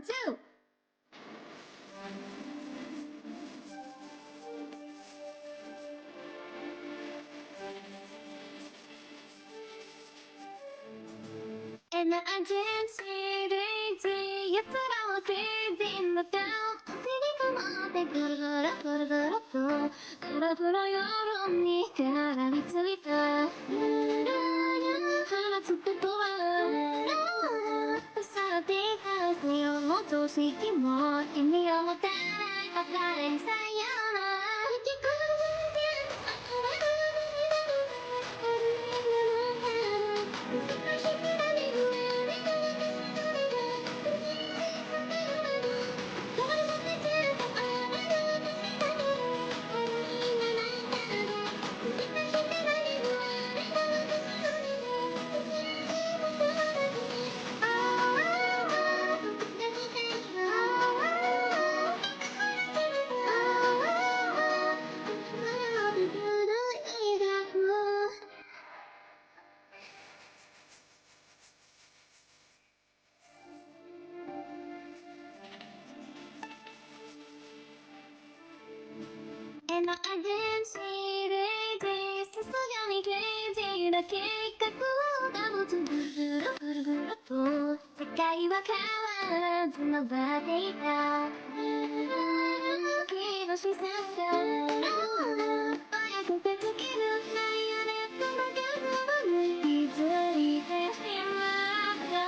too. And I didn't see daisy, you put all crazy in the town. Feeling come on, they put on your own knee, gotta be to be done. 하나 툭 떠와. 사대가 세요, 모두 시키고, 이미 어머 따라, 가래 사연아. And I didn't see daisy, 수수경이 crazy 나計画を保つぐるぐると世界は変わらずの場でいた君の視線が早くてつけるマイオネットの数を気づいてしまった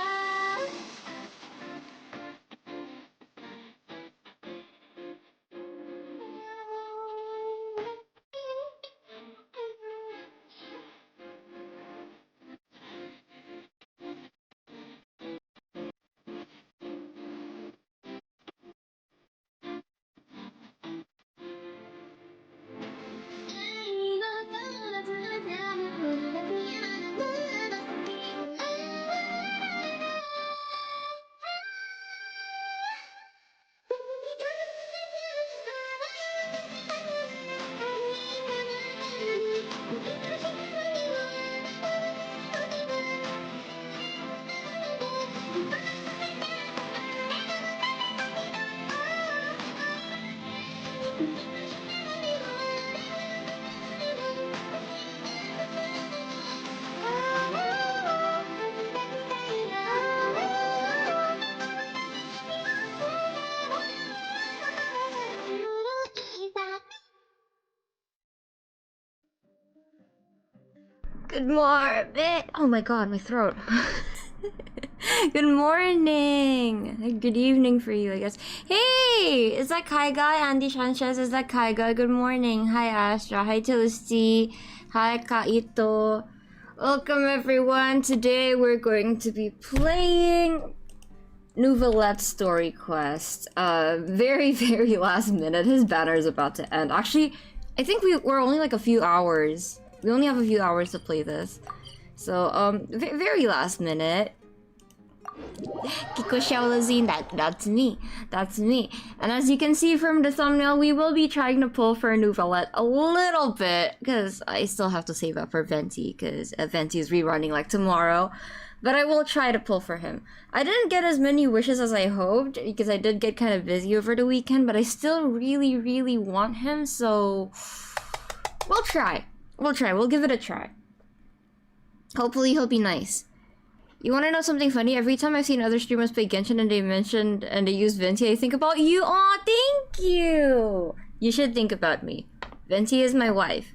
Good morning. Oh my god, my throat. Good morning. Good evening for you, I guess. Hey, is that Kai Guy? Andy Sanchez, is that Kai Guy? Good morning. Hi Astra. Hi Toasty. Hi Kaito. Welcome everyone. Today we're going to be playing Nouvellette Story Quest. Very, very last minute. His banner is about to end. Actually, I think we're only like a few hours. We only have a few hours to play this. So, very last minute. Kiko Shaolazine, that's me. That's me. And as you can see from the thumbnail, we will be trying to pull for a Nouvellette a little bit. Because I still have to save up for Venti. Because Venti is rerunning like tomorrow. But I will try to pull for him. I didn't get as many wishes as I hoped. Because I did get kind of busy over the weekend. But I still really, really want him. So, we'll try. We'll try. We'll give it a try. Hopefully he'll be nice. You want to know something funny? Every time I've seen other streamers play Genshin and they mentioned and they use Venti, I think about you. Aw, thank you! You should think about me. Venti is my wife.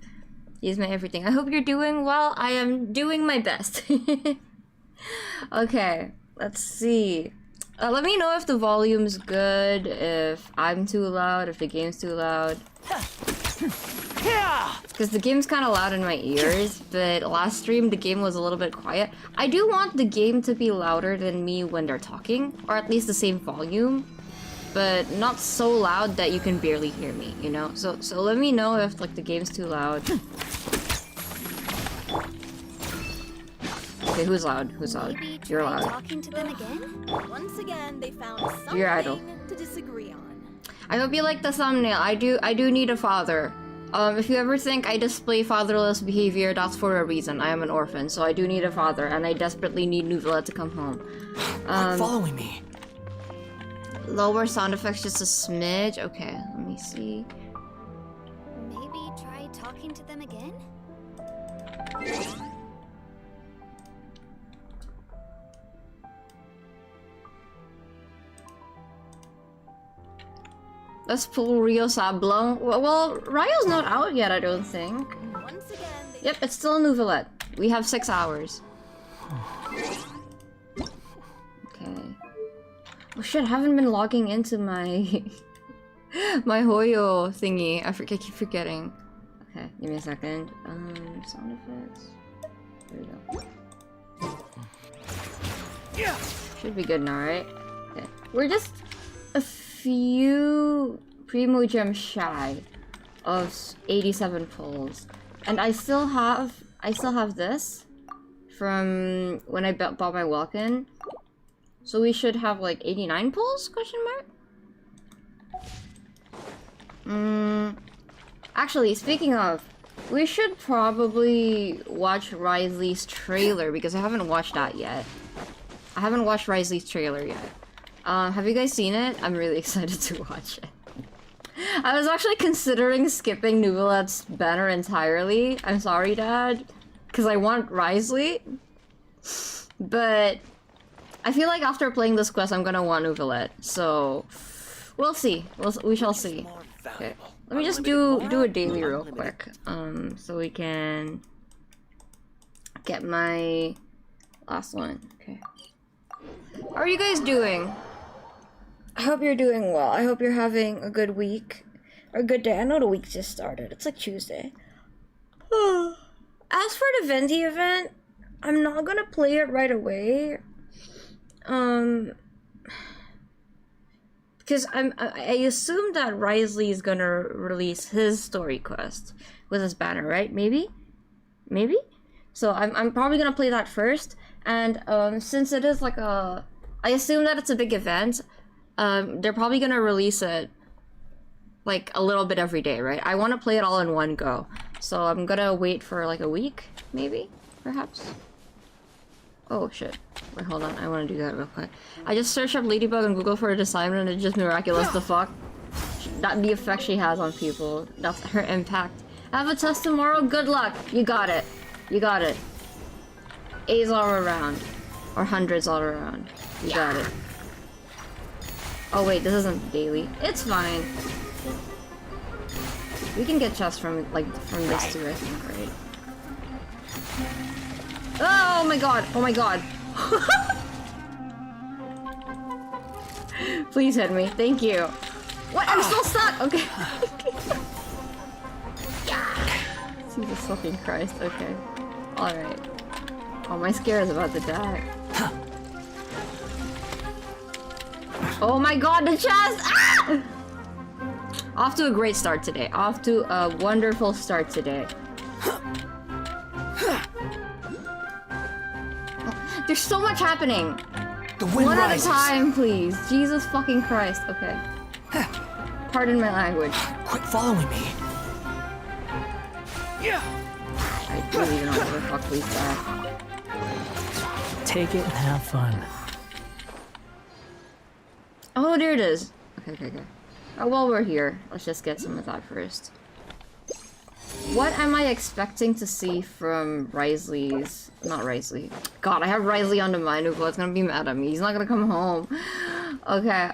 He is my everything. I hope you're doing well. I am doing my best. Okay, let's see. Let me know if the volume's good, if I'm too loud, if the game's too loud. Because the game's kind of loud in my ears, but last stream the game was a little bit quiet. I do want the game to be louder than me when they're talking, or at least the same volume, but not so loud that you can barely hear me, you know? So let me know if like the game's too loud. Okay, who's loud? Who's loud? You're loud. Talking to them again? Once again, they found something You're idle. to disagree on. I hope you like the thumbnail. I do need a father. If you ever think I display fatherless behavior, that's for a reason. I am an orphan, so I do need a father, and I desperately need Nouvellette to come home. Quit following me. Lower sound effects just a smidge. Okay, let me see. Maybe try talking to them again? Let's pull Rio Sablon. Well, Ryo's not out yet, I don't think. Once again, they Yep, it's still a Nouvellette. We have 6 hours. Okay. Oh shit, I haven't been logging into my my Hoyo thingy. I keep forgetting. Okay, give me a second. Sound effects. There we go. Yeah. Should be good now, right? Okay. We're just a few Primo Gem shy of 87 pulls. And I still have this from when I bought my Welkin. So we should have like 89 pulls, question mark? Actually, speaking of, we should probably watch Risley's trailer because I haven't watched that yet. I haven't watched Risley's trailer yet. Have you guys seen it? I'm really excited to watch it. I was actually considering skipping Nouvellette's banner entirely. I'm sorry, Dad, because I want Risley. But I feel like after playing this quest, I'm gonna want Nouvellette. So we'll see. We shall see. Okay, let me just do a daily real quick, so we can get my last one. Okay. How are you guys doing? I hope you're doing well. I hope you're having a good week. Or a good day. I know the week just started. It's like Tuesday. As for the Venti event, I'm not gonna play it right away. Because I assume that Risley is gonna release his story quest with his banner, right? Maybe? So I'm probably gonna play that first. And since it is like I assume that it's a big event, they're probably gonna release it like a little bit every day, right? I want to play it all in one go, so I'm gonna wait for like a week, maybe, perhaps. Oh shit! Wait, hold on. I want to do that real quick. I just searched up Ladybug on Google for a assignment, and it's just miraculous. The fuck? That the effect she has on people. That's her impact. Have a test tomorrow. Good luck. You got it. You got it. A's all around, or hundreds all around. You got it. Oh wait, this isn't daily. It's fine. We can get chests from this too, I think, right? Oh my god! Oh my god! Please hit me. Thank you. What? I'm still stuck! Okay. Jesus fucking Christ. Okay. Alright. Oh, my scare is about to die. Oh my god, the chest! Ah! Off to a great start today. Off to a wonderful start today. There's so much happening. The wind One rises. at a time, please. Jesus fucking Christ. Okay. Pardon my language. Quit following me. Yeah. I really don't know what the fuck we said. Take it and have fun. Oh, there it is. Okay. Oh, while we're here, let's just get some of that first. What am I expecting to see from Risley's... Not Risley. God, I have Risley on the mind. It's gonna be mad at me. He's not gonna come home. Okay,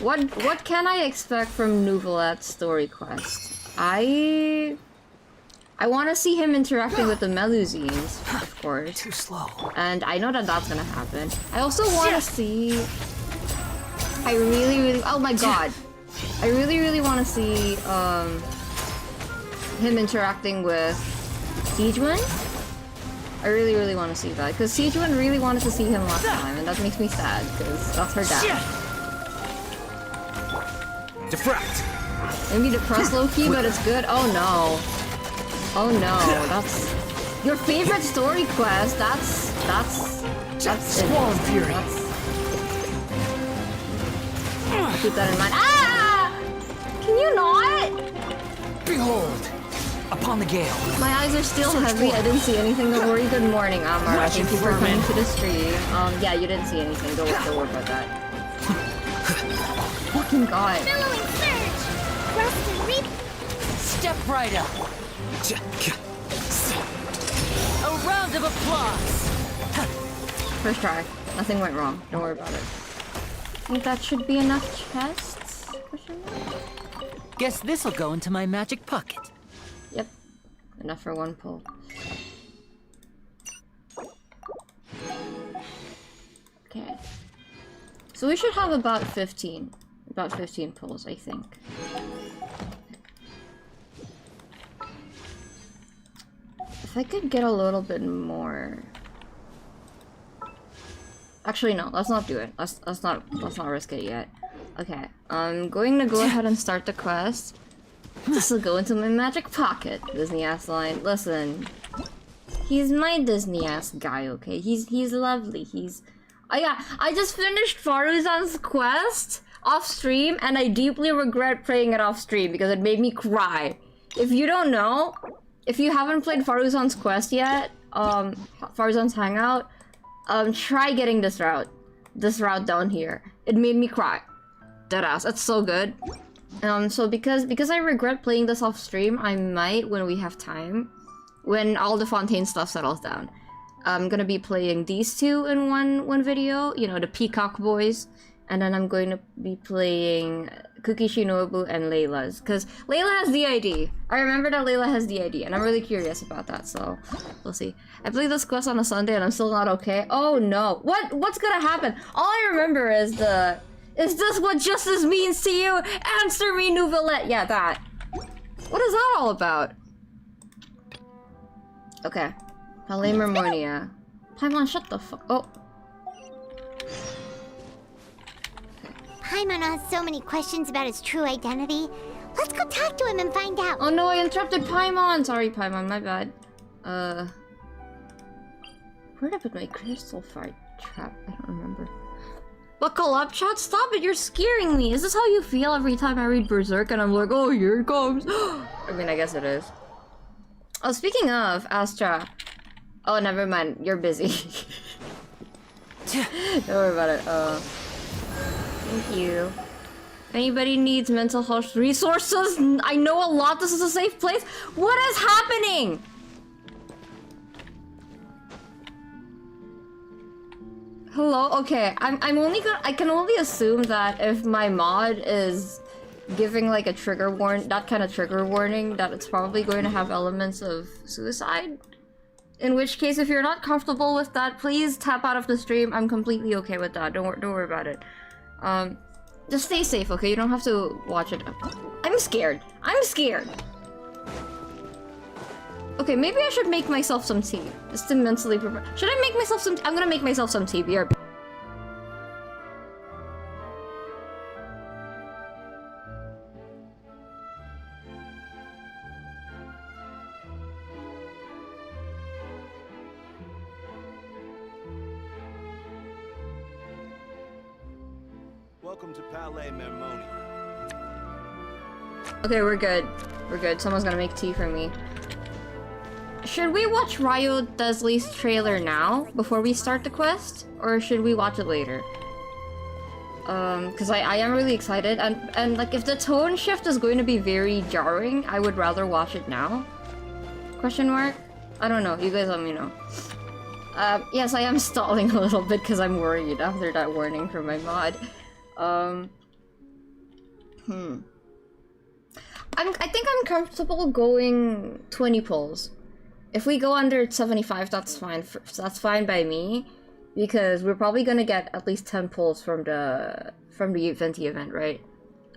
what can I expect from Nouvellette's story quest? I want to see him interacting with the Melusines, of course. Too slow. And I know that that's gonna happen. I also want to see... I really... Oh my god! I really want to see, him interacting with Siegeman. I really want to see that, because Siegeman really wanted to see him last time, and that makes me sad, because that's her dad. Defract. Maybe depressed low-key, but it's good. Oh no. Oh no, that's... Your favorite story quest, that's Squall and Fury. Keep that in mind. Ah! Can you not? Behold, upon the gale. My eyes are still heavy. I didn't see anything. Don't worry. Good morning, Amara. Thank you for coming to the stream. Yeah, you didn't see anything. Don't worry about that. fucking god. Billowing surge! Rust and reap! Step right up. A round of applause. First try. Nothing went wrong. Don't worry about it. I think that should be enough chests? Question mark? Guess this'll go into my magic pocket. Yep. Enough for one pull. Okay. So we should have about 15. About 15 pulls, I think. If I could get a little bit more... Actually, no. Let's not do it. Let's not risk it yet. Okay. I'm going to go ahead and start the quest. This will go into my magic pocket. Disney ass line. Listen. He's my Disney ass guy, okay? He's lovely. He's... Oh yeah, I just finished Faruzan's quest off stream, and I deeply regret playing it off stream because it made me cry. If you don't know, if you haven't played Faruzan's quest yet, Faruzan's Hangout, try getting this route down here. It made me cry. Deadass, it's so good. So because I regret playing this off stream, I might, when we have time, when all the Fontaine stuff settles down, I'm gonna be playing these two in one video, you know, the Peacock Boys, and then I'm going to be playing Cookie Shinobu and Layla's, because Layla has DID. I remember that Layla has DID, and I'm really curious about that, so we'll see. I played this quest on a Sunday and I'm still not okay. Oh no. What's gonna happen? All I remember is is this what justice means to you? Answer me, Nouvellette! Yeah, that. What is that all about? Okay. Palais Mermonia. Paimon, shut the fuck. Oh. Paimon has so many questions about his true identity. Let's go talk to him and find out. Oh no, I interrupted Paimon! Sorry, Paimon, my bad. Where'd I put my crystal fire trap? I don't remember. Buckle up, chat. Stop it, you're scaring me. Is this how you feel every time I read Berserk and I'm like, oh, here it comes? I mean, I guess it is. Oh, speaking of, Astra. Oh, never mind. You're busy. Don't worry about it. Thank you. If anybody needs mental health resources, I know a lot. This is a safe place. What is happening? Hello? Okay, I'm only gonna- I can only assume that if my mod is giving like a trigger warning, that kind of trigger warning, that it's probably going to have elements of suicide. In which case, if you're not comfortable with that, please tap out of the stream. I'm completely okay with that. Don't worry about it. Just stay safe, okay? You don't have to watch it. I'm scared. I'm scared. Okay, maybe I should make myself some tea. Just to mentally prepare. Should I make myself some- I'm gonna make myself some tea. BRB. Welcome to Palais Mermonia. Okay, we're good. We're good. Someone's gonna make tea for me. Should we watch Ryo Desley's trailer now, before we start the quest? Or should we watch it later? Because I am really excited, and like, if the tone shift is going to be very jarring, I would rather watch it now. Question mark? I don't know, you guys let me know. Yes, I am stalling a little bit because I'm worried after that warning from my mod. I think I'm comfortable going 20 pulls. If we go under 75, that's fine. That's fine by me, because we're probably gonna get at least 10 pulls from the Venti event, right?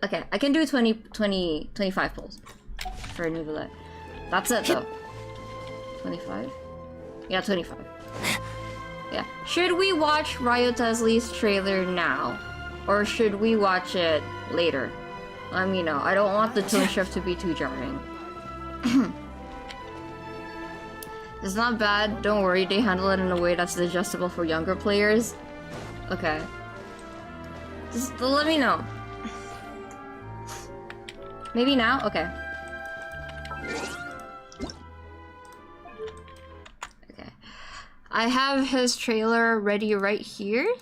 Okay, I can do 25 pulls for Nouvellette. That's it though. 25? Yeah, 25. Yeah. Should we watch Ryo Desley's trailer now, or should we watch it later? Let me know. I don't want the tone shift to be too jarring. It's not bad, don't worry, they handle it in a way that's digestible for younger players. Okay. Just let me know. Maybe now? Okay. Okay. I have his trailer ready right here.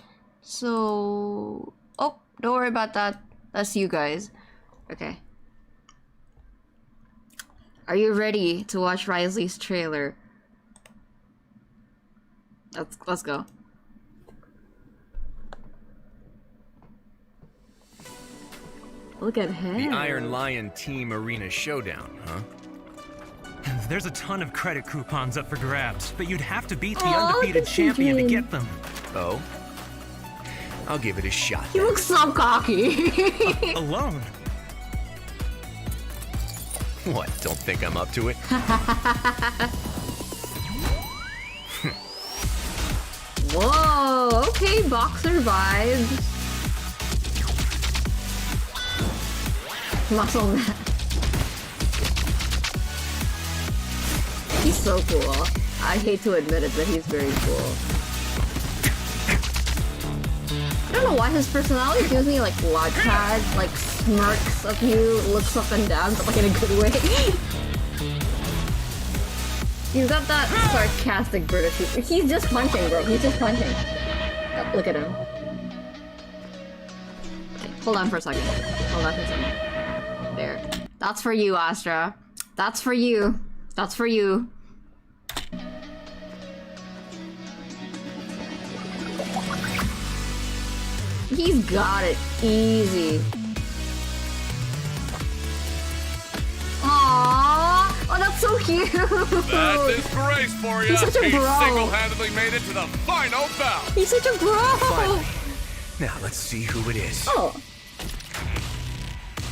So... Oh, don't worry about that. That's you guys. Okay. Are you ready to watch Risley's trailer? Let's go. Look at him. The Iron Lion Team Arena Showdown, huh? There's a ton of credit coupons up for grabs, but you'd have to beat the undefeated champion to get them. Oh? I'll give it a shot. He looks so cocky. Alone. What, don't think I'm up to it? Whoa, okay, boxer vibes. Muscle man. He's so cool. I hate to admit it, but he's very cool. I don't know why his personality gives me like Wattpad, like smirks of you, looks up and down, but like in a good way. He's got that sarcastic British. He's just punching, bro. He's just punching. Oh, look at him. Okay, hold on for a second. Hold on for a second. There. That's for you, Astra. That's for you. That's for you. He's got it easy. Aww. Oh, that's so cute. That's disgrace for you. He's such a He bro. single-handedly made it to the final bout. He's such a bro. Finally. Now let's see who it is. Oh.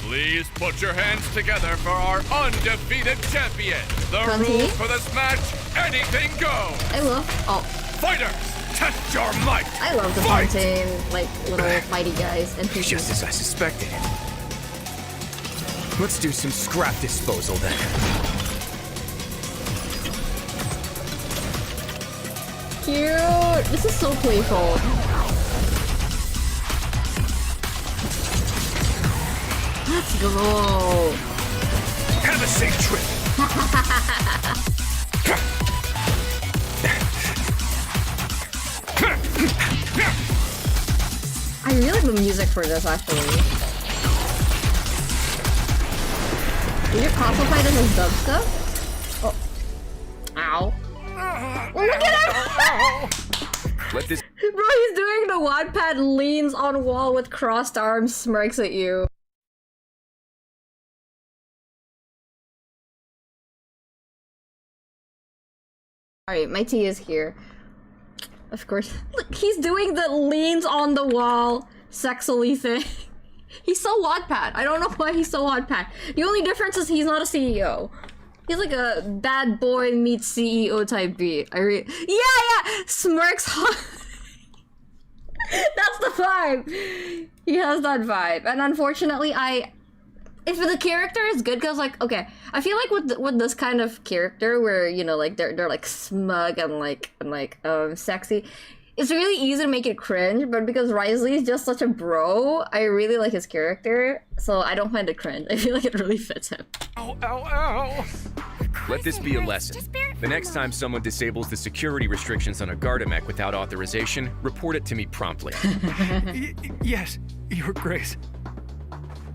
Please put your hands together for our undefeated champion. The Grunty? rules for this match, anything goes. I love. Oh. Fighters, test your might. I love the Fight. Fontaine, like little fighty guys and people. Just as I suspected. Let's do some scrap disposal then. Cute. This is so playful. Let's go. Have a safe trip. I really like the music for this, actually. Did you classify this as dubstep? Oh. Ow. Oh, look at him! Let this Bro, he's doing the Wattpad leans on wall with crossed arms, smirks at you. Alright, my tea is here. Of course. Look, he's doing the leans on the wall sexily thing. He's so Wattpad. I don't know why he's so Wattpad. The only difference is he's not a CEO. He's like a bad boy meets CEO type B. Yeah! Smirks hot. That's the vibe. He has that vibe. And unfortunately, if the character is good, cause like, okay, I feel like with this kind of character where, you know, like they're like smug and like sexy, it's really easy to make it cringe. But because Risley is just such a bro, I really like his character, so I don't find it cringe. I feel like it really fits him. Ow, ow, ow. Let this be a lesson. The next time someone disables the security restrictions on a Gardamech without authorization, report it to me promptly. Yes, Your Grace.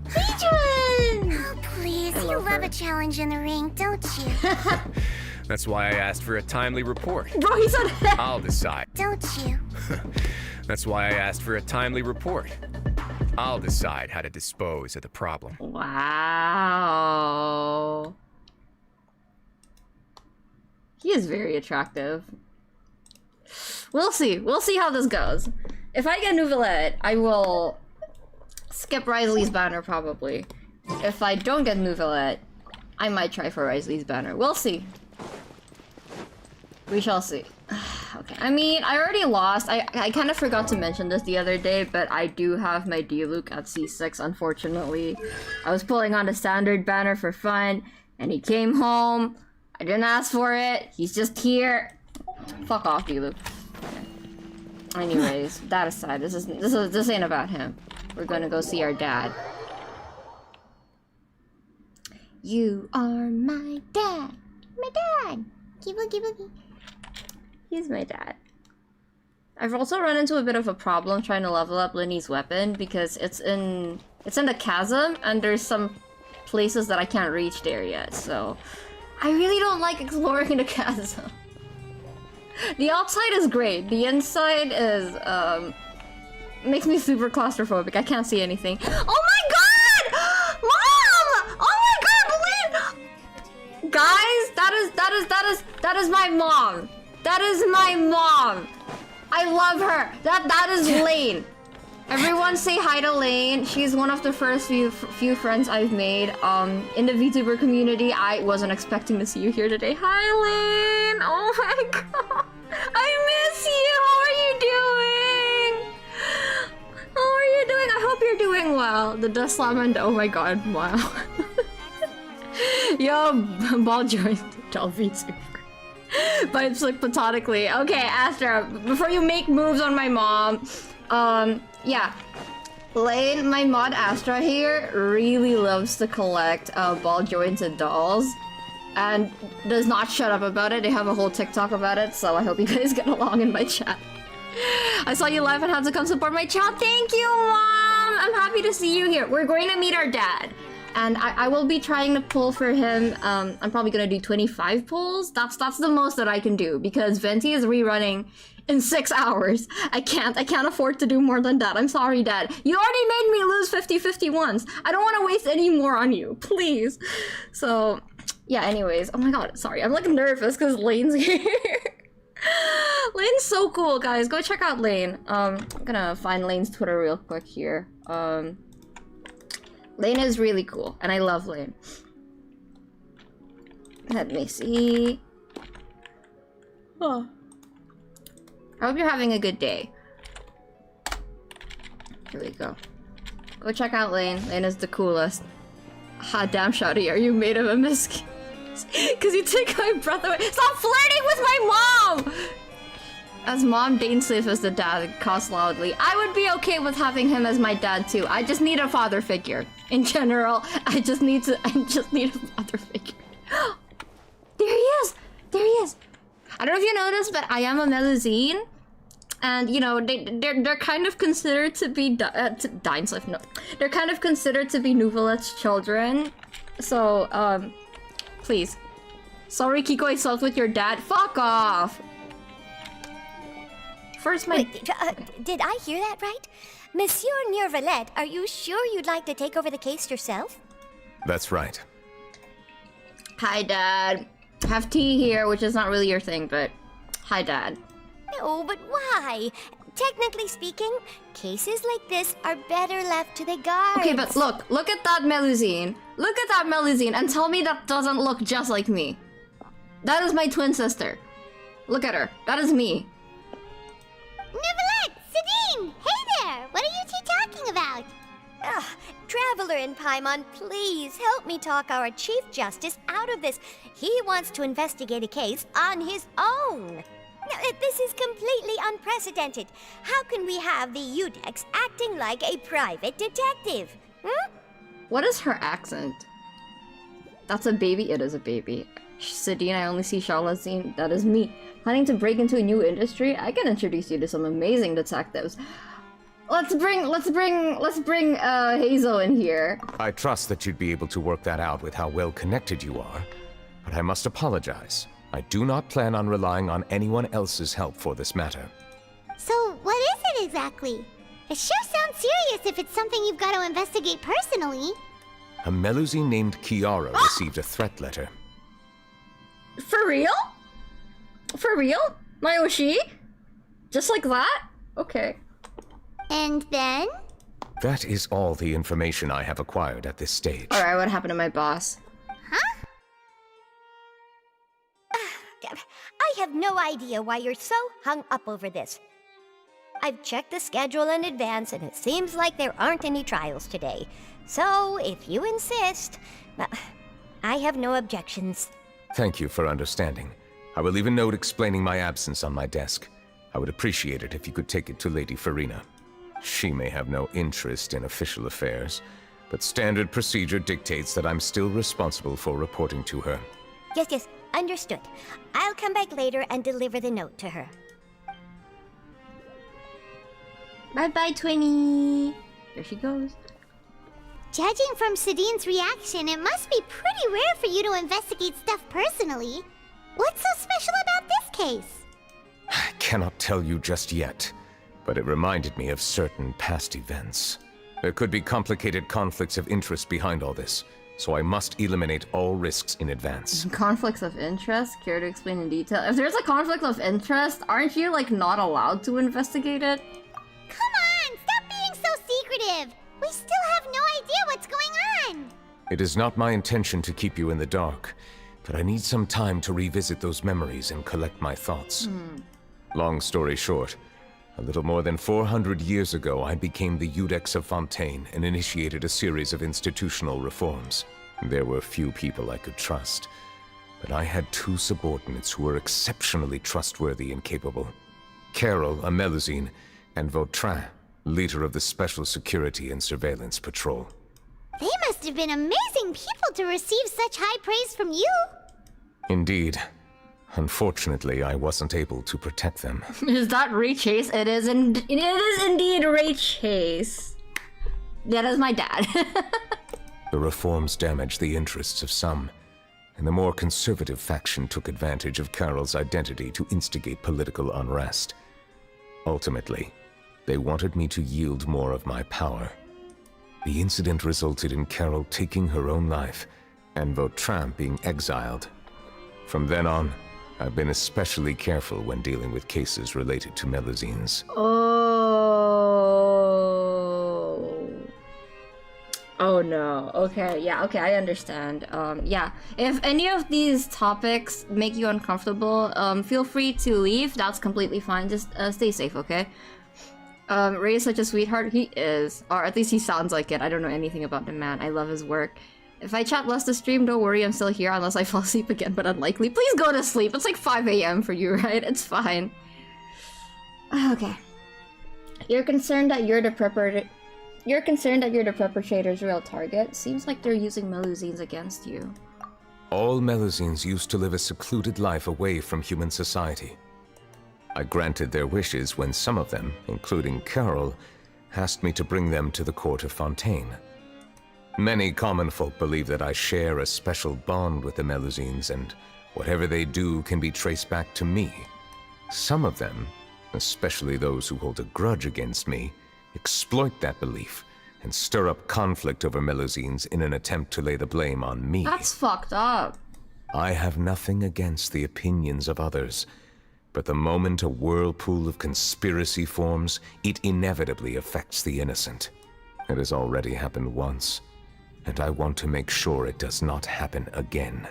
Adrian! Oh, please. I You love love her. a challenge in the ring, don't you? That's why I asked for a timely report. Bro, he said I'll decide. Don't you? That's why I asked for a timely report. I'll decide how to dispose of the problem. Wow. He is very attractive. We'll see. We'll see how this goes. If I get Nouvellette, I will skip Risley's banner probably. If I don't get Nouvellette, I might try for Risley's banner. We'll see. We shall see. Okay. I mean, I already lost. I kind of forgot to mention this the other day, but I do have my D-Luke at C6, unfortunately. I was pulling on the standard banner for fun, and he came home. I didn't ask for it. He's just here. Fuck off, D-Luke. Okay. Anyways, that aside, this ain't about him. We're gonna go see our dad. You are my dad. My dad. Boogie boogie. He's my dad. I've also run into a bit of a problem trying to level up Linny's weapon because it's in the chasm and there's some places that I can't reach there yet, so I really don't like exploring the chasm. The outside is great. The inside is makes me super claustrophobic. I can't see anything. Oh my god! Mom! Oh my god, Lynn! Guys, that is my mom. That is my mom. I love her. That is Lane. Everyone say hi to Lane. She's one of the first few friends I've made in the VTuber community. I wasn't expecting to see you here today. Hi Lane. Oh my god. I miss you. How are you doing? How are you doing? I hope you're doing well. The dust slam and oh my god, wow. Yo, ball joint. Tell VTuber. Vibes like platonically. Okay, Astra, before you make moves on my mom, yeah. Lane, my mod Astra here, really loves to collect ball joints and dolls. And does not shut up about it. They have a whole TikTok about it, so I hope you guys get along in my chat. I saw you live and had to come support my chat. Thank you, Mom! I'm happy to see you here. We're going to meet our dad. And I will be trying to pull for him. I'm probably gonna do 25 pulls. That's the most that I can do because Venti is rerunning in 6 hours. I can't afford to do more than that. I'm sorry, Dad. You already made me lose 50-50 once. I don't want to waste any more on you, please. So, yeah. Anyways, oh my god, sorry. I'm like nervous because Lane's here. Lane's so cool, guys. Go check out Lane. I'm gonna find Lane's Twitter real quick here. Lane is really cool, and I love Lane. Let me see. Oh. I hope you're having a good day. Here we go. Go check out Lane. Lane is the coolest. Hot damn, Shouty, are you made of a misc? Because you take my breath away. Stop flirting with my mom! As mom, Dainsleif as the dad, costs loudly. I would be okay with having him as my dad too. I just need a father figure. In general, I just need a father figure. There he is! There he is! I don't know if you noticed, but I am a Melusine. And, you know, they're kind of considered to be Dainsleif, no. They're kind of considered to be Nouvelette's children. So, please. Sorry, Kiko, I slept with your dad. Fuck off! First, my... Wait, did I hear that right? Monsieur Nouvelette, are you sure you'd like to take over the case yourself? That's right. Hi, Dad. Have tea here, which is not really your thing, but... Hi, Dad. No, but why? Technically speaking, cases like this are better left to the guards. Okay, but look at that Melusine. Look at that Melusine and tell me that doesn't look just like me. That is my twin sister. Look at her. That is me. Nouvelette! Sadine! Hey there! What are you two talking about? Traveler in Paimon, please help me talk our Chief Justice out of this. He wants to investigate a case on his own. Now, this is completely unprecedented. How can we have the Udex acting like a private detective? What is her accent? That's a baby? It is a baby. Sadine, I only see Charlottine. That is me. Planning to break into a new industry? I can introduce you to some amazing detectives. Let's bring Hazel in here. I trust that you'd be able to work that out with how well connected you are, but I must apologize. I do not plan on relying on anyone else's help for this matter. So, what is it exactly? It sure sounds serious if it's something you've got to investigate personally. A Melusine named Kiara received a threat letter. For real? For real? My Oshi? Just like that? Okay. And then? That is all the information I have acquired at this stage. Alright, what happened to my boss? Huh? I have no idea why you're so hung up over this. I've checked the schedule in advance, and it seems like there aren't any trials today. So, if you insist, I have no objections. Thank you for understanding. I will leave a note explaining my absence on my desk. I would appreciate it if you could take it to Lady Farina. She may have no interest in official affairs, but standard procedure dictates that I'm still responsible for reporting to her. Yes, understood. I'll come back later and deliver the note to her. Bye-bye, Twinnie. There she goes. Judging from Sadine's reaction, it must be pretty rare for you to investigate stuff personally. What's so special about this case? I cannot tell you just yet, but it reminded me of certain past events. There could be complicated conflicts of interest behind all this, so I must eliminate all risks in advance. Conflicts of interest? Care to explain in detail? If there's a conflict of interest, aren't you, like, not allowed to investigate it? Come on, stop being so secretive! We still have no idea what's going on! It is not my intention to keep you in the dark, but I need some time to revisit those memories and collect my thoughts. Long story short, a little more than 400 years ago, I became the Iudex of Fontaine and initiated a series of institutional reforms. There were few people I could trust, but I had two subordinates who were exceptionally trustworthy and capable. Carol, a Melusine, and Vautrin, leader of the Special Security and Surveillance Patrol. They must have been amazing people to receive such high praise from you! Indeed. Unfortunately, I wasn't able to protect them. Is that Ray Chase? It is indeed Ray Chase. That is my dad. The reforms damaged the interests of some, and the more conservative faction took advantage of Carol's identity to instigate political unrest. Ultimately, they wanted me to yield more of my power. The incident resulted in Carol taking her own life, and Vautrin being exiled. From then on, I've been especially careful when dealing with cases related to Melusines. Oh no. Okay, yeah, okay, I understand. Yeah. If any of these topics make you uncomfortable, feel free to leave. That's completely fine. Just stay safe, okay? Ray is such a sweetheart. He is. Or at least he sounds like it. I don't know anything about the man. I love his work. If I chat less to stream, don't worry, I'm still here unless I fall asleep again, but unlikely. Please go to sleep. It's like 5 a.m. for you, right? It's fine. Okay. You're concerned that you're the perpetrator's real target. Seems like they're using Melusines against you. All Melusines used to live a secluded life away from human society. I granted their wishes when some of them, including Carol, asked me to bring them to the court of Fontaine. Many common folk believe that I share a special bond with the Melusines, and whatever they do can be traced back to me. Some of them, especially those who hold a grudge against me, exploit that belief and stir up conflict over Melusines in an attempt to lay the blame on me. That's fucked up. I have nothing against the opinions of others, but the moment a whirlpool of conspiracy forms, it inevitably affects the innocent. It has already happened once, and I want to make sure it does not happen again.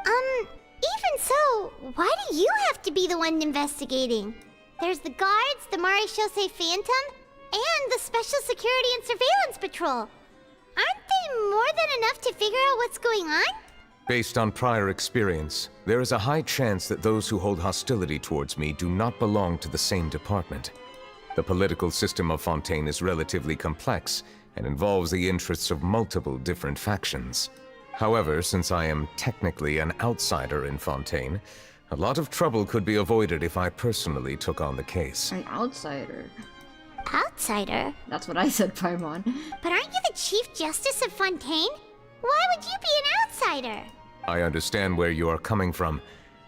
Even so, why do you have to be the one investigating? There's the guards, the Maréchaussée Phantom, and the Special Security and Surveillance Patrol. Aren't they more than enough to figure out what's going on? Based on prior experience, there is a high chance that those who hold hostility towards me do not belong to the same department. The political system of Fontaine is relatively complex and involves the interests of multiple different factions. However, since I am technically an outsider in Fontaine, a lot of trouble could be avoided if I personally took on the case. An outsider? Outsider? That's what I said, Paimon. But aren't you the Chief Justice of Fontaine? Why would you be an outsider? I understand where you are coming from,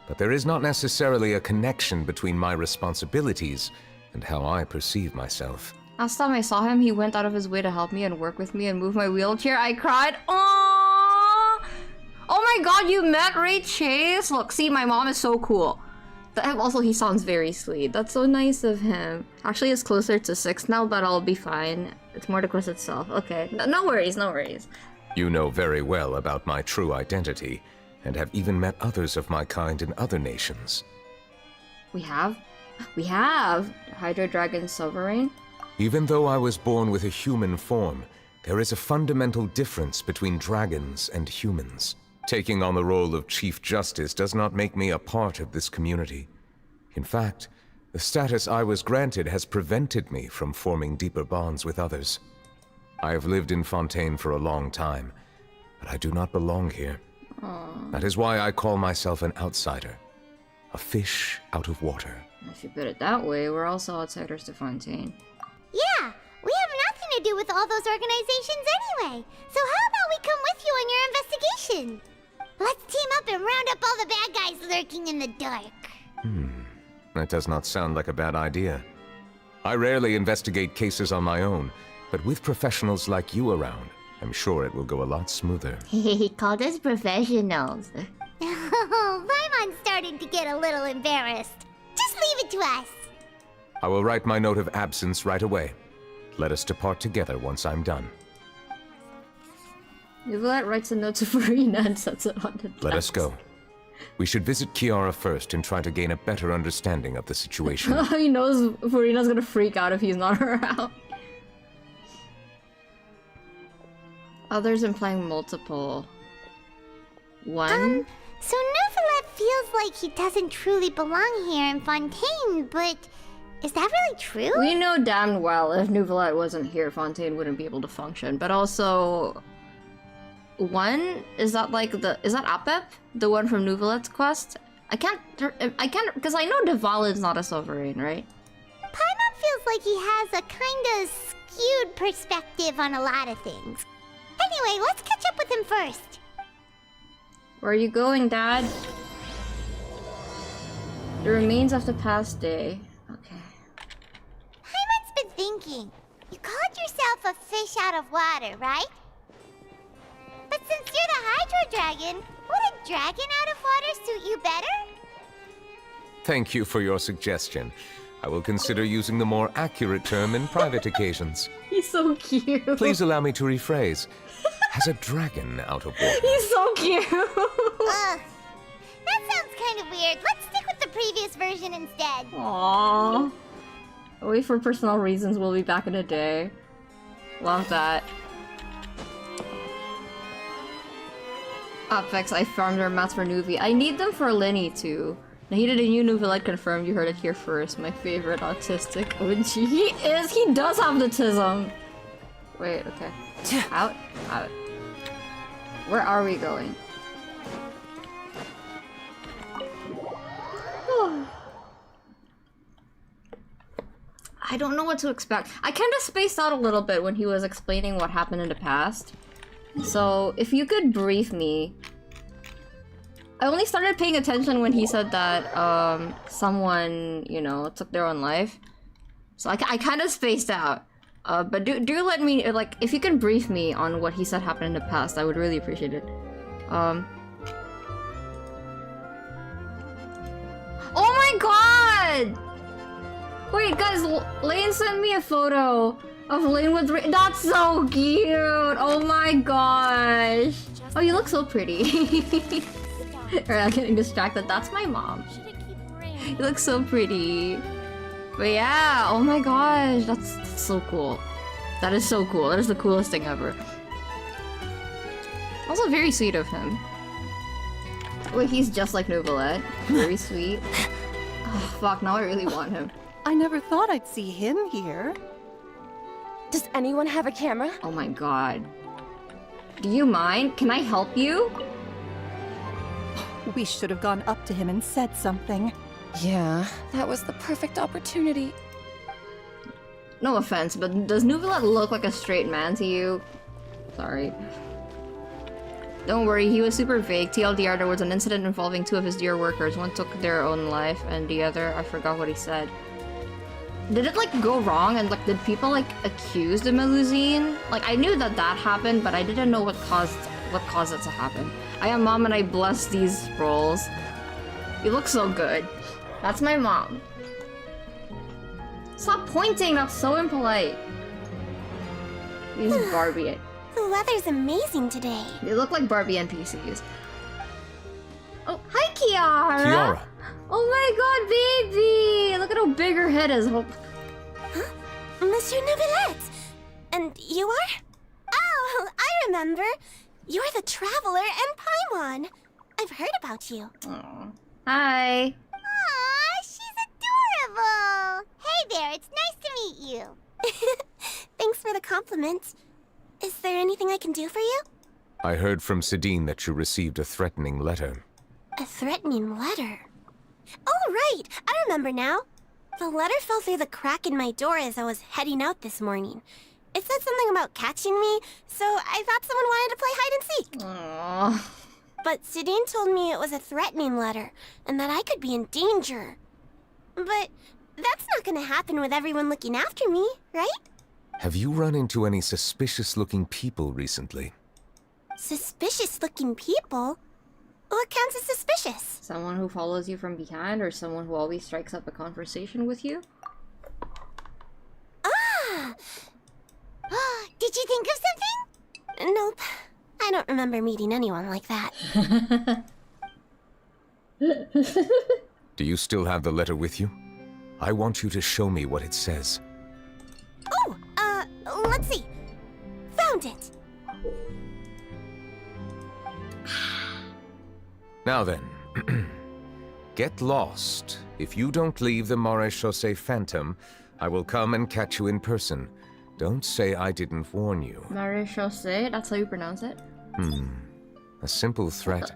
but there is not necessarily a connection between my responsibilities and how I perceive myself. Last time I saw him, he went out of his way to help me and work with me and move my wheelchair. I cried. Aww! Oh my god, you met Ray Chase? Look, see, my mom is so cool. Also, he sounds very sweet. That's so nice of him. Actually, it's closer to 6 now, but I'll be fine. It's more the quest itself. Okay, no worries, no worries. You know very well about my true identity, and have even met others of my kind in other nations. We have? We have! Hydra Dragon Sovereign? Even though I was born with a human form, there is a fundamental difference between dragons and humans. Taking on the role of Chief Justice does not make me a part of this community. In fact, the status I was granted has prevented me from forming deeper bonds with others. I have lived in Fontaine for a long time, but I do not belong here. Aww. That is why I call myself an outsider. A fish out of water. If you put it that way, we're also outsiders to Fontaine. with all those organizations anyway. So how about we come with you on your investigation? Let's team up and round up all the bad guys lurking in the dark. That does not sound like a bad idea. I rarely investigate cases on my own, but with professionals like you around, I'm sure it will go a lot smoother. He called us professionals. Oh, Paimon's starting to get a little embarrassed. Just leave it to us. I will write my note of absence right away. Let us depart together once I'm done. Nouvellette writes a note to Farina and sets it on the desk. Let us go. We should visit Kiara first and try to gain a better understanding of the situation. He knows Farina's gonna freak out if he's not around. Others implying multiple. One? So Nouvellette feels like he doesn't truly belong here in Fontaine, but is that really true? We know damn well if Nouvellette wasn't here, Fontaine wouldn't be able to function. But also... One? Is that like the... Is that Apep? The one from Nouvellette's quest? I can't... Because I know Devalin's not a sovereign, right? Paimon feels like he has a kinda skewed perspective on a lot of things. Anyway, let's catch up with him first. Where are you going, Dad? The remains of the past day. Okay. Paimon's been thinking. You called yourself a fish out of water, right? But since you're the Hydro Dragon, would a dragon out of water suit you better? Thank you for your suggestion. I will consider using the more accurate term in private occasions. He's so cute. Please allow me to rephrase. Has a dragon out of water? He's so cute. That sounds kind of weird. Let's stick with the previous version instead. Aww. Wait for personal reasons, we'll be back in a day. Love that. Apex, I farmed our mats for Nuvi. I need them for Lenny too. I needed a new Nouvellette confirmed. You heard it here first. My favorite autistic OG. He does have autism. Wait, okay. Out? Out. Where are we going? I don't know what to expect. I kind of spaced out a little bit when he was explaining what happened in the past. So, if you could brief me... I only started paying attention when he said that, someone, you know, took their own life. So I kind of spaced out. But do let me, like, if you can brief me on what he said happened in the past, I would really appreciate it. Oh my god! Wait, guys, Lane sent me a photo of Lane with... That's so cute! Oh my gosh! Oh, you look so pretty. Alright, I'm getting distracted. That's my mom. You look so pretty. But yeah, oh my gosh, that's so cool. That is so cool. That is the coolest thing ever. Also very sweet of him. Wait, he's just like Nouvellette. Very sweet. Oh, fuck, now I really want him. I never thought I'd see him here. Does anyone have a camera? Oh my god. Do you mind? Can I help you? We should have gone up to him and said something. Yeah, that was the perfect opportunity. No offense, but does Nouvellette look like a straight man to you? Sorry. Don't worry, he was super vague. TLDR, there was an incident involving two of his dear workers. One took their own life, and the other, I forgot what he said. Did it, like, go wrong? And, like, did people, like, accuse the Melusine? Like, I knew that that happened, but I didn't know what caused it to happen. I am mom and I bless these roles. You look so good. That's my mom. Stop pointing, that's so impolite. Use Barbie. The weather's amazing today. They look like Barbie NPCs. Oh, hi Kiara! Kiara! Oh my god, baby! Look at how big her head is. Huh? Monsieur Nouvellette! And you are? Oh, I remember. You're the Traveler and Paimon. I've heard about you. Aww. Hi. Aw, she's adorable. Hey there, it's nice to meet you. Thanks for the compliment. Is there anything I can do for you? I heard from Sidine that you received a threatening letter. A threatening letter? Oh, right! I remember now. The letter fell through the crack in my door as I was heading out this morning. It said something about catching me, so I thought someone wanted to play hide and seek. Aww. But Sidine told me it was a threatening letter, and that I could be in danger. But that's not gonna happen with everyone looking after me, right? Have you run into any suspicious-looking people recently? Suspicious-looking people? What counts as suspicious? Someone who follows you from behind, or someone who always strikes up a conversation with you? Ah! Did you think of something? Nope. I don't remember meeting anyone like that. Do you still have the letter with you? I want you to show me what it says. Oh, let's see. Found it. Now then, get lost. If you don't leave the Maréchaussée Phantom, I will come and catch you in person. Don't say I didn't warn you. Maréchaussée, that's how you pronounce it? A simple threat.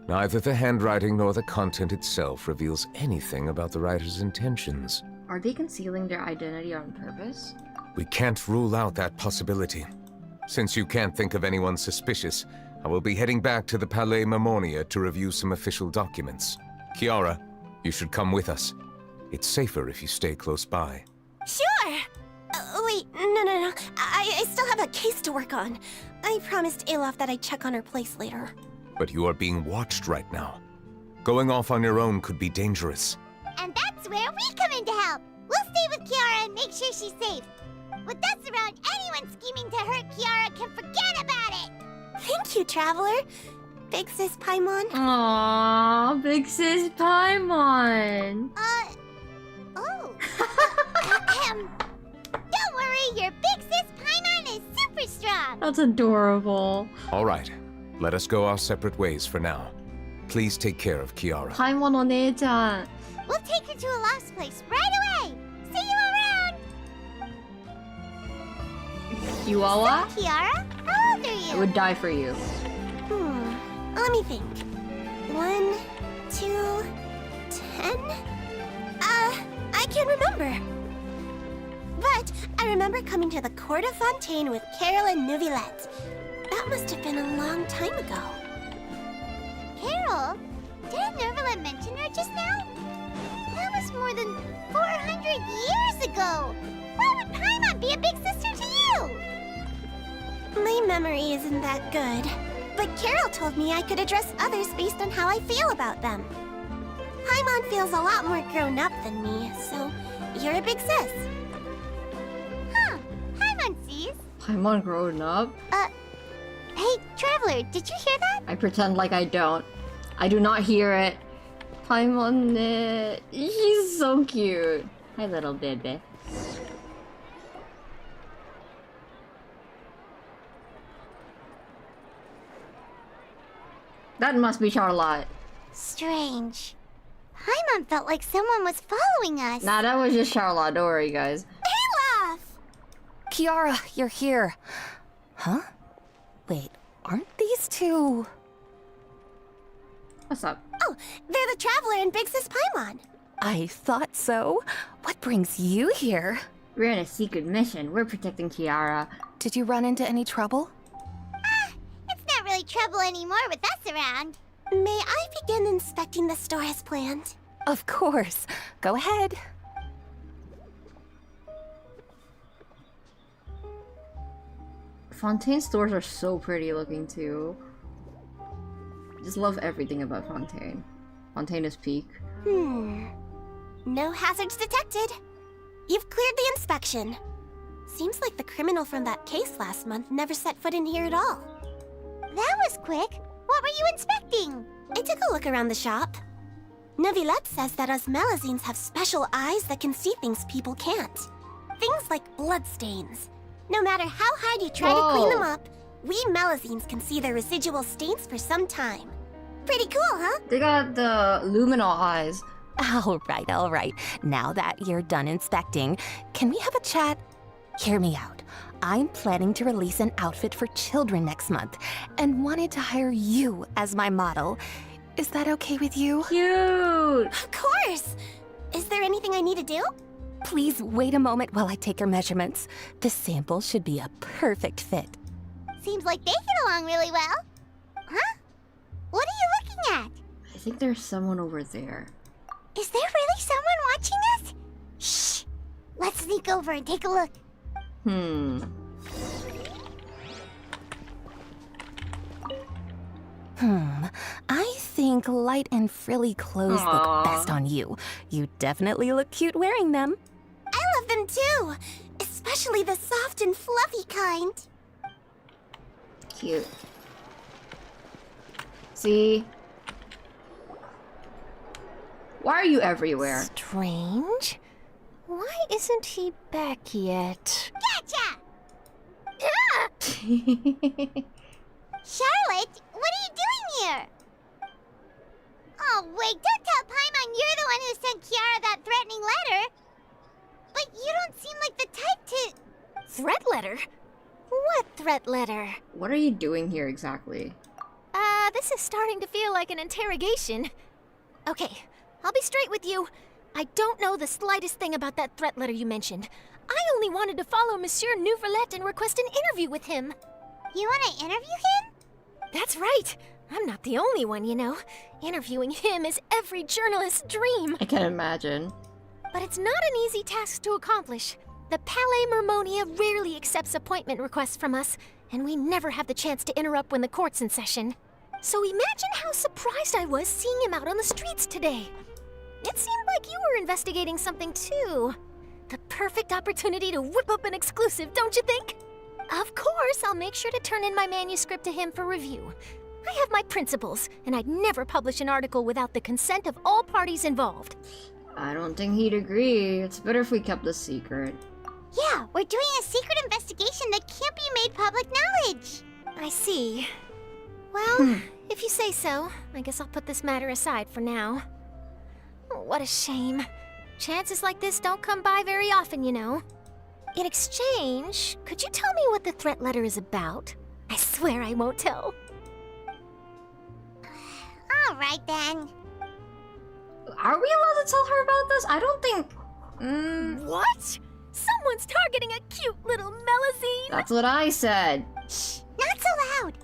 Neither the handwriting nor the content itself reveals anything about the writer's intentions. Are they concealing their identity on purpose? We can't rule out that possibility. Since you can't think of anyone suspicious, I will be heading back to the Palais Mermonia to review some official documents. Kiara, you should come with us. It's safer if you stay close by. Sure! Wait, no. I still have a case to work on. I promised Alof that I'd check on her place later. But you are being watched right now. Going off on your own could be dangerous. And that's where we come in to help. We'll stay with Kiara and make sure she's safe. With us around, anyone scheming to hurt Kiara can forget about it. Thank you, Traveler. Big Sis Paimon. Aww, Big Sis Paimon. Oh. Don't worry, your Big Sis Paimon is super strong. That's adorable. All right, let us go our separate ways for now. Please take care of Kiara. Paimon 오네장. We'll take her to Alaf's place right away. See you around. Chihuahua? Kiara, how old are you? I would die for you. Let me think. 1, 2, 10? I can't remember. But I remember coming to the Court of Fontaine with Carol and Neuvillette. That must have been a long time ago. Carol? Didn't Neuvillette mention her just now? That was more than 400 years ago. Why would Paimon be a big sister to you? My memory isn't that good. But Carol told me I could address others based on how I feel about them. Paimon feels a lot more grown up than me, so you're a big sis. Huh. Paimon sees. Paimon grown up? Hey, Traveler, did you hear that? I pretend like I don't. I do not hear it. Paimon, he's so cute. Hi, little baby. That must be Charlotte. Strange. Paimon felt like someone was following us. Nah, that was just Charlotte. Don't worry, guys. Alof! Kiara, you're here. Huh? Wait, aren't these two... What's up? Oh, they're the Traveler and Big Sis Paimon. I thought so. What brings you here? We're in a secret mission. We're protecting Kiara. Did you run into any trouble? It's not really trouble anymore with us around. May I begin inspecting the store as planned? Of course. Go ahead. Fontaine stores are so pretty looking too. Just love everything about Fontaine. Fontaine is peak. No hazards detected. You've cleared the inspection. Seems like the criminal from that case last month never set foot in here at all. That was quick. What were you inspecting? I took a look around the shop. Neuvillette says that us Melazines have special eyes that can see things people can't. Things like bloodstains. No matter how hard you try to clean them up, we Melazines can see their residual stains for some time. Pretty cool, huh? They got the luminal eyes. All right. Now that you're done inspecting, can we have a chat? Hear me out. I'm planning to release an outfit for children next month and wanted to hire you as my model. Is that okay with you? Cute! Of course! Is there anything I need to do? Please wait a moment while I take your measurements. The sample should be a perfect fit. Seems like they get along really well. Huh? What are you looking at? I think there's someone over there. Is there really someone watching us? Shh! Let's sneak over and take a look. I think light and frilly clothes look best on you. You definitely look cute wearing them. I love them too! Especially the soft and fluffy kind. Cute. See? Why are you everywhere? Strange. Why isn't he back yet? Gotcha! Charlotte, what are you doing here? Oh, wait, don't tell Paimon you're the one who sent Kiara that threatening letter. But you don't seem like the type to... Threat letter? What threat letter? What are you doing here exactly? This is starting to feel like an interrogation. Okay, I'll be straight with you. I don't know the slightest thing about that threat letter you mentioned. I only wanted to follow Monsieur Nouvelette and request an interview with him. You want to interview him? That's right. I'm not the only one, you know. Interviewing him is every journalist's dream. I can imagine. But it's not an easy task to accomplish. The Palais Mermonia rarely accepts appointment requests from us, and we never have the chance to interrupt when the court's in session. So imagine how surprised I was seeing him out on the streets today. It seemed like you were investigating something too. The perfect opportunity to whip up an exclusive, don't you think? Of course, I'll make sure to turn in my manuscript to him for review. I have my principles, and I'd never publish an article without the consent of all parties involved. I don't think he'd agree. It's better if we kept this secret. Yeah, we're doing a secret investigation that can't be made public knowledge. I see. Well, if you say so, I guess I'll put this matter aside for now. Oh, what a shame. Chances like this don't come by very often, you know. In exchange, could you tell me what the threat letter is about? I swear I won't tell. All right, then. Are we allowed to tell her about this? I don't think... What? Someone's targeting a cute little Melazine? That's what I said. Shh, not so loud.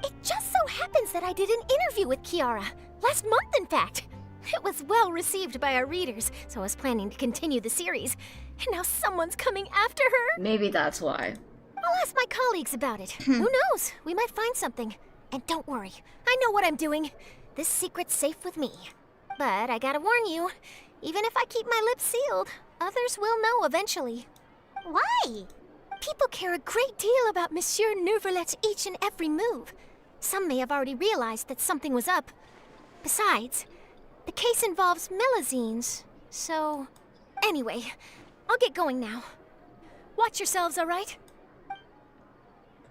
It just so happens that I did an interview with Kiara. Last month, in fact. It was well received by our readers, so I was planning to continue the series. And now someone's coming after her. Maybe that's why. I'll ask my colleagues about it. Who knows? We might find something. And don't worry, I know what I'm doing. This secret's safe with me. But I gotta warn you, even if I keep my lips sealed, others will know eventually. Why? People care a great deal about Monsieur Nouvelette's each and every move. Some may have already realized that something was up. Besides, the case involves Melazines, so... Anyway, I'll get going now. Watch yourselves, all right?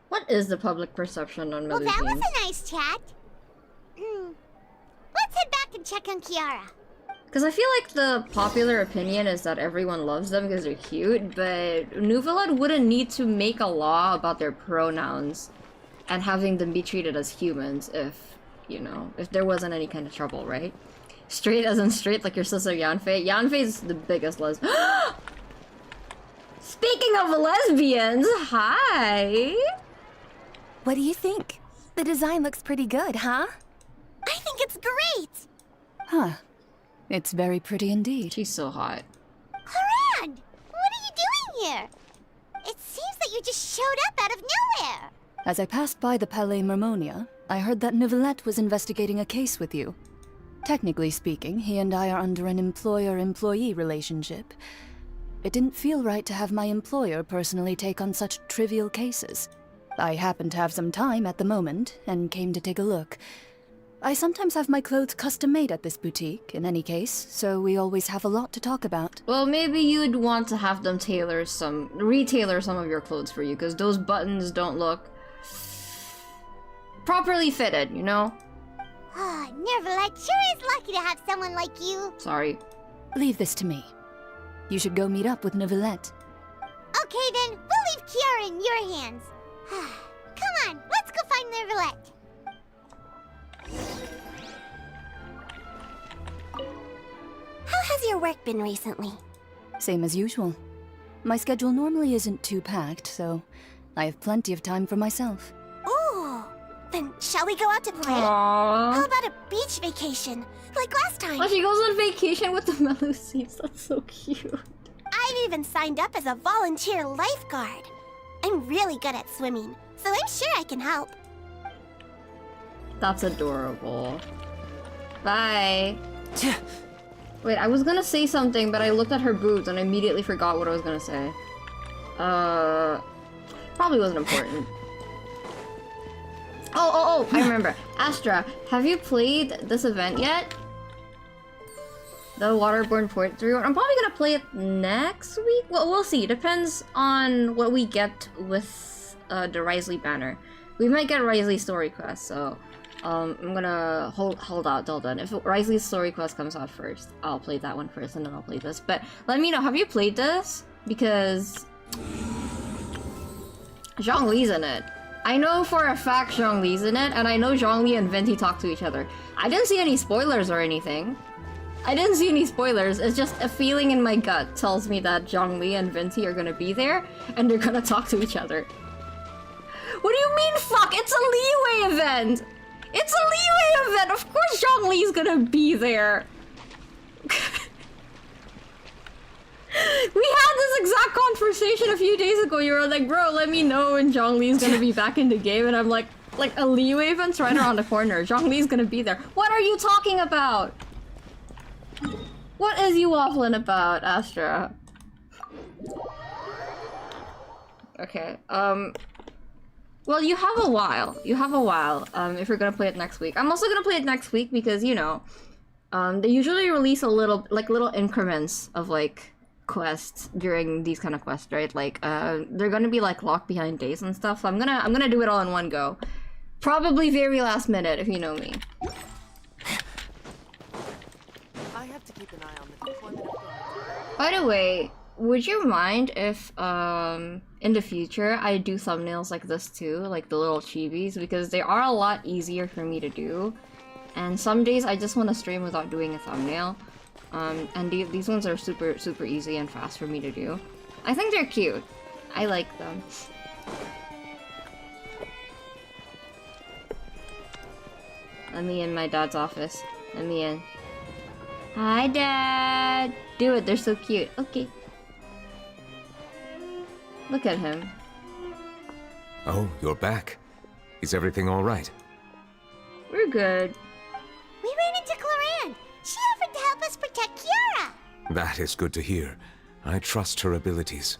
What is the public perception on Well, that was Melazines? a nice chat. Let's head back and check on Kiara. Because I feel like the popular opinion is that everyone loves them because they're cute, but Nouvelette wouldn't need to make a law about their pronouns and having them be treated as humans if, you know, if there wasn't any kind of trouble, right? Straight as in straight, like your sister Yanfei. Yanfei's the biggest lesbian. Speaking of lesbians, hi! What do you think? The design looks pretty good, huh? I think it's great! Huh. It's very pretty indeed. She's so hot. Harad! What are you doing here? It seems that you just showed up out of nowhere. As I passed by the Palais Mermonia, I heard that Nouvelette was investigating a case with you. Technically speaking, he and I are under an employer-employee relationship. It didn't feel right to have my employer personally take on such trivial cases. I happened to have some time at the moment, and came to take a look. I sometimes have my clothes custom-made at this boutique, in any case, so we always have a lot to talk about. Well, maybe you'd want to have them retailor some of your clothes for you, because those buttons don't look properly fitted, you know? Ah, Nervalite sure is lucky to have someone like you. Sorry. Leave this to me. You should go meet up with Nouvelette. Okay then, we'll leave Kiara in your hands. Come on, let's go find Nervalite. How has your work been recently? Same as usual. My schedule normally isn't too packed, so I have plenty of time for myself. Ooh, then shall we go out to play? Aww. How about a beach vacation, like last time? Oh, she goes on vacation with the Melusies. That's so cute. I've even signed up as a volunteer lifeguard. I'm really good at swimming, so I'm sure I can help. That's adorable. Bye. Wait, I was gonna say something, but I looked at her boobs and I immediately forgot what I was gonna say. Probably wasn't important. Oh, I remember. Astra, have you played this event yet? The Waterborne Port 3 one? I'm probably gonna play it next week? Well, we'll see. Depends on what we get with the Risley banner. We might get Risley's story quest, so I'm gonna hold out till then. If Risley's story quest comes out first, I'll play that one first and then I'll play this. But let me know, have you played this? Because Zhongli's in it. I know for a fact Zhongli's in it, and I know Zhongli and Venti talk to each other. I didn't see any spoilers or anything. It's just a feeling in my gut tells me that Zhongli and Venti are gonna be there, and they're gonna talk to each other. What do you mean, fuck? It's a leeway event! It's a leeway event! Of course Zhongli's gonna be there! We had this exact conversation a few days ago. You were like, bro, let me know when Zhongli's gonna be back in the game, and I'm like a leeway event's right around the corner. Zhongli's gonna be there. What are you talking about? What is you waffling about, Astra? Okay, well, you have a while. If you're gonna play it next week. I'm also gonna play it next week because, you know, they usually release little increments of, like, quests during these kind of quests, right? Like, they're gonna be, like, locked behind days and stuff, so I'm gonna do it all in one go. Probably very last minute, if you know me. I have to keep an eye on the deployment of... By the way, would you mind if, in the future, I do thumbnails like this too, like the little chibis, because they are a lot easier for me to do. And some days I just want to stream without doing a thumbnail. And these ones are super easy and fast for me to do. I think they're cute. I like them. Let me in my dad's office. Let me in. Hi, Dad! Do it, they're so cute. Okay. Look at him. Oh, you're back. Is everything all right? We're good. We ran into Claran. She offered to help us protect Kiara. That is good to hear. I trust her abilities.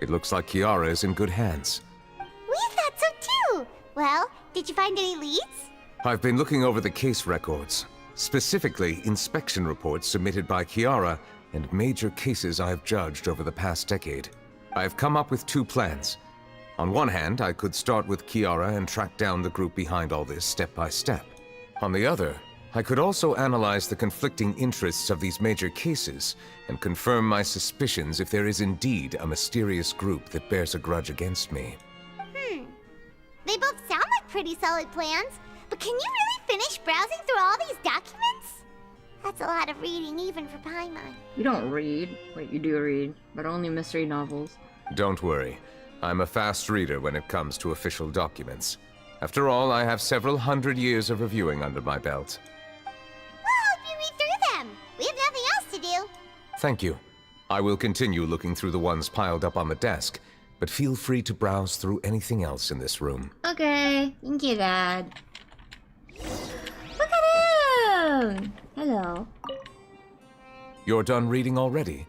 It looks like Kiara is in good hands. We thought so too. Well, did you find any leads? I've been looking over the case records, specifically inspection reports submitted by Kiara and major cases I have judged over the past decade. I have come up with two plans. On one hand, I could start with Kiara and track down the group behind all this step by step. On the other, I could also analyze the conflicting interests of these major cases and confirm my suspicions if there is indeed a mysterious group that bears a grudge against me. They both sound like pretty solid plans, but can you really finish browsing through all these documents? That's a lot of reading even for Paimon. You don't read. Wait, you do read, but only mystery novels. Don't worry. I'm a fast reader when it comes to official documents. After all, I have several hundred years of reviewing under my belt. We'll help you read through them. We have nothing else to do. Thank you. I will continue looking through the ones piled up on the desk, but feel free to browse through anything else in this room. Okay, thank you, Dad. Look at him! Hello. You're done reading already?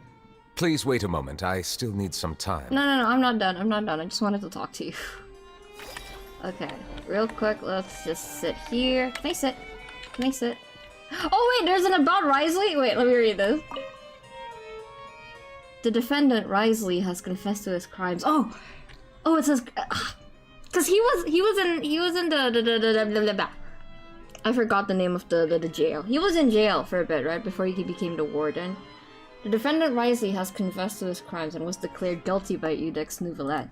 Please wait a moment. I still need some time. No, I'm not done. I just wanted to talk to you. Okay, real quick, let's just sit here. Can I sit? Can I sit? Oh wait, there's an about Risley? Wait, let me read this. The defendant, Risley, has confessed to his crimes. Oh, it says... Because he was in the I forgot the name of the jail. He was in jail for a bit, right? Before he became the warden. The defendant, Risley, has confessed to his crimes and was declared guilty by Edicts Nouvellette.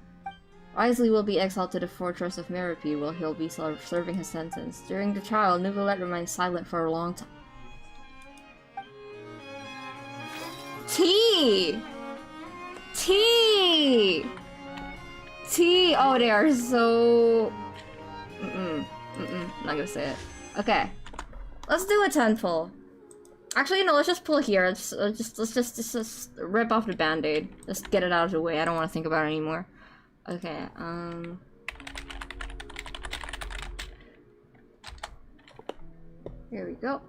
Risley will be exiled to the fortress of Merope, where he'll be serving his sentence. During the trial, Nouvellette remains silent for a long time. T! T! T! Oh, they are so... Not gonna say it. Okay. Let's do a 10 pull. Actually, no, let's just pull here. Let's just rip off the band-aid. Just get it out of the way. I don't want to think about it anymore. Okay, here we go.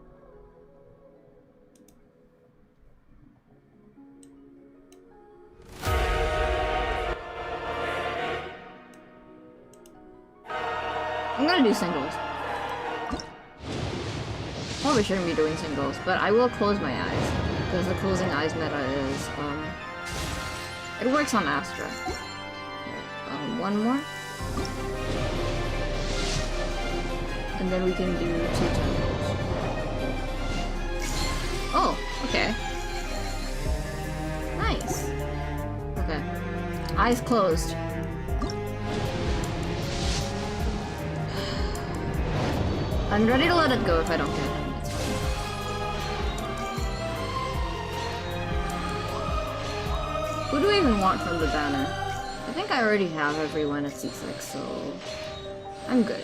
I'm gonna do singles. Probably shouldn't be doing singles, but I will close my eyes. Because the closing eyes meta is, it works on Astra. One more. And then we can do 2 tentacles. Oh, okay. Nice. Okay. Eyes closed. I'm ready to let it go if I don't get him. It's fine. Who do we even want from the banner? I think I already have everyone at C6, so I'm good.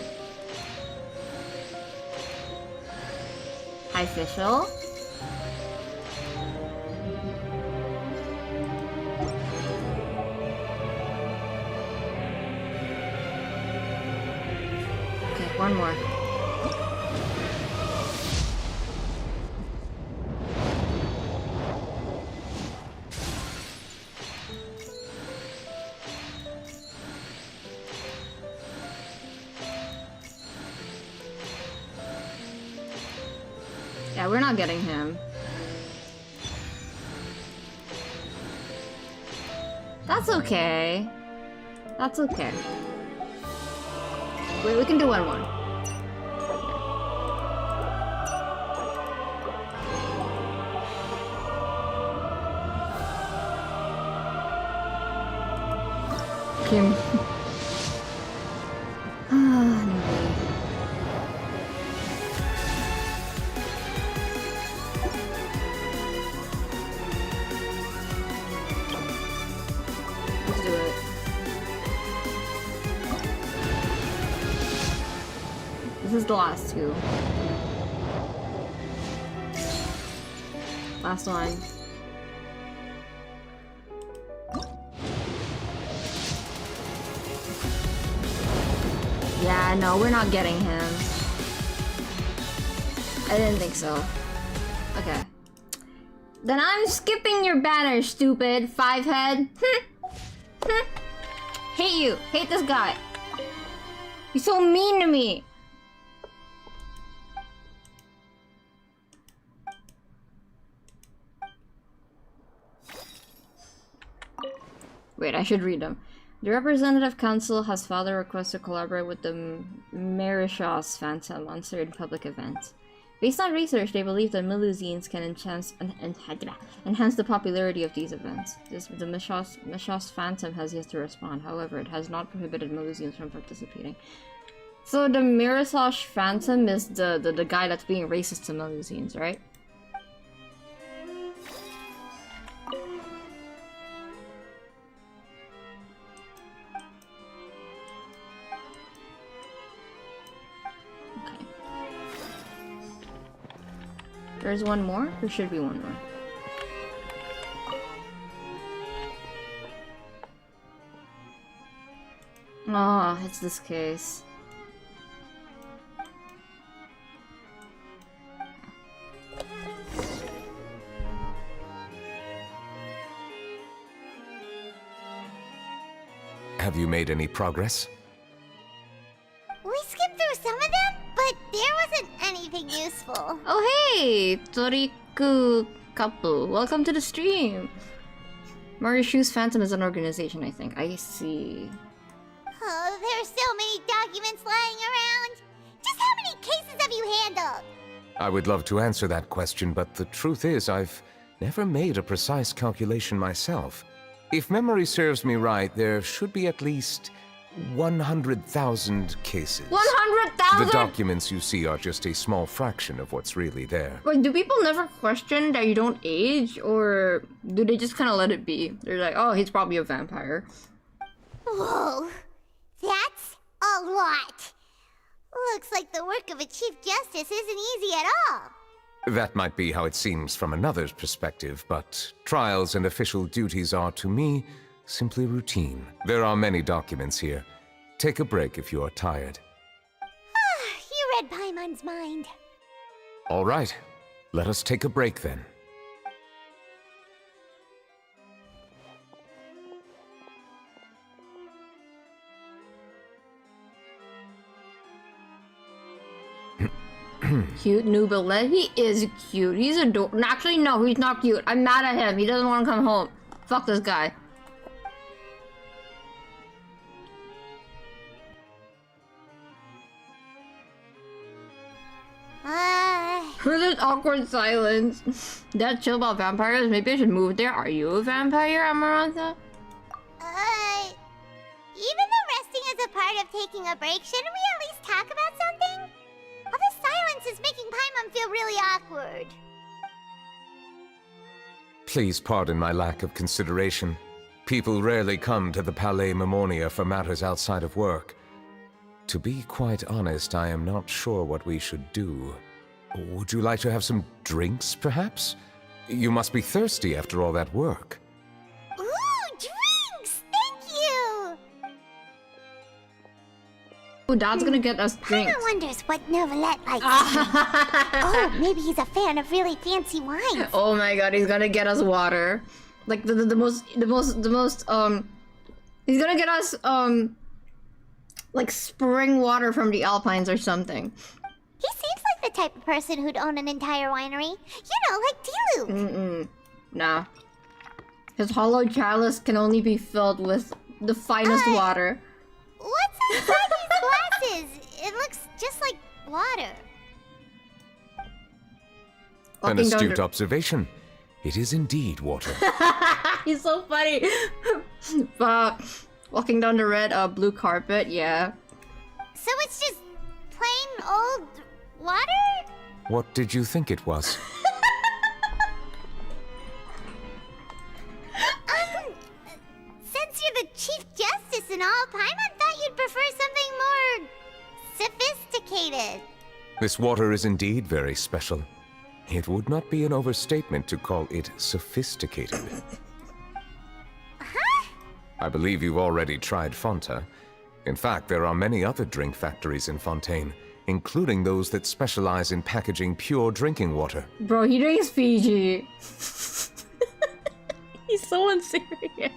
Hi, Fischl. Okay, one more. Yeah, we're not getting him. That's okay. That's okay. Wait, we can do one more. Kim. Ah, no. Let's do it. This is the last two. Last one. Yeah, no, we're not getting him. I didn't think so. Okay. Then I'm skipping your banner, stupid 5-head. Hate you. Hate this guy. He's so mean to me. Wait, I should read them. The Representative Council has filed a request to collaborate with the Mauritius Phantom on certain public events. Based on research, they believe that Melusines can enhance the popularity of these events. The Mauritius Phantom has yet to respond. However, it has not prohibited Melusines from participating. So the Mauritius Phantom is the guy that's being racist to Melusines, right? There's one more? There should be one more. Ah, oh, it's this case. Have you made any progress? We skipped through some of them, but there wasn't anything useful. Oh hey, Toriku Kapu, welcome to the stream. Mauritius Phantom is an organization, I think. I see. Oh, there's so many documents lying around. Just how many cases have you handled? I would love to answer that question, but the truth is I've never made a precise calculation myself. If memory serves me right, there should be at least 100,000 cases. 100,000? The documents you see are just a small fraction of what's really there. Like, do people never question that you don't age, or do they just kind of let it be? They're like, oh, he's probably a vampire. Whoa, that's a lot. Looks like the work of a Chief Justice isn't easy at all. That might be how it seems from another's perspective, but trials and official duties are, to me, simply routine. There are many documents here. Take a break if you are tired. You read Paimon's mind. All right, let us take a break then. Cute Nubilet. He is cute. He's adorable. Actually, no, he's not cute. I'm mad at him. He doesn't want to come home. Fuck this guy. There's awkward silence. That chill about vampires? Maybe I should move there. Are you a vampire, Amarantha? Even though resting is a part of taking a break, shouldn't we at least talk about something? All this silence is making Paimon feel really awkward. Please pardon my lack of consideration. People rarely come to the Palais Mermonia for matters outside of work. To be quite honest, I am not sure what we should do. Would you like to have some drinks, perhaps? You must be thirsty after all that work. Ooh, drinks! Thank you! Oh, Dad's gonna get us drinks. Paimon wonders what Novelette likes to drink. Oh, maybe he's a fan of really fancy wines. Oh my god, he's gonna get us water. Like the most he's gonna get us like spring water from the Alpines or something. He seems like the type of person who'd own an entire winery. You know, like Diluc. Nah. His hollow chalice can only be filled with the finest water. What's inside these glasses? It looks just like water. An astute observation. It is indeed water. He's so funny. Walking down the red, blue carpet, yeah. So it's just plain old water? What did you think it was? Since you're the Chief Justice and all, Paimon thought you'd prefer something more sophisticated. This water is indeed very special. It would not be an overstatement to call it sophisticated. Huh? I believe you've already tried Fonta. In fact, there are many other drink factories in Fontaine, including those that specialize in packaging pure drinking water. Bro, he drinks Fiji. He's so unserious.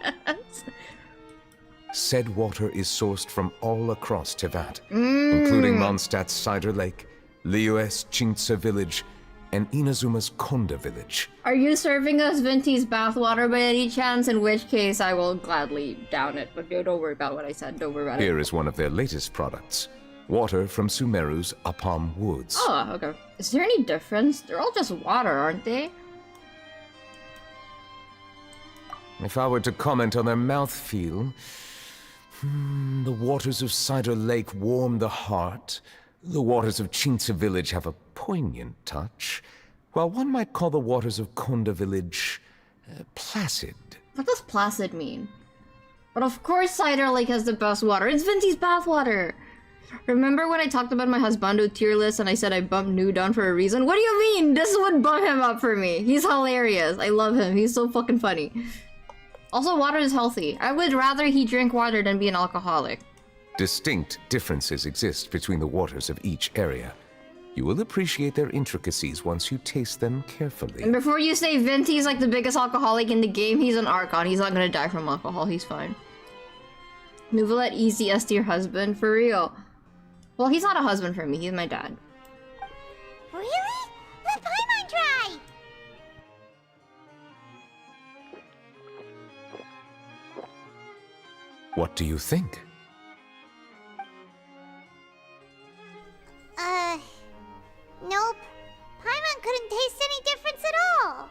Said water is sourced from all across Tevat, including Mondstadt's Cider Lake, Liyue's Chintsa village, and Inazuma's Konda village. Are you serving us Venti's bathwater by any chance? In which case, I will gladly down it. But don't worry about what I said. Don't worry about it. Here is one of their latest products. Water from Sumeru's Apam Woods. Oh, okay. Is there any difference? They're all just water, aren't they? If I were to comment on their mouthfeel, the waters of Cider Lake warm the heart. The waters of Chintsa village have a poignant touch, while one might call the waters of Konda village placid. What does placid mean? But of course Cider Lake has the best water. It's Venti's bathwater. Remember when I talked about my husbando tier list and I said I bumped New down for a reason? What do you mean? This would bump him up for me. He's hilarious. I love him. He's so fucking funny. Also, water is healthy. I would rather he drink water than be an alcoholic. Distinct differences exist between the waters of each area. You will appreciate their intricacies once you taste them carefully. And before you say Venti's like the biggest alcoholic in the game, he's an Archon. He's not gonna die from alcohol. He's fine. Nuvelet easy S tier husband, for real. Well, he's not a husband for me. He's my dad. Really? Let Paimon try! What do you think? Nope. Paimon couldn't taste any difference at all.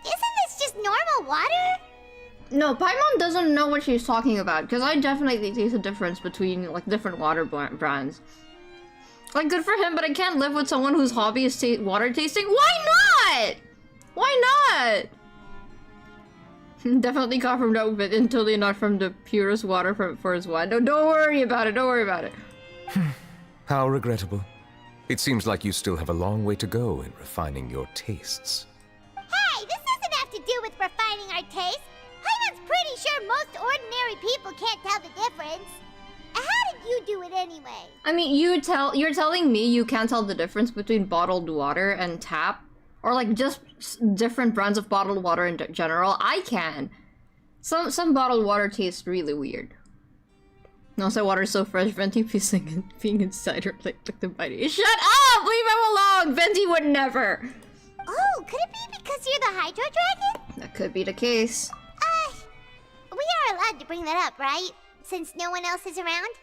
Isn't this just normal water? No, Paimon doesn't know what she's talking about, because I definitely taste a difference between, like, different water brands. Like, good for him, but I can't live with someone whose hobby is water tasting. Why not? Why not? Definitely got from the outfit, totally not from the purest water for his wine. No, don't worry about it, don't worry about it. How regrettable. It seems like you still have a long way to go in refining your tastes. Hey, this doesn't have to do with refining our taste. Paimon's pretty sure most ordinary people can't tell the difference. How did you do it anyway? I mean, you're telling me you can't tell the difference between bottled water and tap? Or like just different brands of bottled water in general? I can. Some bottled water tastes really weird. No, so water's so fresh, Venti being inside her like the body. Shut up! Leave him alone! Venti would never! Oh, could it be because you're the Hydro Dragon? That could be the case. We are allowed to bring that up, right? Since no one else is around?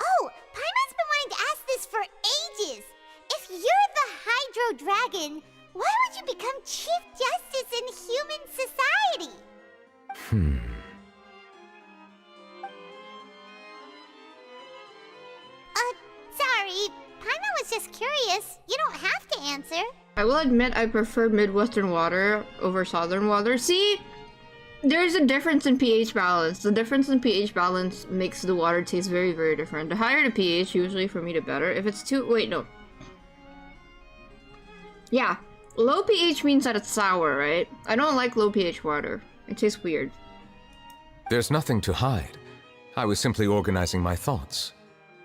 Oh, Paimon's been wanting to ask this for ages! If you're the Hydro Dragon, why would you become Chief Justice in human society? Sorry. Paimon was just curious. You don't have to answer. I will admit I prefer Midwestern water over Southern water. See? There's a difference in pH balance. The difference in pH balance makes the water taste very, very different. The higher the pH, usually for me, the better. If it's too... Wait, no. Yeah. Low pH means that it's sour, right? I don't like low pH water. It tastes weird. There's nothing to hide. I was simply organizing my thoughts.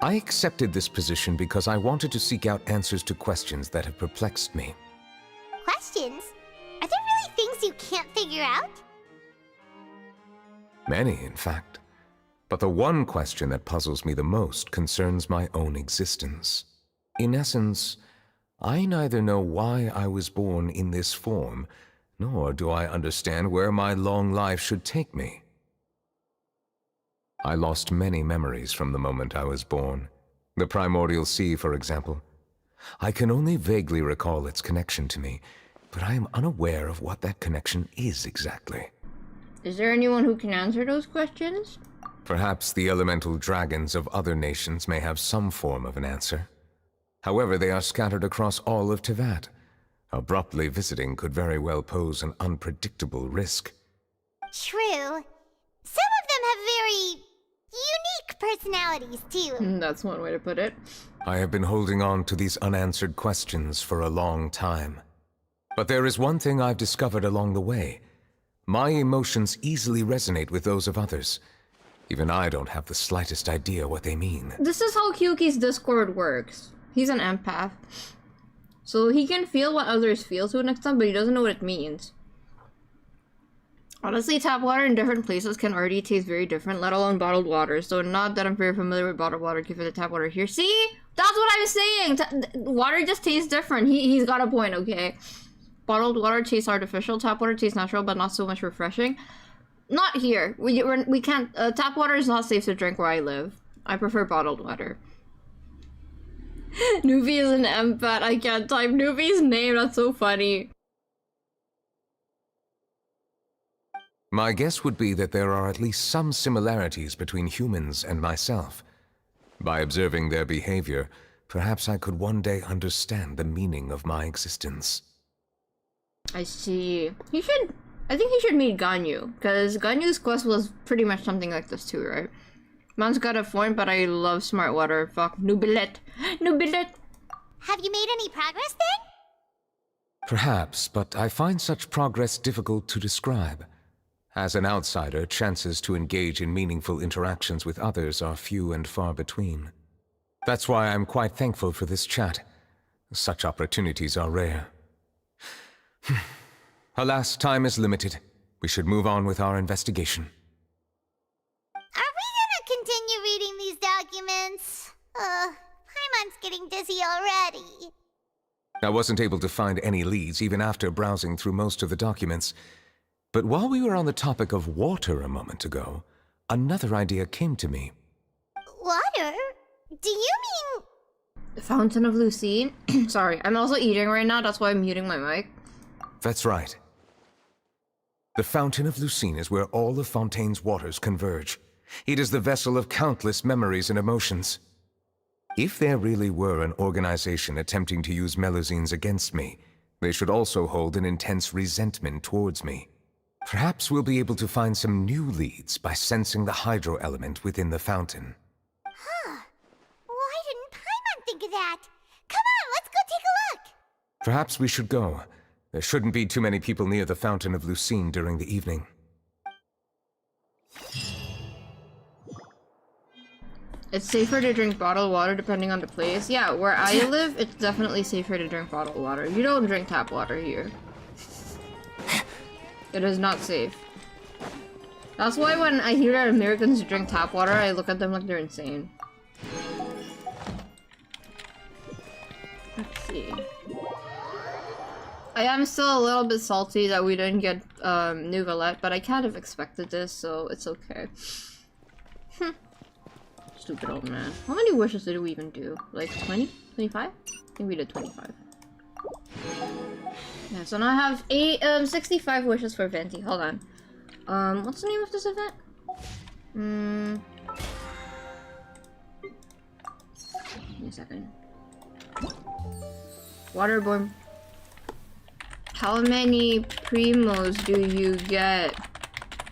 I accepted this position because I wanted to seek out answers to questions that have perplexed me. Questions? Are there really things you can't figure out? Many, in fact. But the one question that puzzles me the most concerns my own existence. In essence, I neither know why I was born in this form, nor do I understand where my long life should take me. I lost many memories from the moment I was born. The primordial sea, for example. I can only vaguely recall its connection to me, but I am unaware of what that connection is exactly. Is there anyone who can answer those questions? Perhaps the elemental dragons of other nations may have some form of an answer. However, they are scattered across all of Teyvat. Abruptly visiting could very well pose an unpredictable risk. True. Some of them have very unique personalities, too. That's one way to put it. I have been holding on to these unanswered questions for a long time. But there is one thing I've discovered along the way. My emotions easily resonate with those of others. Even I don't have the slightest idea what they mean. This is how Kyuki's Discord works. He's an empath. So he can feel what others feel to an extent, but he doesn't know what it means. Honestly, tap water in different places can already taste very different, let alone bottled water. So not that I'm very familiar with bottled water, given the tap water here. See? That's what I'm saying! Water just tastes different. He's got a point, okay? Bottled water tastes artificial, tap water tastes natural, but not so much refreshing. Not here. We can't... tap water is not safe to drink where I live. I prefer bottled water. Nuvi is an empath. I can't type Nuvi's name. That's so funny. My guess would be that there are at least some similarities between humans and myself. By observing their behavior, perhaps I could one day understand the meaning of my existence. I see. I think he should meet Ganyu, because Ganyu's quest was pretty much something like this too, right? Man's got a point, but I love smart water. Fuck. Nubilet. Nubilet! Have you made any progress then? Perhaps, but I find such progress difficult to describe. As an outsider, chances to engage in meaningful interactions with others are few and far between. That's why I'm quite thankful for this chat. Such opportunities are rare. Alas, time is limited. We should move on with our investigation. Are we gonna continue reading these documents? Paimon's getting dizzy already. I wasn't able to find any leads even after browsing through most of the documents. But while we were on the topic of water a moment ago, another idea came to me. Water? Do you mean... The Fountain of Lucine? Sorry, I'm also eating right now, that's why I'm muting my mic. That's right. The Fountain of Lucine is where all of Fontaine's waters converge. It is the vessel of countless memories and emotions. If there really were an organization attempting to use Melusines against me, they should also hold an intense resentment towards me. Perhaps we'll be able to find some new leads by sensing the hydro element within the fountain. Huh. Why didn't Paimon think of that? Come on, let's go take a look! Perhaps we should go. There shouldn't be too many people near the Fountain of Lucine during the evening. It's safer to drink bottled water depending on the place. Yeah, where I live, it's definitely safer to drink bottled water. You don't drink tap water here. It is not safe. That's why when I hear that Americans drink tap water, I look at them like they're insane. Let's see. I am still a little bit salty that we didn't get Nouvellette, but I kind of expected this, so it's okay. Stupid old man. How many wishes did we even do? Like 20? 25? I think we did 25. Yeah, so now I have 65 wishes for Venti. Hold on. What's the name of this event? Give me a second. Waterborne. How many primos do you get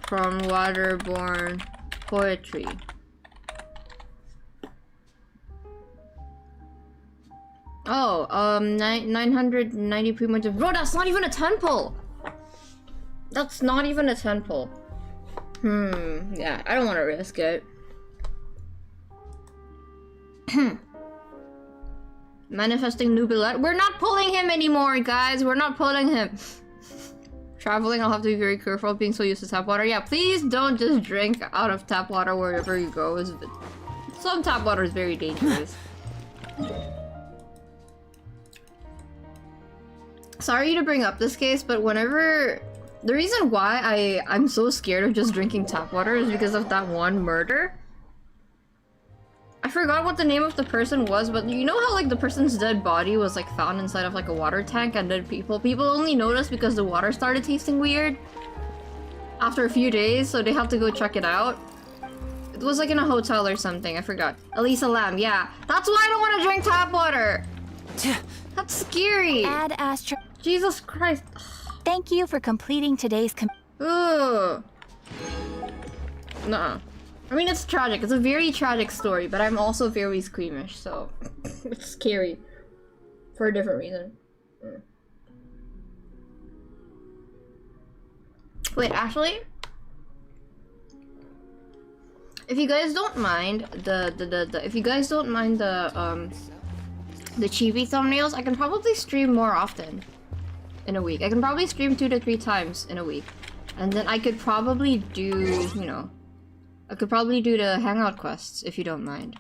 from waterborne poetry? Oh, 990 primos. Bro, that's not even a temple! That's not even a temple. Yeah, I don't want to risk it. Manifesting Nouvellette. We're not pulling him anymore, guys. We're not pulling him. Traveling, I'll have to be very careful being so used to tap water. Yeah, please don't just drink out of tap water wherever you go. Some tap water is very dangerous. Sorry to bring up this case, but whenever... The reason why I'm so scared of just drinking tap water is because of that one murder. I forgot what the name of the person was, but you know how like the person's dead body was like found inside of like a water tank, and then people only noticed because the water started tasting weird after a few days, so they have to go check it out. It was like in a hotel or something, I forgot. Elisa Lam, yeah. That's why I don't want to drink tap water! That's scary! Ad Astra. Jesus Christ. Thank you for completing today's Ugh. Nuh-uh. I mean, it's tragic. It's a very tragic story, but I'm also very squeamish, so it's scary for a different reason. Wait, actually, if you guys don't mind the chibi thumbnails, I can probably stream more often in a week. I can probably stream 2 to 3 times in a week, and then I could probably do, you know. I could probably do the hangout quests, if you don't mind.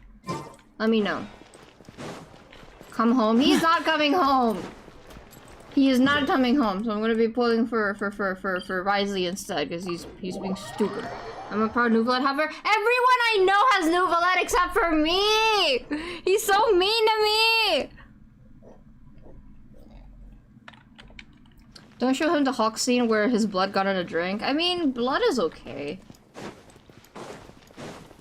Let me know. Come home. He's not coming home! He is not coming home, so I'm gonna be pulling for Risley instead, because he's being stupid. I'm a proud Nouvellette haver. Everyone I know has Nouvellette except for me! He's so mean to me! Don't show him the Hawk scene where his blood got in a drink. I mean, blood is okay.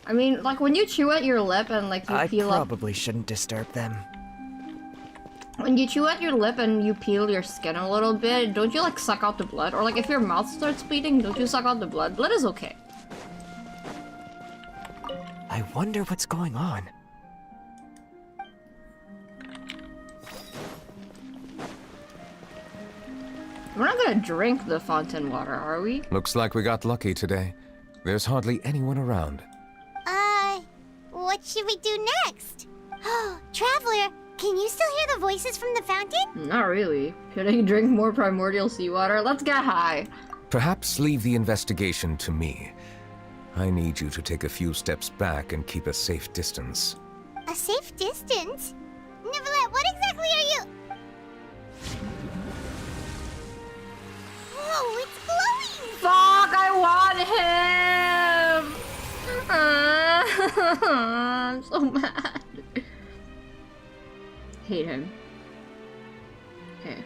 I mean, like, when you chew at your lip and, like, you peel up... I probably shouldn't disturb them. When you chew at your lip and you peel your skin a little bit, don't you, like, suck out the blood? Or, like, if your mouth starts bleeding, don't you suck out the blood? Blood is okay. I wonder what's going on. We're not gonna drink the fountain water, are we? Looks like we got lucky today. There's hardly anyone around. What should we do next? Oh, Traveler, can you still hear the voices from the fountain? Not really. Should I drink more primordial seawater? Let's get high. Perhaps leave the investigation to me. I need you to take a few steps back and keep a safe distance. A safe distance? Nouvellette, what exactly are you... Whoa, it's glowing! Fuck, I want him! I'm so mad. Hate him. Okay.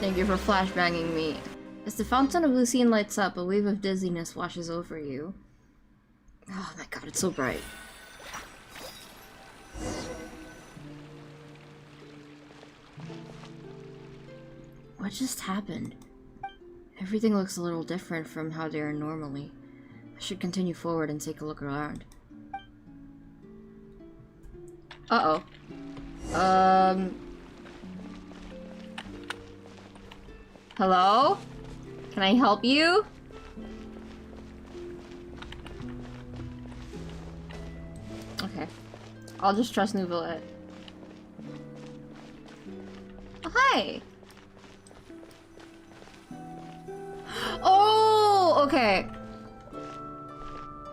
Thank you for flashbanging me. As the fountain of Lucine lights up, a wave of dizziness washes over you. Oh my god, it's so bright. What just happened? Everything looks a little different from how they are normally. I should continue forward and take a look around. Uh-oh. Hello? Can I help you? Okay. I'll just trust Nouvellette. Oh, hi! Oh, okay.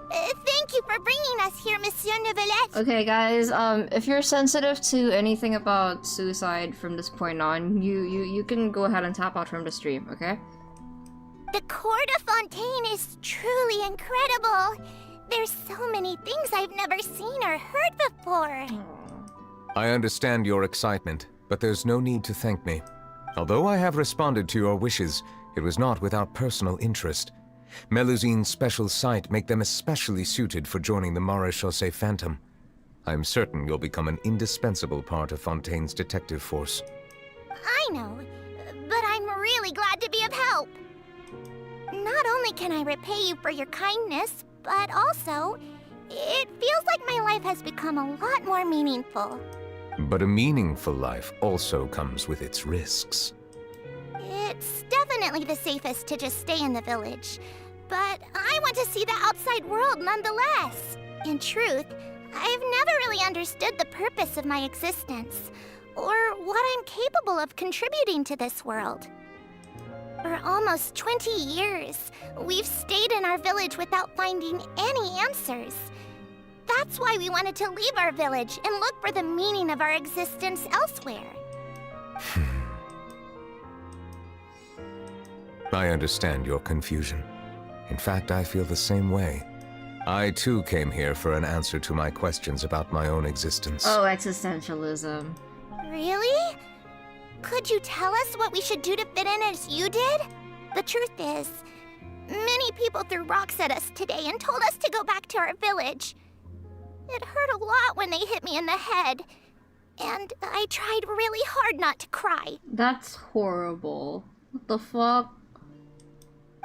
Thank you for bringing us here, Monsieur Nouvellette. Okay, guys, if you're sensitive to anything about suicide from this point on, you can go ahead and tap out from the stream, okay? The Court of Fontaine is truly incredible. There's so many things I've never seen or heard before. I understand your excitement, but there's no need to thank me. Although I have responded to your wishes, it was not without personal interest. Melusine's special sight make them especially suited for joining the Maréchaussée Phantom. I'm certain you'll become an indispensable part of Fontaine's detective force. I know, but I'm really glad to be of help. Not only can I repay you for your kindness, but also, it feels like my life has become a lot more meaningful. But a meaningful life also comes with its risks. It's definitely the safest to just stay in the village, but I want to see the outside world nonetheless. In truth, I've never really understood the purpose of my existence, or what I'm capable of contributing to this world. For almost 20 years, we've stayed in our village without finding any answers. That's why we wanted to leave our village and look for the meaning of our existence elsewhere. I understand your confusion. In fact, I feel the same way. I too came here for an answer to my questions about my own existence. Oh, existentialism. Really? Could you tell us what we should do to fit in as you did? The truth is, many people threw rocks at us today and told us to go back to our village. It hurt a lot when they hit me in the head, and I tried really hard not to cry. That's horrible. What the fuck?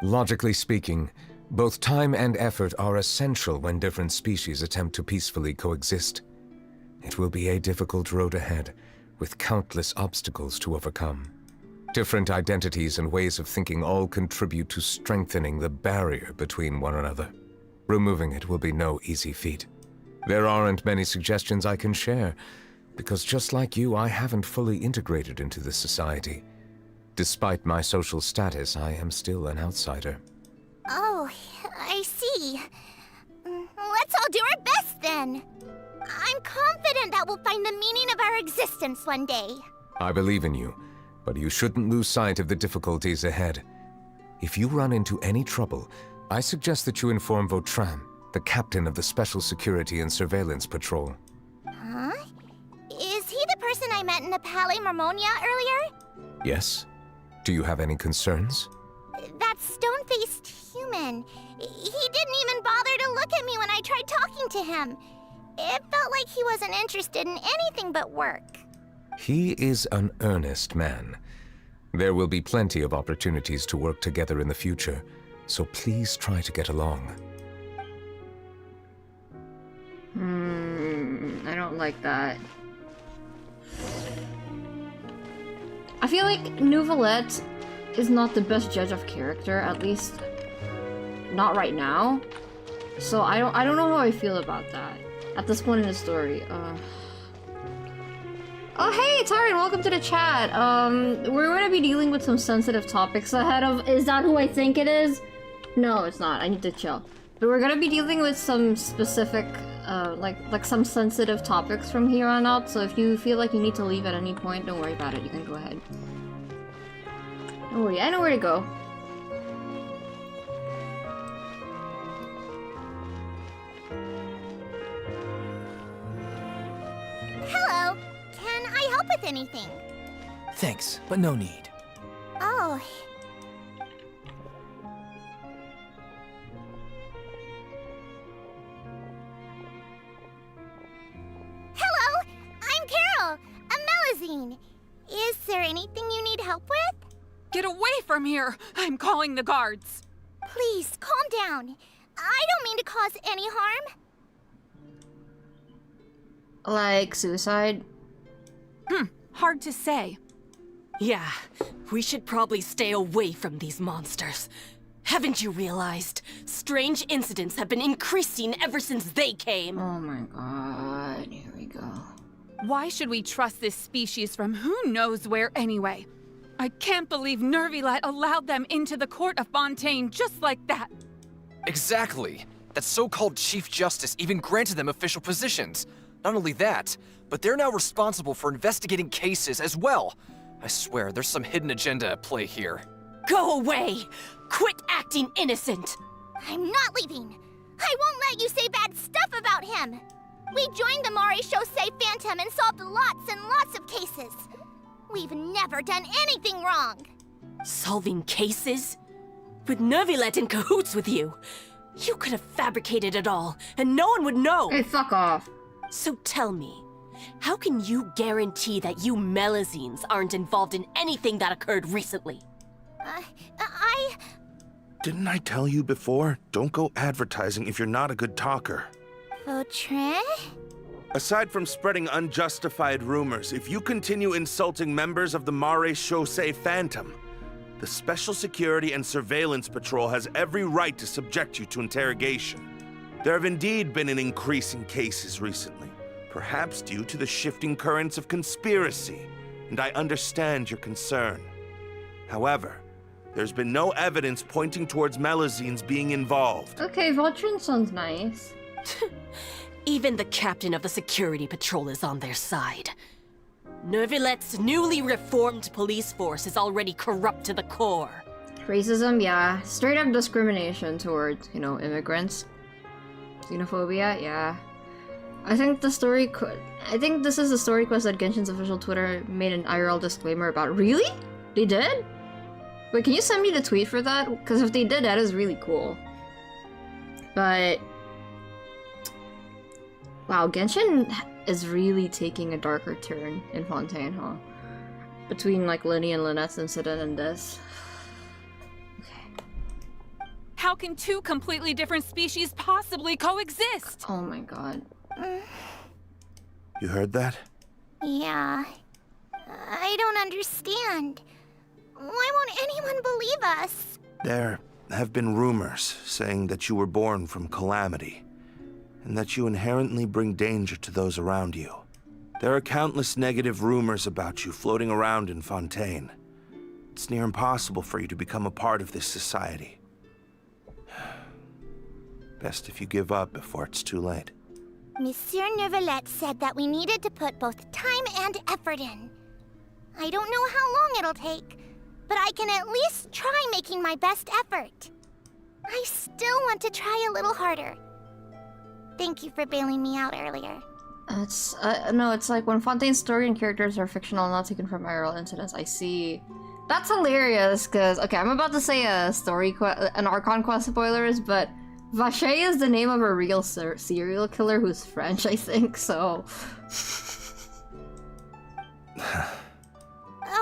Logically speaking, both time and effort are essential when different species attempt to peacefully coexist. It will be a difficult road ahead, with countless obstacles to overcome. Different identities and ways of thinking all contribute to strengthening the barrier between one another. Removing it will be no easy feat. There aren't many suggestions I can share, because just like you, I haven't fully integrated into this society. Despite my social status, I am still an outsider. Oh, I see. Let's all do our best then. I'm confident that we'll find the meaning of our existence one day. I believe in you, but you shouldn't lose sight of the difficulties ahead. If you run into any trouble, I suggest that you inform Vautrin, the captain of the Special Security and Surveillance Patrol. Huh? Is he the person I met in the Palais Marmonia earlier? Yes? Do you have any concerns? That stone-faced human. He didn't even bother to look at me when I tried talking to him. It felt like he wasn't interested in anything but work. He is an earnest man. There will be plenty of opportunities to work together in the future, so please try to get along. I don't like that. I feel like Nouvellette is not the best judge of character, at least not right now. So I don't know how I feel about that at this point in the story. Oh hey, Tarin, welcome to the chat. We're gonna be dealing with some sensitive topics ahead of. Is that who I think it is? No, it's not. I need to chill. But we're gonna be dealing with some specific, like some sensitive topics from here on out. So if you feel like you need to leave at any point, don't worry about it. You can go ahead. Don't worry, I know where to go. Hello. Can I help with anything? Thanks, but no need. Oh. Melusine. Is there anything you need help with? Get away from here! I'm calling the guards! Please, calm down. I don't mean to cause any harm. Like suicide? Hard to say. Yeah, we should probably stay away from these monsters. Haven't you realized? Strange incidents have been increasing ever since they came. Oh my god, here we go. Why should we trust this species from who knows where anyway? I can't believe Nervilet allowed them into the court of Fontaine just like that. Exactly. That so-called Chief Justice even granted them official positions. Not only that, but they're now responsible for investigating cases as well. I swear, there's some hidden agenda at play here. Go away! Quit acting innocent! I'm not leaving. I won't let you say bad stuff about him. We joined the Maréchaussée Phantom and solved lots and lots of cases. We've never done anything wrong. Solving cases? With Nervilet in cahoots with you? You could have fabricated it all, and no one would know! Hey, fuck off. So tell me, how can you guarantee that you Melusines aren't involved in anything that occurred recently? Didn't I tell you before? Don't go advertising if you're not a good talker. Vautrin? Aside from spreading unjustified rumors, if you continue insulting members of the Maréchaussée Phantom, the Special Security and Surveillance Patrol has every right to subject you to interrogation. There have indeed been an increase in cases recently, perhaps due to the shifting currents of conspiracy, and I understand your concern. However, there's been no evidence pointing towards Melusines being involved. Okay, Vautrin sounds nice. Even the captain of the security patrol is on their side. Nervilet's newly reformed police force is already corrupt to the core. Racism, yeah. Straight up discrimination towards, immigrants. Xenophobia, yeah. I think this is the story quest that Genshin's official Twitter made an IRL disclaimer about. Really? They did? Wait, can you send me the tweet for that? Because if they did, that is really cool. But... wow, Genshin is really taking a darker turn in Fontaine, huh? Between, like, Lyney and Lynette's incident and this. How can two completely different species possibly coexist? Oh my god. You heard that? Yeah. I don't understand. Why won't anyone believe us? There have been rumors saying that you were born from calamity, and that you inherently bring danger to those around you. There are countless negative rumors about you floating around in Fontaine. It's near impossible for you to become a part of this society. Best if you give up before it's too late. Monsieur Nervilet said that we needed to put both time and effort in. I don't know how long it'll take, but I can at least try making my best effort. I still want to try a little harder. Thank you for bailing me out earlier. No, it's like when Fontaine's story and characters are fictional, not taken from IRL incidents. I see. That's hilarious, because, okay, I'm about to say an Archon quest spoilers, but Vacher is the name of a real serial killer who's French, I think, so...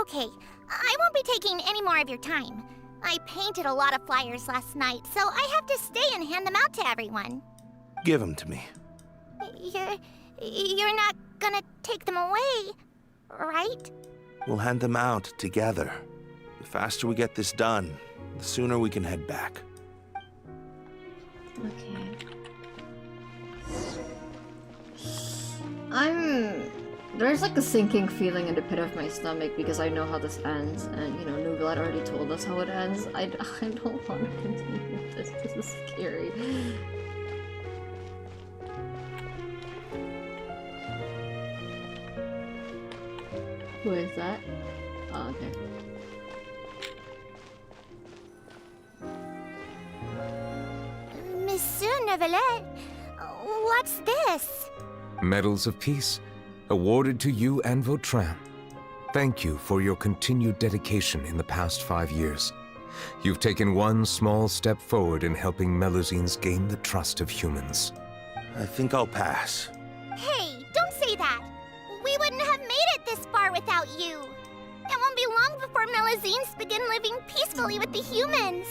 Okay, I won't be taking any more of your time. I painted a lot of flyers last night, so I have to stay and hand them out to everyone. Give them to me. You're not gonna take them away, right? We'll hand them out together. The faster we get this done, the sooner we can head back. Okay. There's like a sinking feeling in the pit of my stomach because I know how this ends, and Nuvilet already told us how it ends. I don't want to continue with this. This is scary. Who is that? Oh, okay. Monsieur Nervilet, what's this? Medals of Peace, awarded to you and Vautrin. Thank you for your continued dedication in the past 5 years. You've taken one small step forward in helping Melusines gain the trust of humans. I think I'll pass. Hey, don't say that! We wouldn't have made it this far without without you. It won't be long before Melazines begin living peacefully with the humans.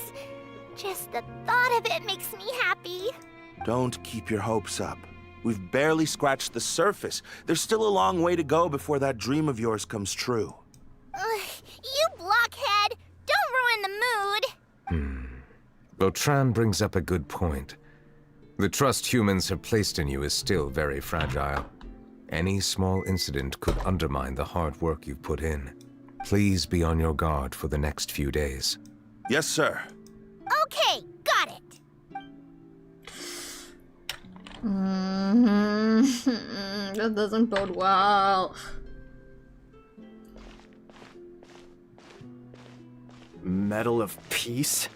Just the thought of it makes me happy. Don't keep your hopes up. We've barely scratched the surface. There's still a long way to go before that dream of yours comes true. You blockhead! Don't ruin the mood! Vautrin brings up a good point. The trust humans have placed in you is still very fragile. Any small incident could undermine the hard work you've put in. Please be on your guard for the next few days. Yes, sir. Okay, got it. That doesn't bode well. Medal of Peace?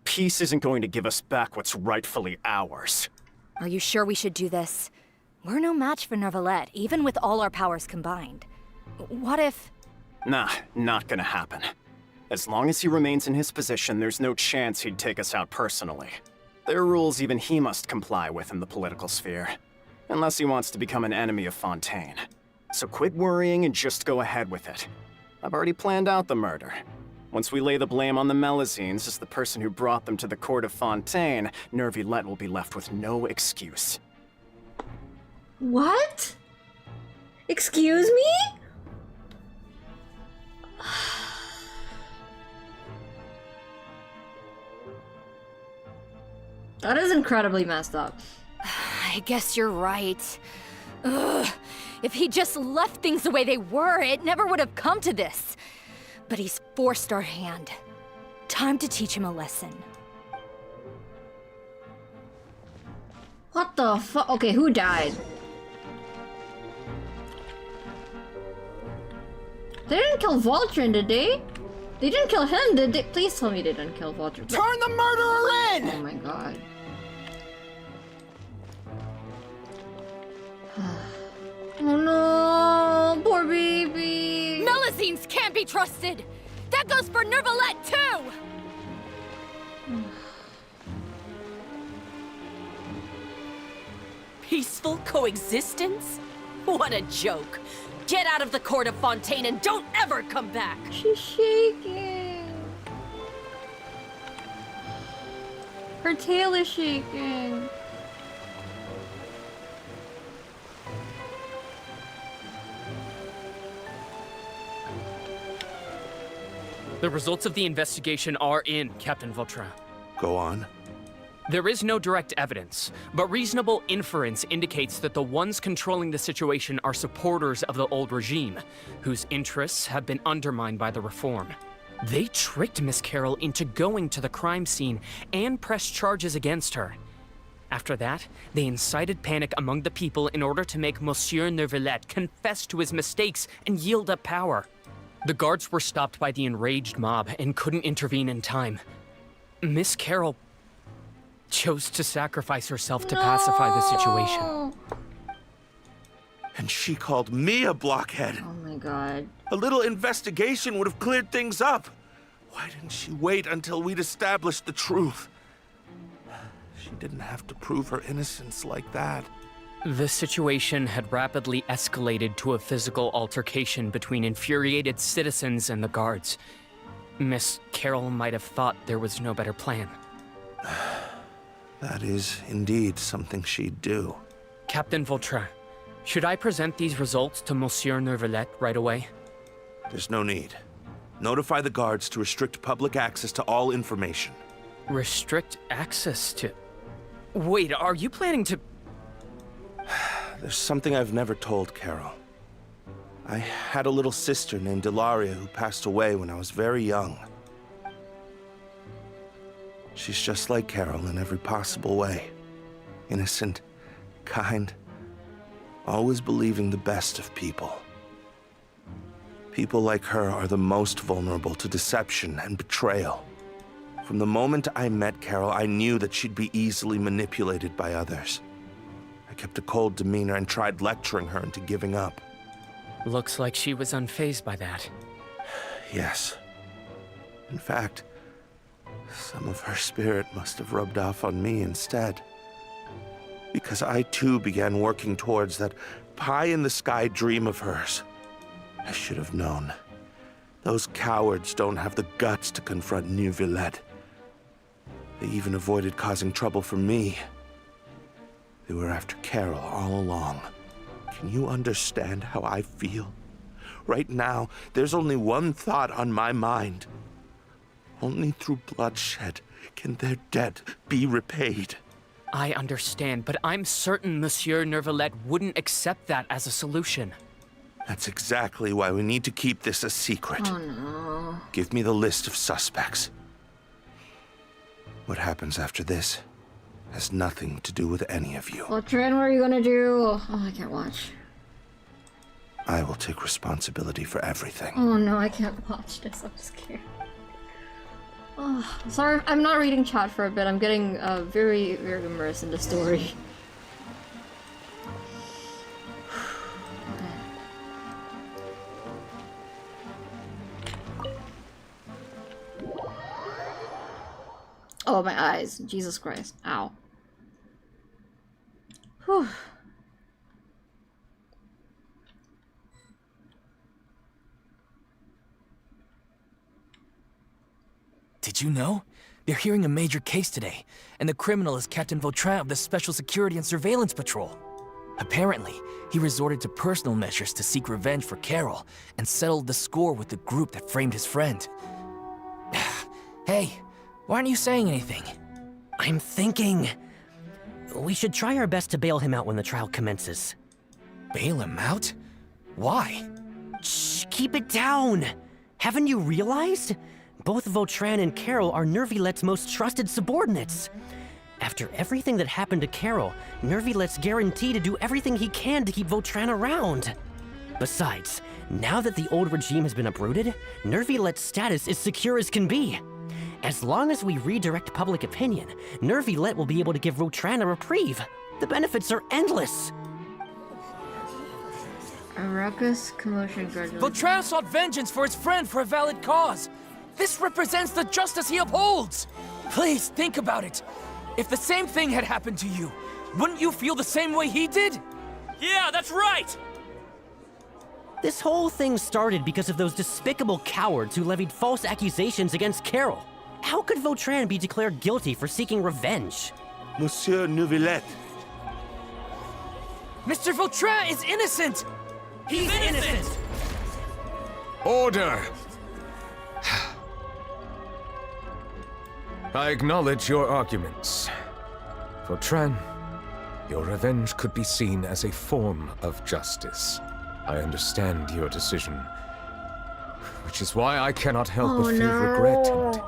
Peace isn't going to give us back what's rightfully ours. Are you sure we should do this? We're no match for Neuvillette, even with all our powers combined. What if... Nah, not gonna happen. As long as he remains in his position, there's no chance he'd take us out personally. There are rules even he must comply with in the political sphere. Unless he wants to become an enemy of Fontaine. So quit worrying and just go ahead with it. I've already planned out the murder. Once we lay the blame on the Melazines as the person who brought them to the court of Fontaine, Neuvillette will be left with no excuse. What? Excuse me? That is incredibly messed up. I guess you're right. Ugh. If he just left things the way they were, it never would have come to this. But he's forced our hand. Time to teach him a lesson. What the fuck? Okay, who died? They didn't kill Voltron, did they? They didn't kill him, did they? Please tell me they didn't kill Voltron. Turn the murderer in! Oh my god. Oh no, poor baby. Melazines can't be trusted! That goes for Neuvillette too! Peaceful coexistence? What a joke. Get out of the court of Fontaine and don't ever come back! She's shaking. Her tail is shaking. The results of the investigation are in, Captain Vautrin. Go on. There is no direct evidence, but reasonable inference indicates that the ones controlling the situation are supporters of the old regime, whose interests have been undermined by the reform. They tricked Miss Carroll into going to the crime scene and pressed charges against her. After that, they incited panic among the people in order to make Monsieur Neuvillette confess to his mistakes and yield up power. The guards were stopped by the enraged mob and couldn't intervene in time. Miss Carroll chose to sacrifice herself to pacify the situation. And she called me a blockhead. Oh my god. A little investigation would have cleared things up. Why didn't she wait until we'd established the truth? She didn't have to prove her innocence like that. The situation had rapidly escalated to a physical altercation between infuriated citizens and the guards. Miss Carroll might have thought there was no better plan. That is indeed something she'd do. Captain Vautrin, should I present these results to Monsieur Neuvillette right away? There's no need. Notify the guards to restrict public access to all information. Restrict access to... Wait, are you planning to... There's something I've never told Carol. I had a little sister named Ilaria who passed away when I was very young. She's just like Carol in every possible way. Innocent, kind, always believing the best of people. People like her are the most vulnerable to deception and betrayal. From the moment I met Carol, I knew that she'd be easily manipulated by others. I kept a cold demeanor and tried lecturing her into giving up. Looks like she was unfazed by that. Yes. In fact, some of her spirit must have rubbed off on me instead. Because I too began working towards that pie-in-the-sky dream of hers. I should have known. Those cowards don't have the guts to confront New Villette. They even avoided causing trouble for me. They were after Carol all along. Can you understand how I feel? Right now, there's only one thought on my mind. Only through bloodshed can their debt be repaid. I understand, but I'm certain Monsieur Nervalette wouldn't accept that as a solution. That's exactly why we need to keep this a secret. Oh no. Give me the list of suspects. What happens after this has nothing to do with any of you. Well, Trin, what are you gonna do? Oh, I can't watch. I will take responsibility for everything. Oh no, I can't watch this. I'm scared. Oh, sorry, I'm not reading chat for a bit. I'm getting very, very immersed in the story. Oh, my eyes. Jesus Christ. Ow. Whew. Did you know? They're hearing a major case today, and the criminal is Captain Vautrin of the Special Security and Surveillance Patrol. Apparently, he resorted to personal measures to seek revenge for Carol and settled the score with the group that framed his friend. Hey, why aren't you saying anything? I'm thinking... we should try our best to bail him out when the trial commences. Bail him out? Why? Shh, keep it down! Haven't you realized? Both Vautrin and Carol are Nervillette's most trusted subordinates. After everything that happened to Carol, Nervillette's guaranteed to do everything he can to keep Vautrin around. Besides, now that the old regime has been uprooted, Nervillette's status is secure as can be. As long as we redirect public opinion, Nervillette will be able to give Vautrin a reprieve. The benefits are endless. A ruckus, commotion, gradually. Vautrin sought vengeance for his friend for a valid cause. This represents the justice he upholds. Please think about it. If the same thing had happened to you, wouldn't you feel the same way he did? Yeah, that's right! This whole thing started because of those despicable cowards who levied false accusations against Carol. How could Vautrin be declared guilty for seeking revenge? Monsieur Neuvillette. Mr. Vautrin is innocent! He's innocent! Order! I acknowledge your arguments. Vautrin, your revenge could be seen as a form of justice. I understand your decision, which is why I cannot help but feel regret and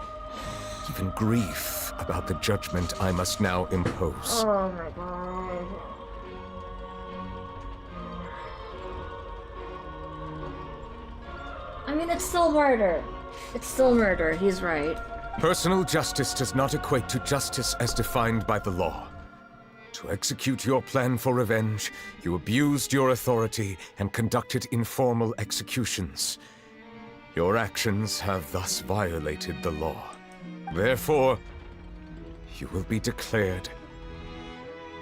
even grief about the judgment I must now impose. Oh my god. I mean, it's still murder. It's still murder, he's right. Personal justice does not equate to justice as defined by the law. To execute your plan for revenge, you abused your authority and conducted informal executions. Your actions have thus violated the law. Therefore, you will be declared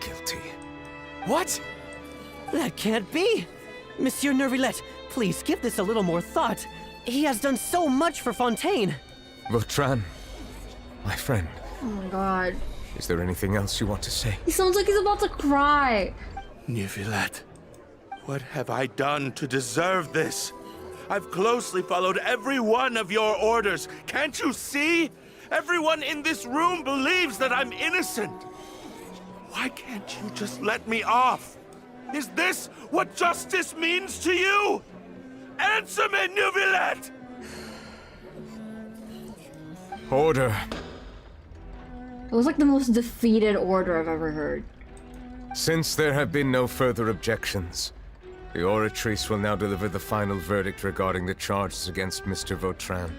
guilty. What? That can't be! Monsieur Nervillette, please give this a little more thought. He has done so much for Fontaine. Vautrin, my friend. Oh my god. Is there anything else you want to say? He sounds like he's about to cry. Neuvillette, what have I done to deserve this? I've closely followed every one of your orders. Can't you see? Everyone in this room believes that I'm innocent. Why can't you just let me off? Is this what justice means to you? Answer me, Neuvillette! Order. It was like the most defeated order I've ever heard. Since there have been no further objections, the Oratrice will now deliver the final verdict regarding the charges against Mr. Vautrin.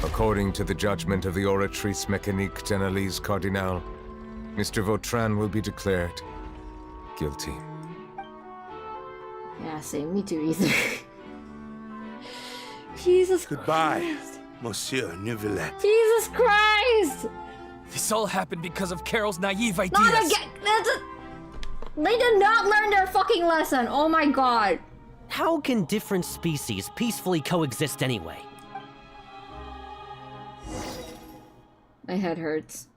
According to the judgment of the Oratrice Mécanique d'Analyse Cardinal, Mr. Vautrin will be declared guilty. Yeah, same. Me too, Ethan. Jesus Goodbye, Christ. Monsieur Neuvillette. Jesus Christ! This all happened because of Carol's naive ideas. Not again! They did not learn their fucking lesson. Oh my god. How can different species peacefully coexist anyway? My head hurts.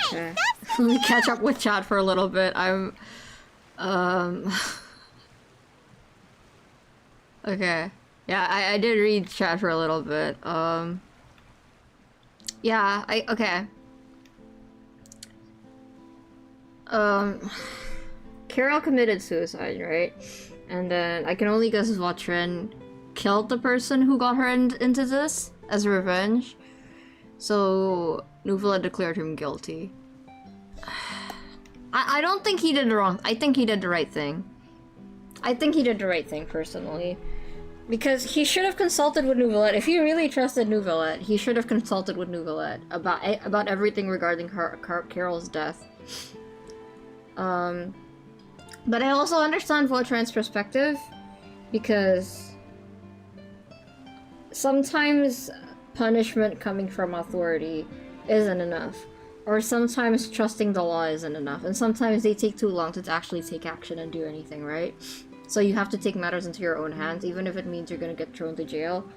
Okay. Let me catch up with chat for a little bit. I'm okay. Yeah, I did read chat for a little bit. Yeah, okay. Carol committed suicide, right? And then I can only guess Vautrin killed the person who got her into this as revenge. So Nuvela declared him guilty. I don't think he did wrong. I think he did the right thing. I think he did the right thing personally. Because he should have consulted with Nouvellette. If he really trusted Nouvellette, he should have consulted with Nouvellette about everything regarding Carol's death. But I also understand Vautrin's perspective, because sometimes punishment coming from authority isn't enough. Or sometimes trusting the law isn't enough. And sometimes they take too long to actually take action and do anything, right? So you have to take matters into your own hands, even if it means you're gonna get thrown to jail.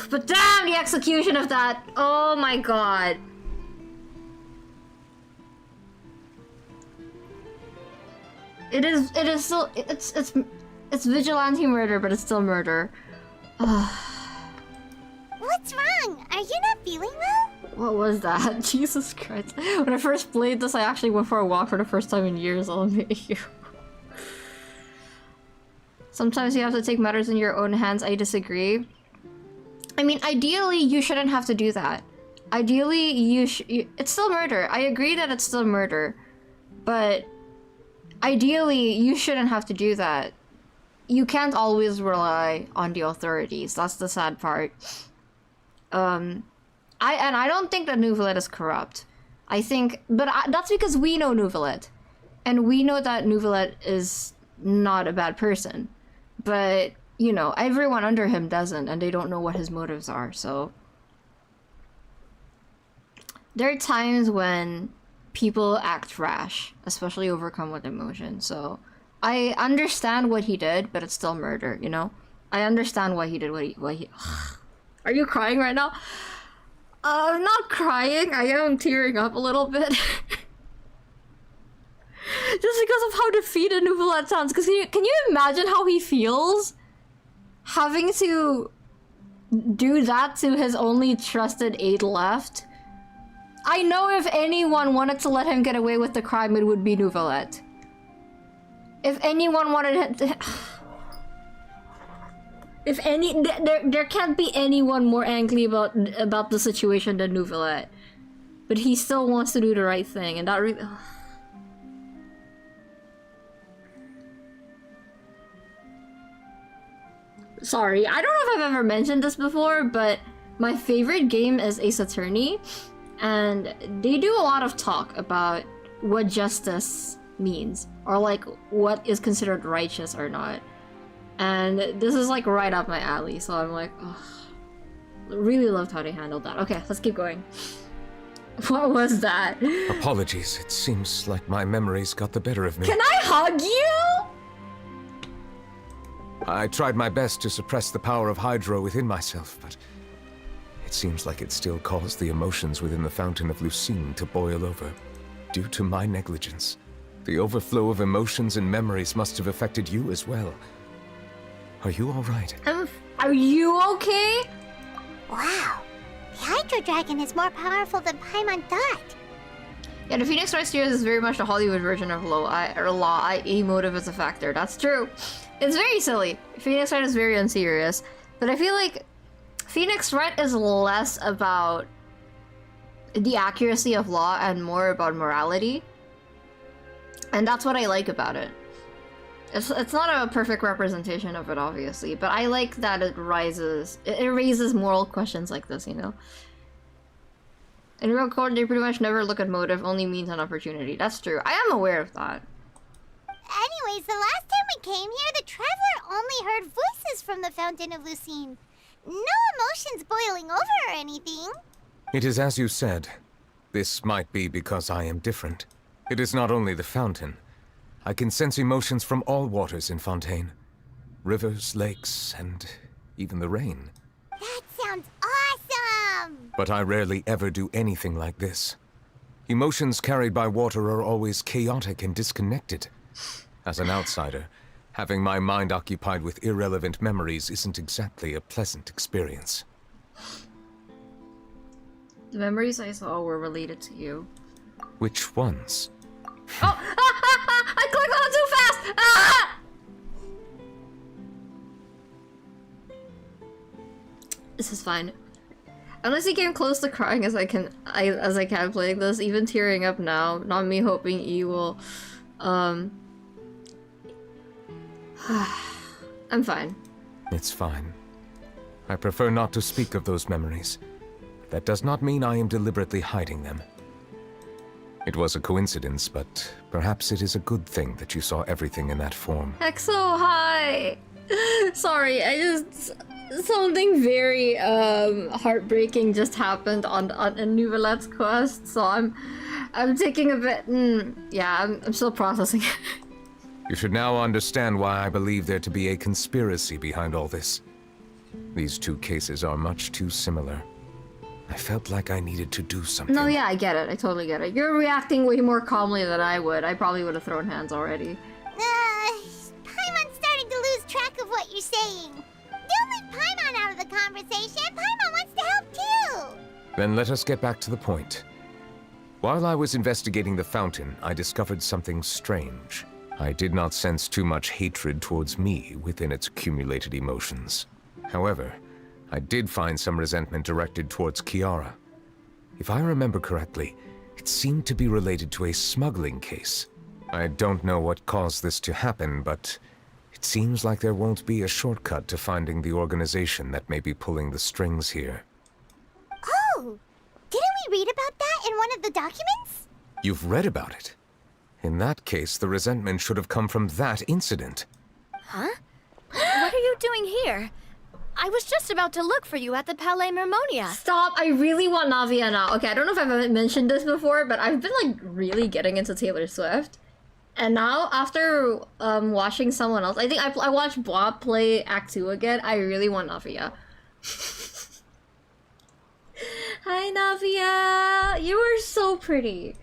But damn, the execution of that! Oh my god. It is still, it's vigilante murder, but it's still murder. What's wrong? Are you not feeling well? What was that? Jesus Christ. When I first played this, I actually went for a walk for the first time in years. I'll admit you. Sometimes you have to take matters in your own hands. I disagree. I mean, ideally, you shouldn't have to do that. Ideally, it's still murder. I agree that it's still murder. But ideally, you shouldn't have to do that. You can't always rely on the authorities. That's the sad part. I don't think that Nouvellette is corrupt. I think, but that's because we know Nouvellette. And we know that Nouvellette is not a bad person. But, you know, everyone under him doesn't, and they don't know what his motives are, so... There are times when people act rash, especially overcome with emotion, so... I understand what he did, but it's still murder, you know? I understand why he did what he... Are you crying right now? I'm not crying, I am tearing up a little bit. Just because of how defeated Nouvellette sounds. Because can you imagine how he feels? Having to do that to his only trusted aide left? I know if anyone wanted to let him get away with the crime, it would be Nouvellette. If anyone wanted him to... If any... There can't be anyone more angry about the situation than Nouvellette. But he still wants to do the right thing, and that really... Sorry, I don't know if I've ever mentioned this before, but my favorite game is Ace Attorney, and they do a lot of talk about what justice means, or like what is considered righteous or not. And this is like right up my alley, so I'm like, oh, really loved how they handled that. Okay, let's keep going. What was that? Apologies, it seems like my memories got the better of me. Can I hug you? I tried my best to suppress the power of Hydro within myself, but it seems like it still caused the emotions within the Fountain of Lucine to boil over. Due to my negligence, the overflow of emotions and memories must have affected you as well. Are you all right? Are you okay? Wow. The Hydro Dragon is more powerful than Paimon thought. Yeah, the Phoenix Wright series is very much the Hollywood version of law, i.e. motive is a factor. That's true. It's very silly. Phoenix Wright is very unserious. But I feel like Phoenix Wright is less about the accuracy of law and more about morality. And that's what I like about it. It's not a perfect representation of it, obviously, but I like that it raises moral questions like this, you know? In real court, they pretty much never look at motive, only means and opportunity. That's true. I am aware of that. Anyways, the last time we came here, the Traveler only heard voices from the Fountain of Lucine. No emotions boiling over or anything. It is as you said. This might be because I am different. It is not only the fountain. I can sense emotions from all waters in Fontaine. Rivers, lakes, and even the rain. That sounds awesome! But I rarely ever do anything like this. Emotions carried by water are always chaotic and disconnected. As an outsider, having my mind occupied with irrelevant memories isn't exactly a pleasant experience. The memories I saw were related to you. Which ones? Oh! I clicked on it too fast! Ah! This is fine. Honestly, came close to crying as I can playing this, even tearing up now. Not me hoping E will. I'm fine. It's fine. I prefer not to speak of those memories. That does not mean I am deliberately hiding them. It was a coincidence, but perhaps it is a good thing that you saw everything in that form. Exo, hi! Sorry, something very heartbreaking just happened on a Nouvelette's quest, so I'm taking a bit. Yeah, I'm still processing it. You should now understand why I believe there to be a conspiracy behind all this. These two cases are much too similar. I felt like I needed to do something. No, yeah, I get it. I totally get it. You're reacting way more calmly than I would. I probably would have thrown hands already. Paimon's starting to lose track of what you're saying. Don't leave Paimon out of the conversation. Paimon wants to help too. Then let us get back to the point. While I was investigating the fountain, I discovered something strange. I did not sense too much hatred towards me within its accumulated emotions. However, I did find some resentment directed towards Kiara. If I remember correctly, it seemed to be related to a smuggling case. I don't know what caused this to happen, but it seems like there won't be a shortcut to finding the organization that may be pulling the strings here. Oh! Didn't we read about that in one of the documents? You've read about it? In that case, the resentment should have come from that incident. Huh? What are you doing here? I was just about to look for you at the Palais Mermonia. Stop! I really want Navia now. Okay, I don't know if I've mentioned this before, but I've been like really getting into Taylor Swift. And now, after watching someone else, I think I watched Bob play Act 2 again. I really want Navia. Hi, Navia! You are so pretty.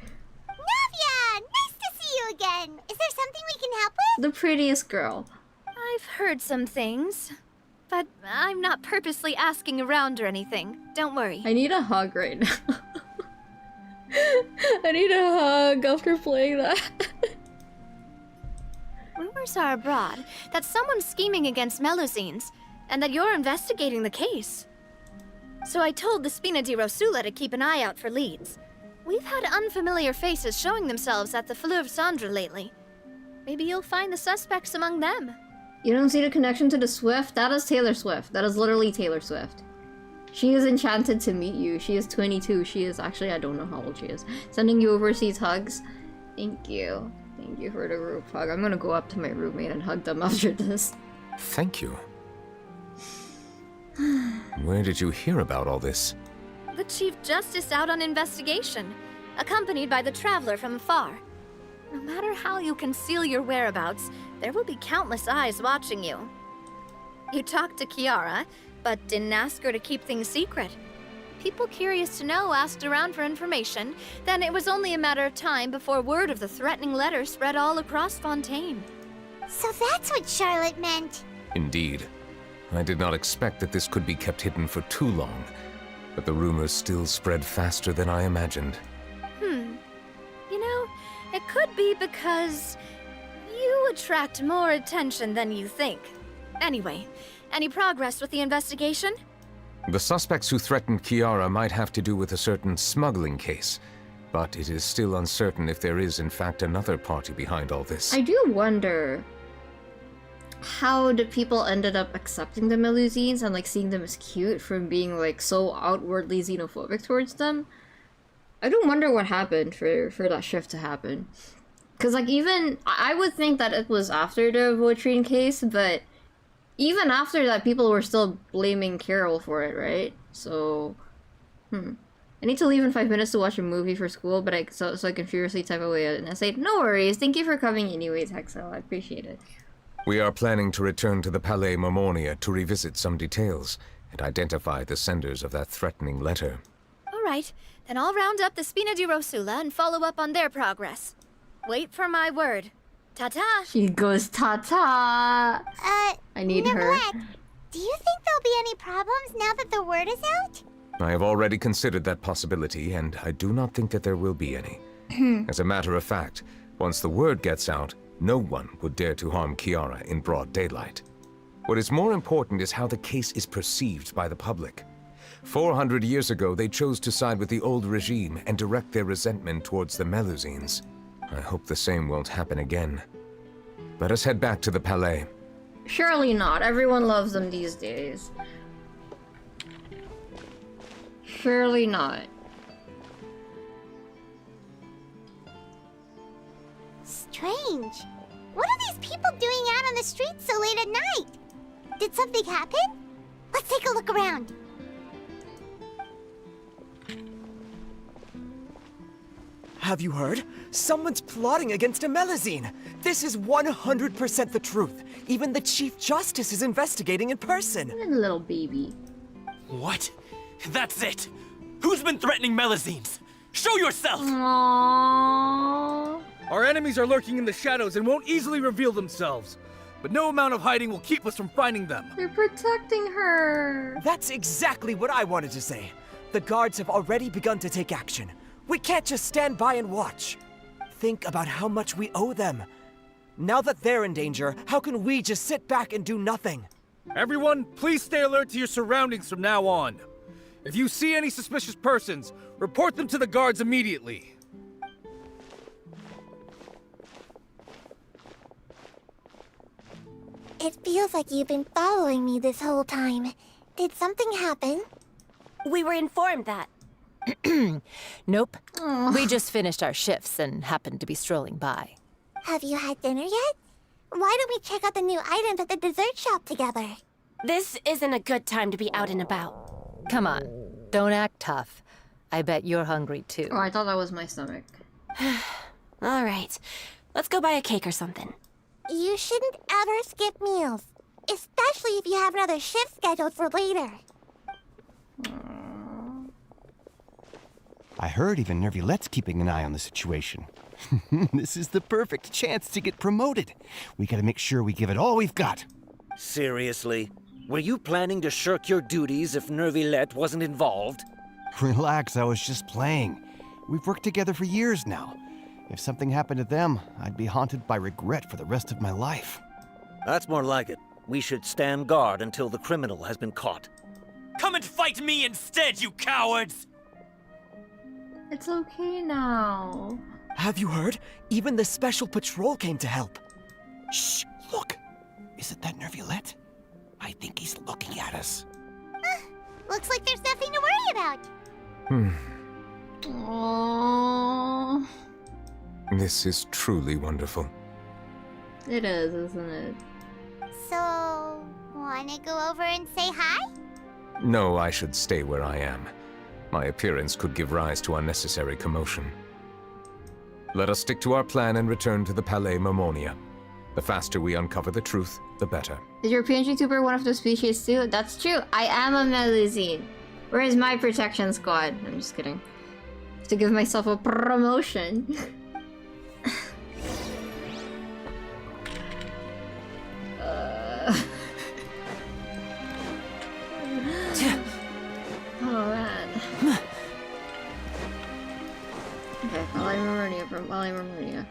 Navia! Nice to see you again. Is there something we can help with? The prettiest girl. I've heard some things, but I'm not purposely asking around or anything. Don't worry. I need a hug right now. I need a hug after playing that. Rumors are abroad that someone's scheming against Melusines, and that you're investigating the case. So I told the Spina di Rosula to keep an eye out for leads. We've had unfamiliar faces showing themselves at the Fleuve Cendre lately. Maybe you'll find the suspects among them. You don't see the connection to the Swift? That is Taylor Swift. That is literally Taylor Swift. She is enchanted to meet you. She is 22. She is actually, I don't know how old she is. Sending you overseas hugs. Thank you. Thank you for the group hug. I'm gonna go up to my roommate and hug them after this. Thank you. Where did you hear about all this? The Chief Justice out on investigation, accompanied by the Traveler from afar. No matter how you conceal your whereabouts, there will be countless eyes watching you. You talked to Kiara, but didn't ask her to keep things secret. People curious to know asked around for information, then it was only a matter of time before word of the threatening letter spread all across Fontaine. So that's what Charlotte meant. Indeed. I did not expect that this could be kept hidden for too long, but the rumors still spread faster than I imagined. You know, it could be because you attract more attention than you think. Anyway, any progress with the investigation? The suspects who threatened Kiara might have to do with a certain smuggling case, but it is still uncertain if there is in fact another party behind all this. I do wonder how the people ended up accepting the Melusines and like seeing them as cute from being like so outwardly xenophobic towards them. I do wonder what happened for that shift to happen. Because like even I would think that it was after the Votrine case, but even after that, people were still blaming Carol for it, right? So, I need to leave in 5 minutes to watch a movie for school, but so I can furiously type away an essay. No worries. Thank you for coming anyways, Hexel. I appreciate it. We are planning to return to the Palais Marmonia to revisit some details and identify the senders of that threatening letter. All right, then I'll round up the Spina di Rosula and follow up on their progress. Wait for my word. Ta-ta! She goes ta-ta! I need her. Do you think there'll be any problems now that the word is out? I have already considered that possibility, and I do not think that there will be any. As a matter of fact, once the word gets out, no one would dare to harm Kiara in broad daylight. What is more important is how the case is perceived by the public. 400 years ago, they chose to side with the old regime and direct their resentment towards the Melusines. I hope the same won't happen again. Let us head back to the Palais. Surely not. Everyone loves them these days. Surely not. Strange. What are these people doing out on the streets so late at night? Did something happen? Let's take a look around. Have you heard? Someone's plotting against a Melusine. This is 100% the truth. Even the Chief Justice is investigating in person. Little baby. What? That's it! Who's been threatening Melusines? Show yourself! Aww. Our enemies are lurking in the shadows and won't easily reveal themselves. But no amount of hiding will keep us from finding them. They're protecting her. That's exactly what I wanted to say. The guards have already begun to take action. We can't just stand by and watch. Think about how much we owe them. Now that they're in danger, how can we just sit back and do nothing? Everyone, please stay alert to your surroundings from now on. If you see any suspicious persons, report them to the guards immediately. It feels like you've been following me this whole time. Did something happen? We were informed that. Nope. We just finished our shifts and happened to be strolling by. Have you had dinner yet? Why don't we check out the new items at the dessert shop together? This isn't a good time to be out and about. Come on, don't act tough. I bet you're hungry too. Oh, I thought that was my stomach. All right, let's go buy a cake or something. You shouldn't ever skip meals, especially if you have another shift scheduled for later. I heard even Nervilette's keeping an eye on the situation. This is the perfect chance to get promoted. We gotta make sure we give it all we've got. Seriously? Were you planning to shirk your duties if Nervilette wasn't involved? Relax, I was just playing. We've worked together for years now. If something happened to them, I'd be haunted by regret for the rest of my life. That's more like it. We should stand guard until the criminal has been caught. Come and fight me instead, you cowards! It's okay now. Have you heard? Even the Special Patrol came to help. Shh, look. Is it that Nervilette? I think he's looking at us. Looks like there's nothing to worry about. Aww. This is truly wonderful. It is, isn't it? So, wanna go over and say hi? No, I should stay where I am. My appearance could give rise to unnecessary commotion. Let us stick to our plan and return to the Palais Marmonia. The faster we uncover the truth, the better. Is your PNG tuber one of the species too? That's true. I am a Melusine. Where is my protection squad? I'm just kidding. To give myself a promotion. Oh man. Okay, Palais Marmonia.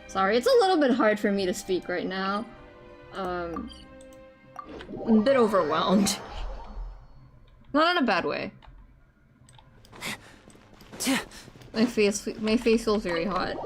Sorry, it's a little bit hard for me to speak right now. I'm a bit overwhelmed. Not in a bad way. My face feels very hot.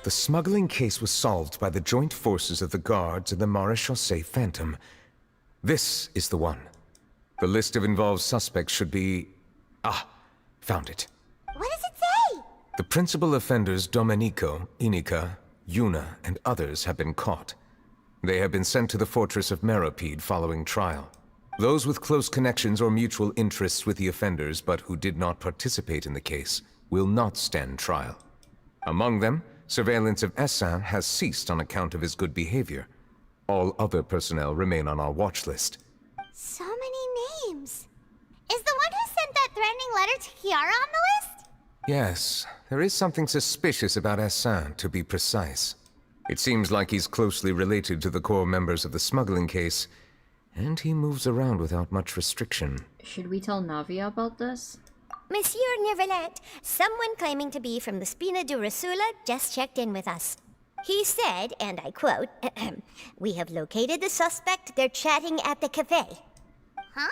The smuggling case was solved by the joint forces of the guards and the Maréchaussée Phantom. This is the one. The list of involved suspects should be... Ah, found it. What does it say? The principal offenders Domenico, Inica, Yuna, and others have been caught. They have been sent to the fortress of Meropide following trial. Those with close connections or mutual interests with the offenders but who did not participate in the case will not stand trial. Among them, surveillance of Essin has ceased on account of his good behavior. All other personnel remain on our watch list. So many names. Is the one who sent that threatening letter to Kiara on the list? Yes, there is something suspicious about Essin, to be precise. It seems like he's closely related to the core members of the smuggling case, and he moves around without much restriction. Should we tell Navia about this? Monsieur Neverlet, someone claiming to be from the Spina Durasula just checked in with us. He said, and I quote, "We have located the suspect. They're chatting at the cafe." Huh?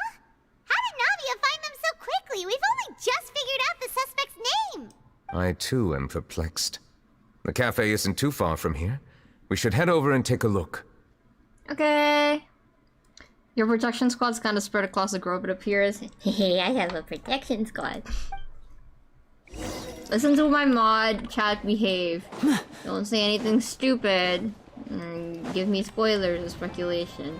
How did Navia find them so quickly? We've only just figured out the suspect's name. I too am perplexed. The cafe isn't too far from here. We should head over and take a look. Okay. Your protection squad's kind of spread across the grove, it appears. Hey, I have a protection squad. Listen to my mod, chat, behave. Don't say anything stupid. And give me spoilers or speculation.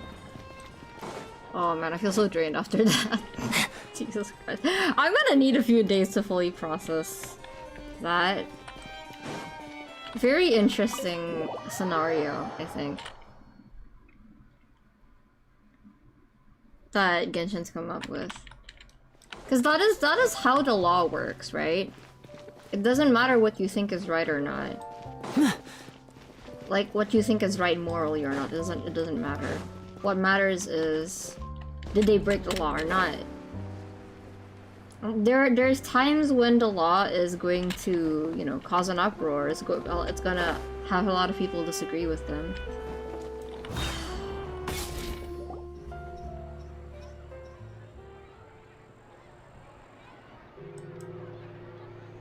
Oh man, I feel so drained after that. Jesus Christ. I'm gonna need a few days to fully process that. Very interesting scenario, I think, that Genshin's come up with. Because that is how the law works, right? It doesn't matter what you think is right or not. Like, what you think is right morally or not, it doesn't matter. What matters is, did they break the law or not? There's times when the law is going to, you know, cause an uproar. It's gonna have a lot of people disagree with them.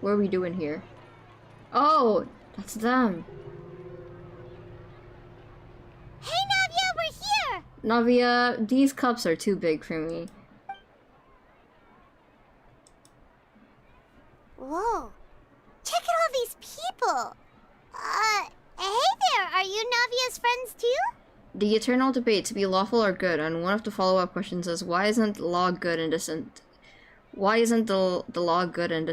What are we doing here? Oh, that's them. Hey Navia, we're here! Navia, these cups are too big for me. Whoa. Check out all these people. Hey there, are you Navia's friends too? The eternal debate to be lawful or good, and one of the follow-up questions is why isn't the law good in this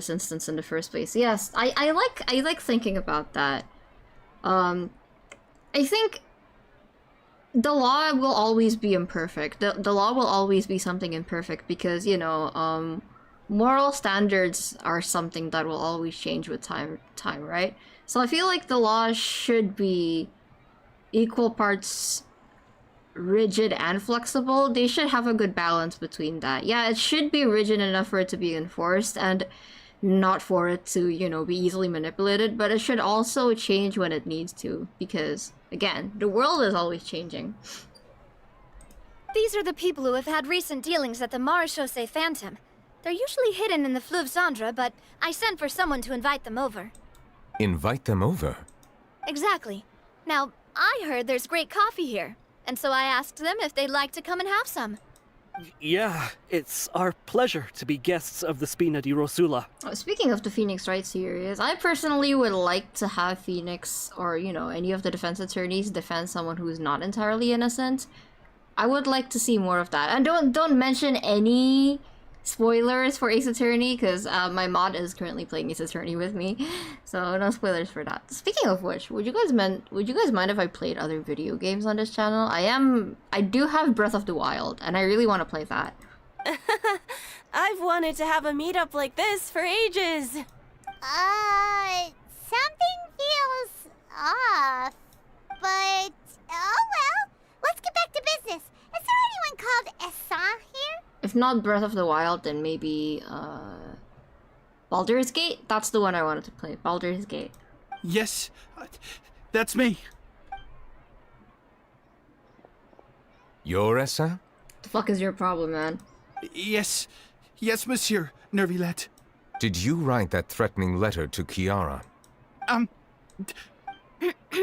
instance in the first place? Yes, I like thinking about that. I think the law will always be imperfect. The law will always be something imperfect because, you know, moral standards are something that will always change with time, right? So I feel like the law should be equal parts rigid and flexible. They should have a good balance between that. Yeah, it should be rigid enough for it to be enforced and not for it to, you know, be easily manipulated, but it should also change when it needs to, because, again, the world is always changing. These are the people who have had recent dealings at the Maréchaussée Phantom. They're usually hidden in the Fleuve Cendre, but I sent for someone to invite them over. Invite them over? Exactly. Now, I heard there's great coffee here, and so I asked them if they'd like to come and have some. Yeah, it's our pleasure to be guests of the Spina di Rosula. Speaking of the Phoenix Wright series, I personally would like to have Phoenix, or, you know, any of the defense attorneys defend someone who's not entirely innocent. I would like to see more of that. And don't mention any spoilers for Ace Attorney, because my mod is currently playing Ace Attorney with me, so no spoilers for that. Speaking of which, would you guys mind if I played other video games on this channel? I do have Breath of the Wild, and I really want to play that. I've wanted to have a meetup like this for ages. Something feels off, but oh well. Let's get back to business. Is there anyone called Essin here? If not Breath of the Wild, then maybe, Baldur's Gate? That's the one I wanted to play, Baldur's Gate. Yes, that's me. You're Essin? The fuck is your problem, man? Yes, Monsieur Nervilette. Did you write that threatening letter to Kiara?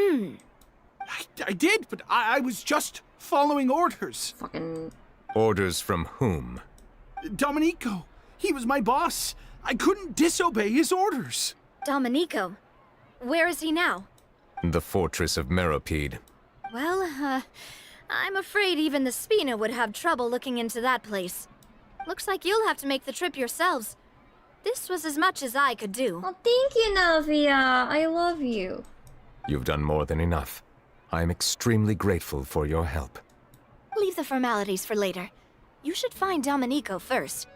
I did, but I was just following orders. Fucking... Orders from whom? Domenico. He was my boss. I couldn't disobey his orders. Domenico. Where is he now? The fortress of Meropide. Well, I'm afraid even the Spina would have trouble looking into that place. Looks like you'll have to make the trip yourselves. This was as much as I could do. Oh, thank you, Navia. I love you. You've done more than enough. I am extremely grateful for your help. Leave the formalities for later. You should find Domenico first.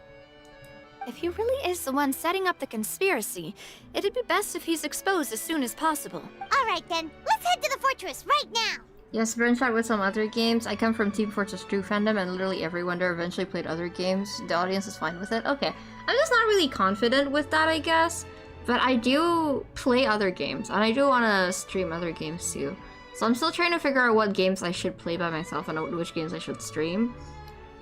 If he really is the one setting up the conspiracy, it'd be best if he's exposed as soon as possible. All right then, let's head to the fortress right now. Yes, branch out with some other games. I come from Team Fortress 2 fandom, and literally everyone there eventually played other games. The audience is fine with it. Okay. I'm just not really confident with that, I guess. But I do play other games, and I do want to stream other games too. So I'm still trying to figure out what games I should play by myself and which games I should stream.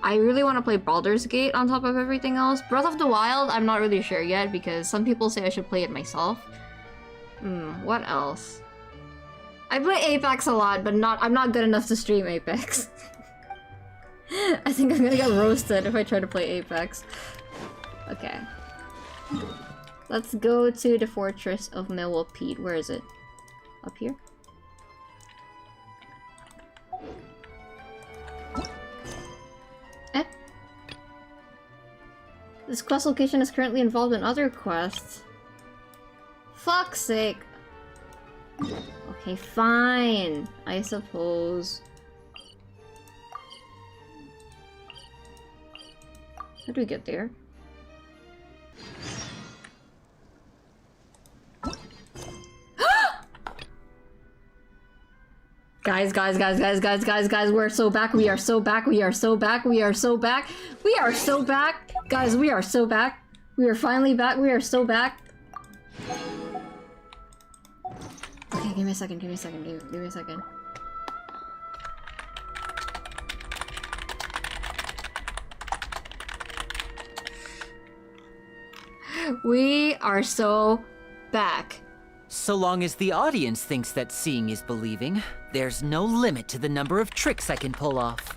I really want to play Baldur's Gate on top of everything else. Breath of the Wild, I'm not really sure yet, because some people say I should play it myself. What else? I play Apex a lot, but I'm not good enough to stream Apex. I think I'm gonna get roasted if I try to play Apex. Okay. Let's go to the Fortress of Meropide. Where is it? Up here? Eh? This quest location is currently involved in other quests. Fuck's sake. Okay, fine. I suppose. How do we get there? Guys, we're so back, we are so back, we are so back, we are so back, we are so back! Guys, we are so back! We are finally back, we are so back! Okay, give me a second, give me a second, give me a second. We are so back. So long as the audience thinks that seeing is believing, there's no limit to the number of tricks I can pull off.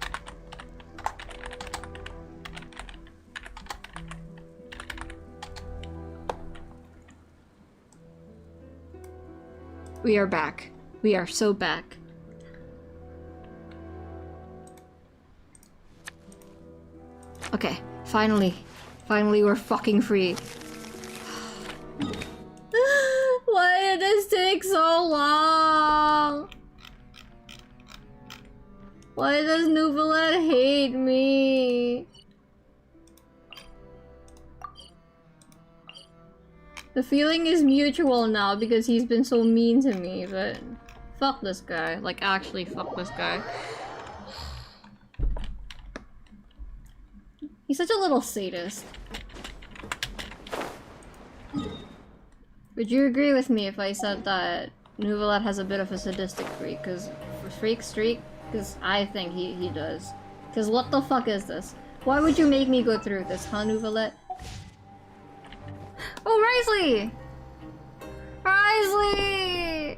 We are back. We are so back. Okay, finally. Finally, we're fucking free. Why did this take so long? Why does Nouvelet hate me? The feeling is mutual now because he's been so mean to me, but fuck this guy. Like, actually fuck this guy. He's such a little sadist. Would you agree with me if I said that Nouvelet has a bit of a sadistic freak? Freak streak? Because I think he does. Because what the fuck is this? Why would you make me go through this, huh, Nouvelet? Oh, Risley! Risley!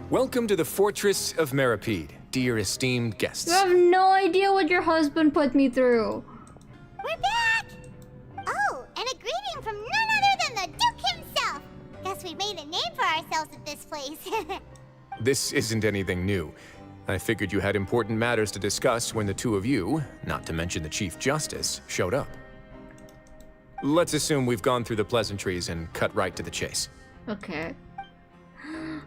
Welcome to the Fortress of Meropide, dear esteemed guests. You have no idea what your husband put me through. We're back! Oh, and a greeting from none other than the Duke himself! Guess we made a name for ourselves at this place. This isn't anything new. I figured you had important matters to discuss when the two of you, not to mention the Chief Justice, showed up. Let's assume we've gone through the pleasantries and cut right to the chase. Okay.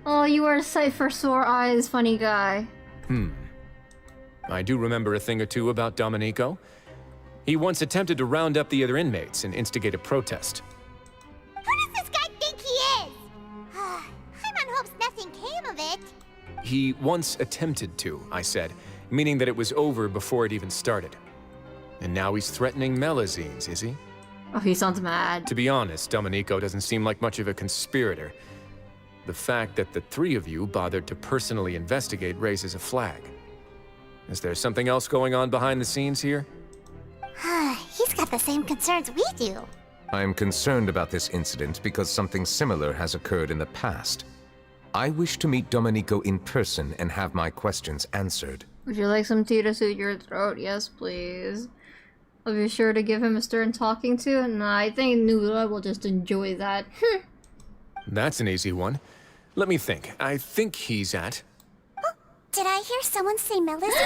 Oh, you are a sight for sore eyes, funny guy. I do remember a thing or two about Domenico. He once attempted to round up the other inmates and instigate a protest. Who does this guy think he is? Paimon hopes nothing came of it. He once attempted to, I said, meaning that it was over before it even started. And now he's threatening Melazines, is he? Oh, he sounds mad. To be honest, Domenico doesn't seem like much of a conspirator. The fact that the three of you bothered to personally investigate raises a flag. Is there something else going on behind the scenes here? He's got the same concerns we do. I am concerned about this incident because something similar has occurred in the past. I wish to meet Domenico in person and have my questions answered. Would you like some tea to soothe your throat? Yes, please. I'll be sure to give him a stern talking to. Nah, I think Nula will just enjoy that. That's an easy one. Let me think. I think he's at... Did I hear someone say Melissa?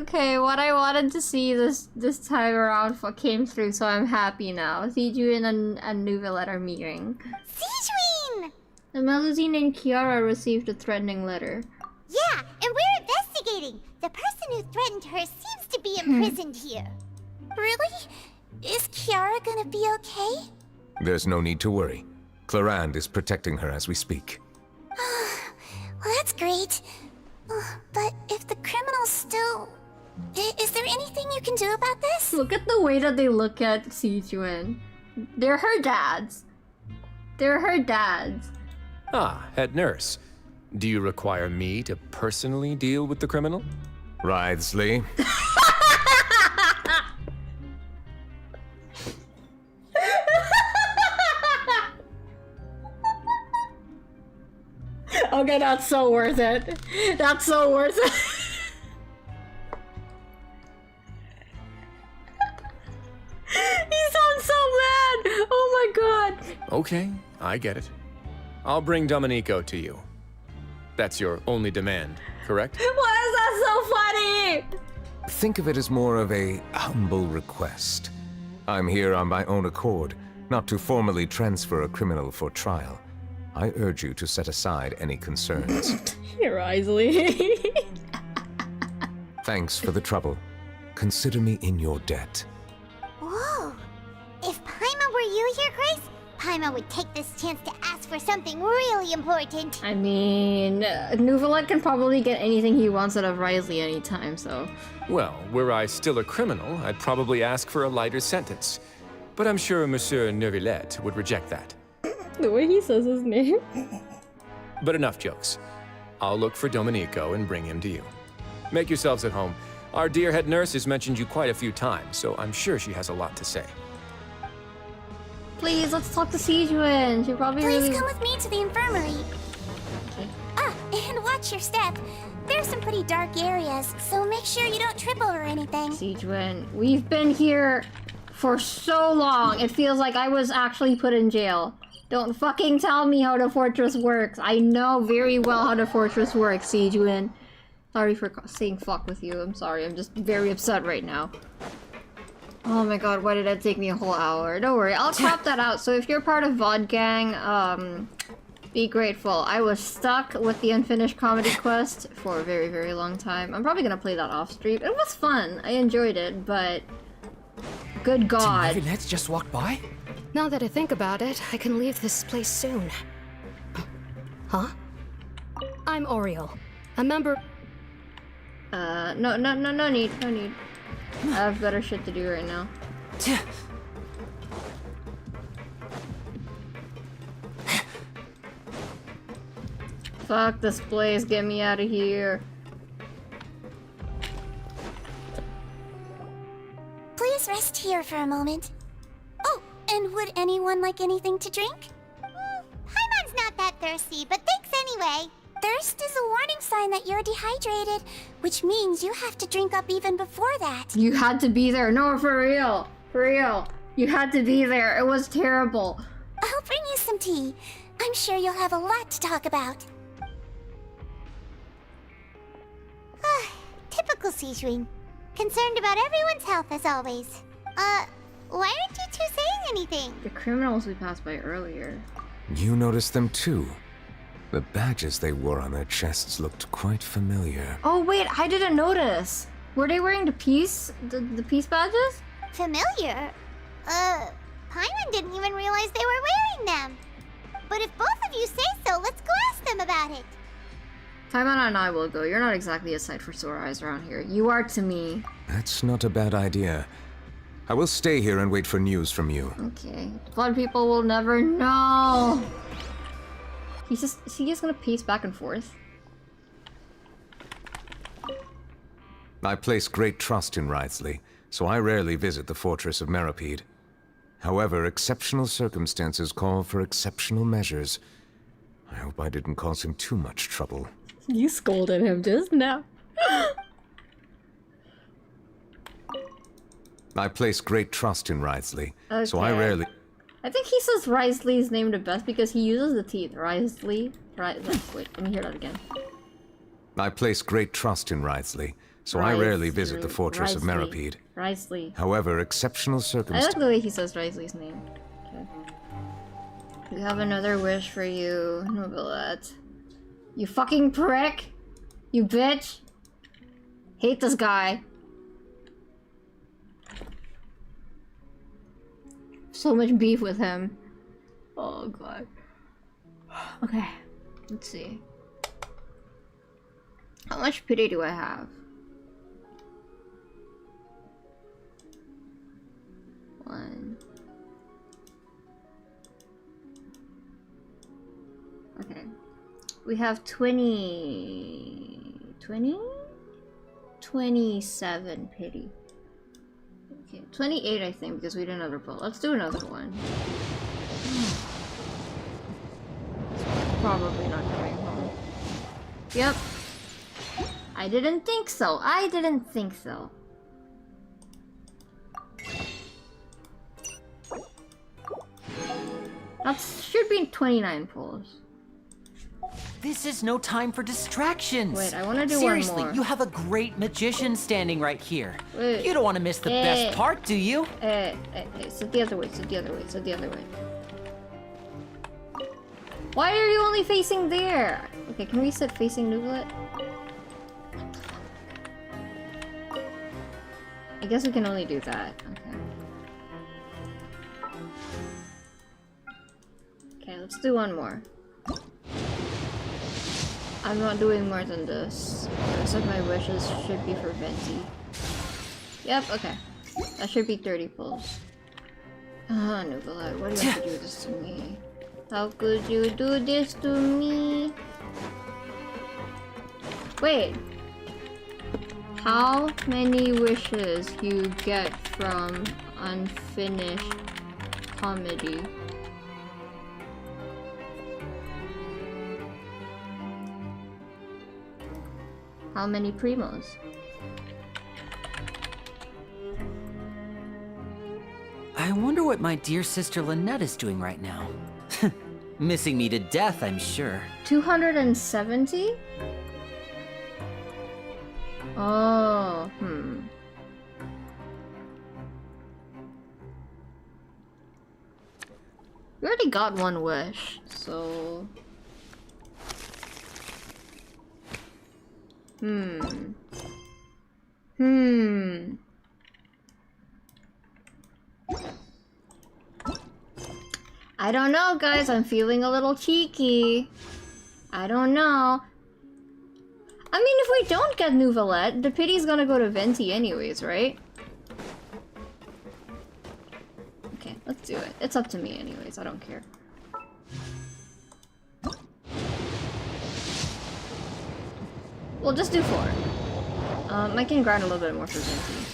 Okay, what I wanted to see this time around came through, so I'm happy now. Sijuin and Nouvellette are meeting. Sijuin! The Melusine and Kiara received a threatening letter. Yeah, and we're investigating. The person who threatened her seems to be imprisoned here. Really? Is Kiara gonna be okay? There's no need to worry. Clarande is protecting her as we speak. Well, that's great. But if the criminal's still... Is there anything you can do about this? Look at the way that they look at Sijuin. They're her dads. They're her dads. Ah, head nurse. Do you require me to personally deal with the criminal? Wriothesley. Okay, that's so worth it. That's so worth it. He sounds so mad. Oh my god. Okay, I get it. I'll bring Domenico to you. That's your only demand, correct? Why is that so funny? Think of it as more of a humble request. I'm here on my own accord, not to formally transfer a criminal for trial. I urge you to set aside any concerns. Here, Isley. Thanks for the trouble. Consider me in your debt. Whoa. If Paimon were you here, Grace, Paimon would take this chance to ask for something really important. I mean, Nouvellette can probably get anything he wants out of Wriothesley anytime, so... Well, were I still a criminal, I'd probably ask for a lighter sentence. But I'm sure Monsieur Neuvillette would reject that. The way he says his name. But enough jokes. I'll look for Domenico and bring him to you. Make yourselves at home. Our dear head nurse has mentioned you quite a few times, so I'm sure she has a lot to say. Please, let's talk to Sijuin. She probably Please come with me to the infirmary. Okay. Ah, and watch your step. There's some pretty dark areas, so make sure you don't trip over anything. Sijuin, we've been here for so long. It feels like I was actually put in jail. Don't fucking tell me how the fortress works. I know very well how the fortress works, Sijuin. Sorry for saying fuck with you. I'm sorry. I'm just very upset right now. Oh my god, why did that take me a whole hour? Don't worry, I'll crop that out. So if you're part of VOD Gang, be grateful. I was stuck with the unfinished comedy quest for a very, very long time. I'm probably gonna play that off stream. It was fun. I enjoyed it, but... Good god. Did Let's just walk by? Now that I think about it, I can leave this place soon. Huh? I'm Oriole, a member... No need. I have better shit to do right now. Fuck this place, get me out of here. Please rest here for a moment. Oh, and would anyone like anything to drink? Paimon's not that thirsty, but thanks anyway. Thirst is a warning sign that you're dehydrated, which means you have to drink up even before that. You had to be there. No, for real. For real. You had to be there. It was terrible. I'll bring you some tea. I'm sure you'll have a lot to talk about. Typical Sijuin. Concerned about everyone's health as always. Why aren't you two saying anything? The criminals we passed by earlier. You noticed them too. The badges they wore on their chests looked quite familiar. Oh wait, I didn't notice. Were they wearing the peace badges? Familiar? Paimon didn't even realize they were wearing them. But if both of you say so, let's go ask them about it. Paimon and I will go. You're not exactly a sight for sore eyes around here. You are to me. That's not a bad idea. I will stay here and wait for news from you. Okay. Blood people will never know. Is he just gonna pace back and forth? I place great trust in Wriothesley, so I rarely visit the fortress of Meripede. However, exceptional circumstances call for exceptional measures. I hope I didn't cause him too much trouble. You scolded him just now. I place great trust in Wriothesley, so I Okay. rarely... I think he says Wriothesley's name the best because he uses the teeth. Wriothesley. Wait, let me hear that again. I place great trust in Wriothesley, so I rarely visit the fortress of Wriothesley. Meripede. Wriothesley. However, exceptional I like circumstances... the way he says Wriothesley's name. Okay. We have another wish for you, Novelette. You fucking prick! You bitch! Hate this guy. So much beef with him. Oh god. Okay, let's see. How much pity do I have? One. Okay. We have 27 pity. Okay, 28 I think because we did another pull. Let's do another one. Probably not coming home. Yep. I didn't think so. I didn't think so. That should be 29 pulls. This is no time for distractions. Wait, I want to do Seriously, one more. you have a great magician standing right here. Wait. You don't want to miss the best part, do you? Sit the other way, sit the other way, sit the other way. Why are you only facing there? Okay, can we sit facing Novelette? I guess we can only do that. Okay. Okay, let's do one more. I'm not doing more than this. The rest of my wishes should be for Venti. Yep, okay. That should be 30 pulls. Ah, Novelette, why do you have to do this to me? How could you do this to me? Wait. How many wishes you get from unfinished comedy? How many primos? I wonder what my dear sister Lynette is doing right now. Missing me to death, I'm sure. 270? Oh, We already got one wish, so... I don't know, guys. I'm feeling a little cheeky. I don't know. I mean, if we don't get Novelette, the pity's gonna go to Venti anyways, right? Okay, let's do it. It's up to me anyways. I don't care. We'll just do 4. I can grind a little bit more for Venti.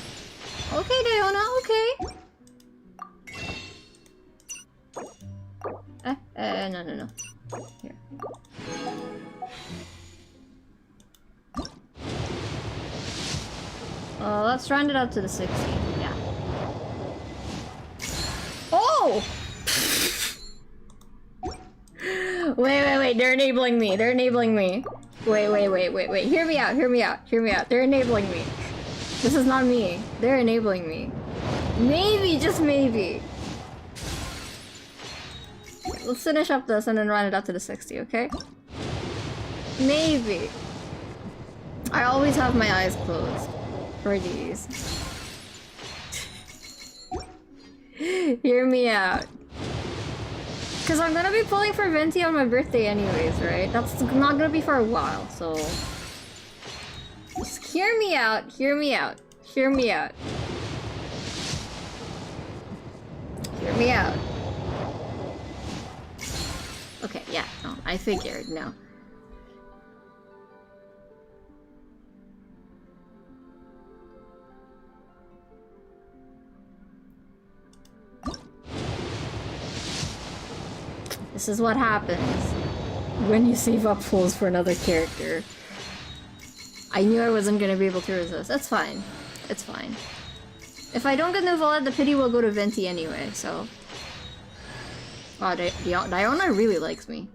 Okay, Diona, okay. No. Here. Let's round it up to the 60. Yeah. Oh! Wait. They're enabling me. They're enabling me. Wait. Hear me out. They're enabling me. This is not me. They're enabling me. Maybe, just maybe. Let's finish up this and then run it up to the 60, okay? Maybe. I always have my eyes closed for these. Hear me out. Because I'm gonna be pulling for Venti on my birthday anyways, right? That's not gonna be for a while, so... Just hear me out. Hear me out. Okay, yeah, no, I figured, no. This is what happens when you save up pulls for another character. I knew I wasn't gonna be able to resist. That's fine. It's fine. If I don't get Nouvellette, the pity will go to Venti anyway, so... Wow, Diona really likes me.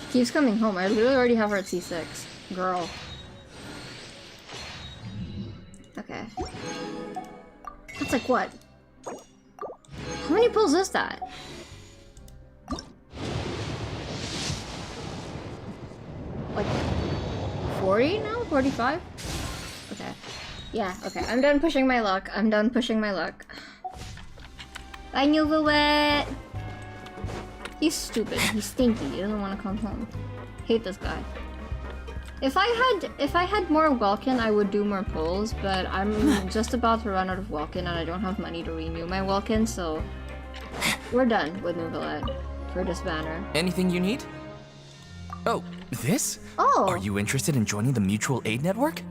She keeps coming home. I literally already have her at C6. Girl. Okay. That's like what? How many pulls is that? Like 40 now? 45? Okay. Yeah, okay. I'm done pushing my luck. I'm done pushing my luck. Bye, Nouvellette! He's stupid. He's stinky. He doesn't want to come home. Hate this guy. If I had more Welkin, I would do more pulls, but I'm just about to run out of Welkin and I don't have money to renew my Welkin, so we're done with Nouvellette for this banner. Anything you need? Oh, this? Oh! Are you interested in joining the Mutual Aid Network?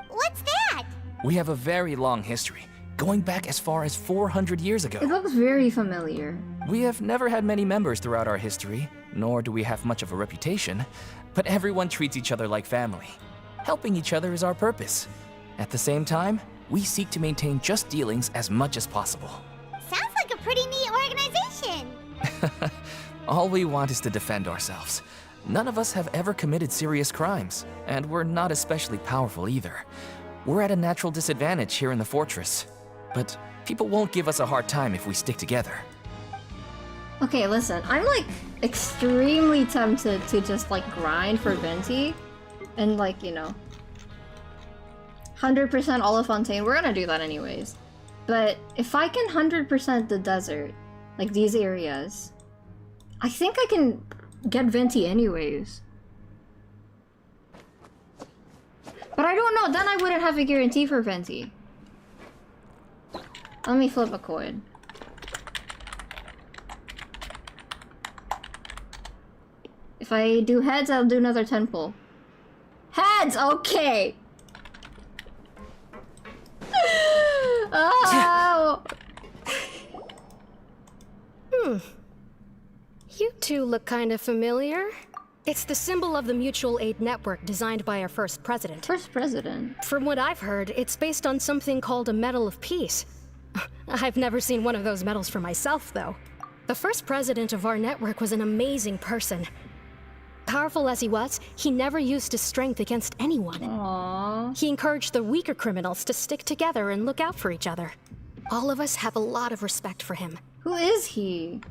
What's that? We have a very long history, going back as far as 400 years ago. It looks very familiar. We have never had many members throughout our history, nor do we have much of a reputation, but everyone treats each other like family. Helping each other is our purpose. At the same time, we seek to maintain just dealings as much as possible. Sounds like a pretty neat organization. All we want is to defend ourselves. None of us have ever committed serious crimes, and we're not especially powerful either. We're at a natural disadvantage here in the fortress, but people won't give us a hard time if we stick together. Okay, listen, I'm like extremely tempted to just like grind for Venti and like, you know, 100% Olifontaine. We're gonna do that anyways. But if I can 100% the desert, like these areas, I think I can get Venti anyways. But I don't know, then I wouldn't have a guarantee for Venti. Let me flip a coin. If I do heads, I'll do another 10 pull. Heads! Okay! Oh! You two look kind of familiar. It's the symbol of the Mutual Aid Network designed by our first president. First president? From what I've heard, it's based on something called a Medal of Peace. I've never seen one of those medals for myself, though. The first president of our network was an amazing person. Powerful as he was, he never used his strength against anyone. Aww. He encouraged the weaker criminals to stick together and look out for each other. All of us have a lot of respect for him. Who is he?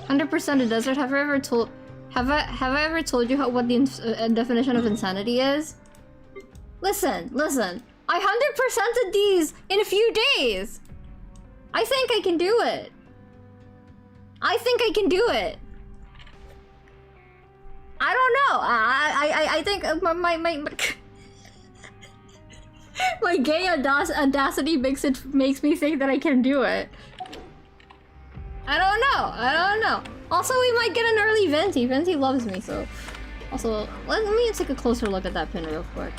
100% a desert. Have I ever told you what the definition of insanity is? Listen. I 100%ed these in a few days. I think I can do it. I don't know. I think my my gay audacity makes me think that I can do it. I don't know. Also, we might get an early Venti. Venti loves me, so... Also, let me take a closer look at that pin real quick.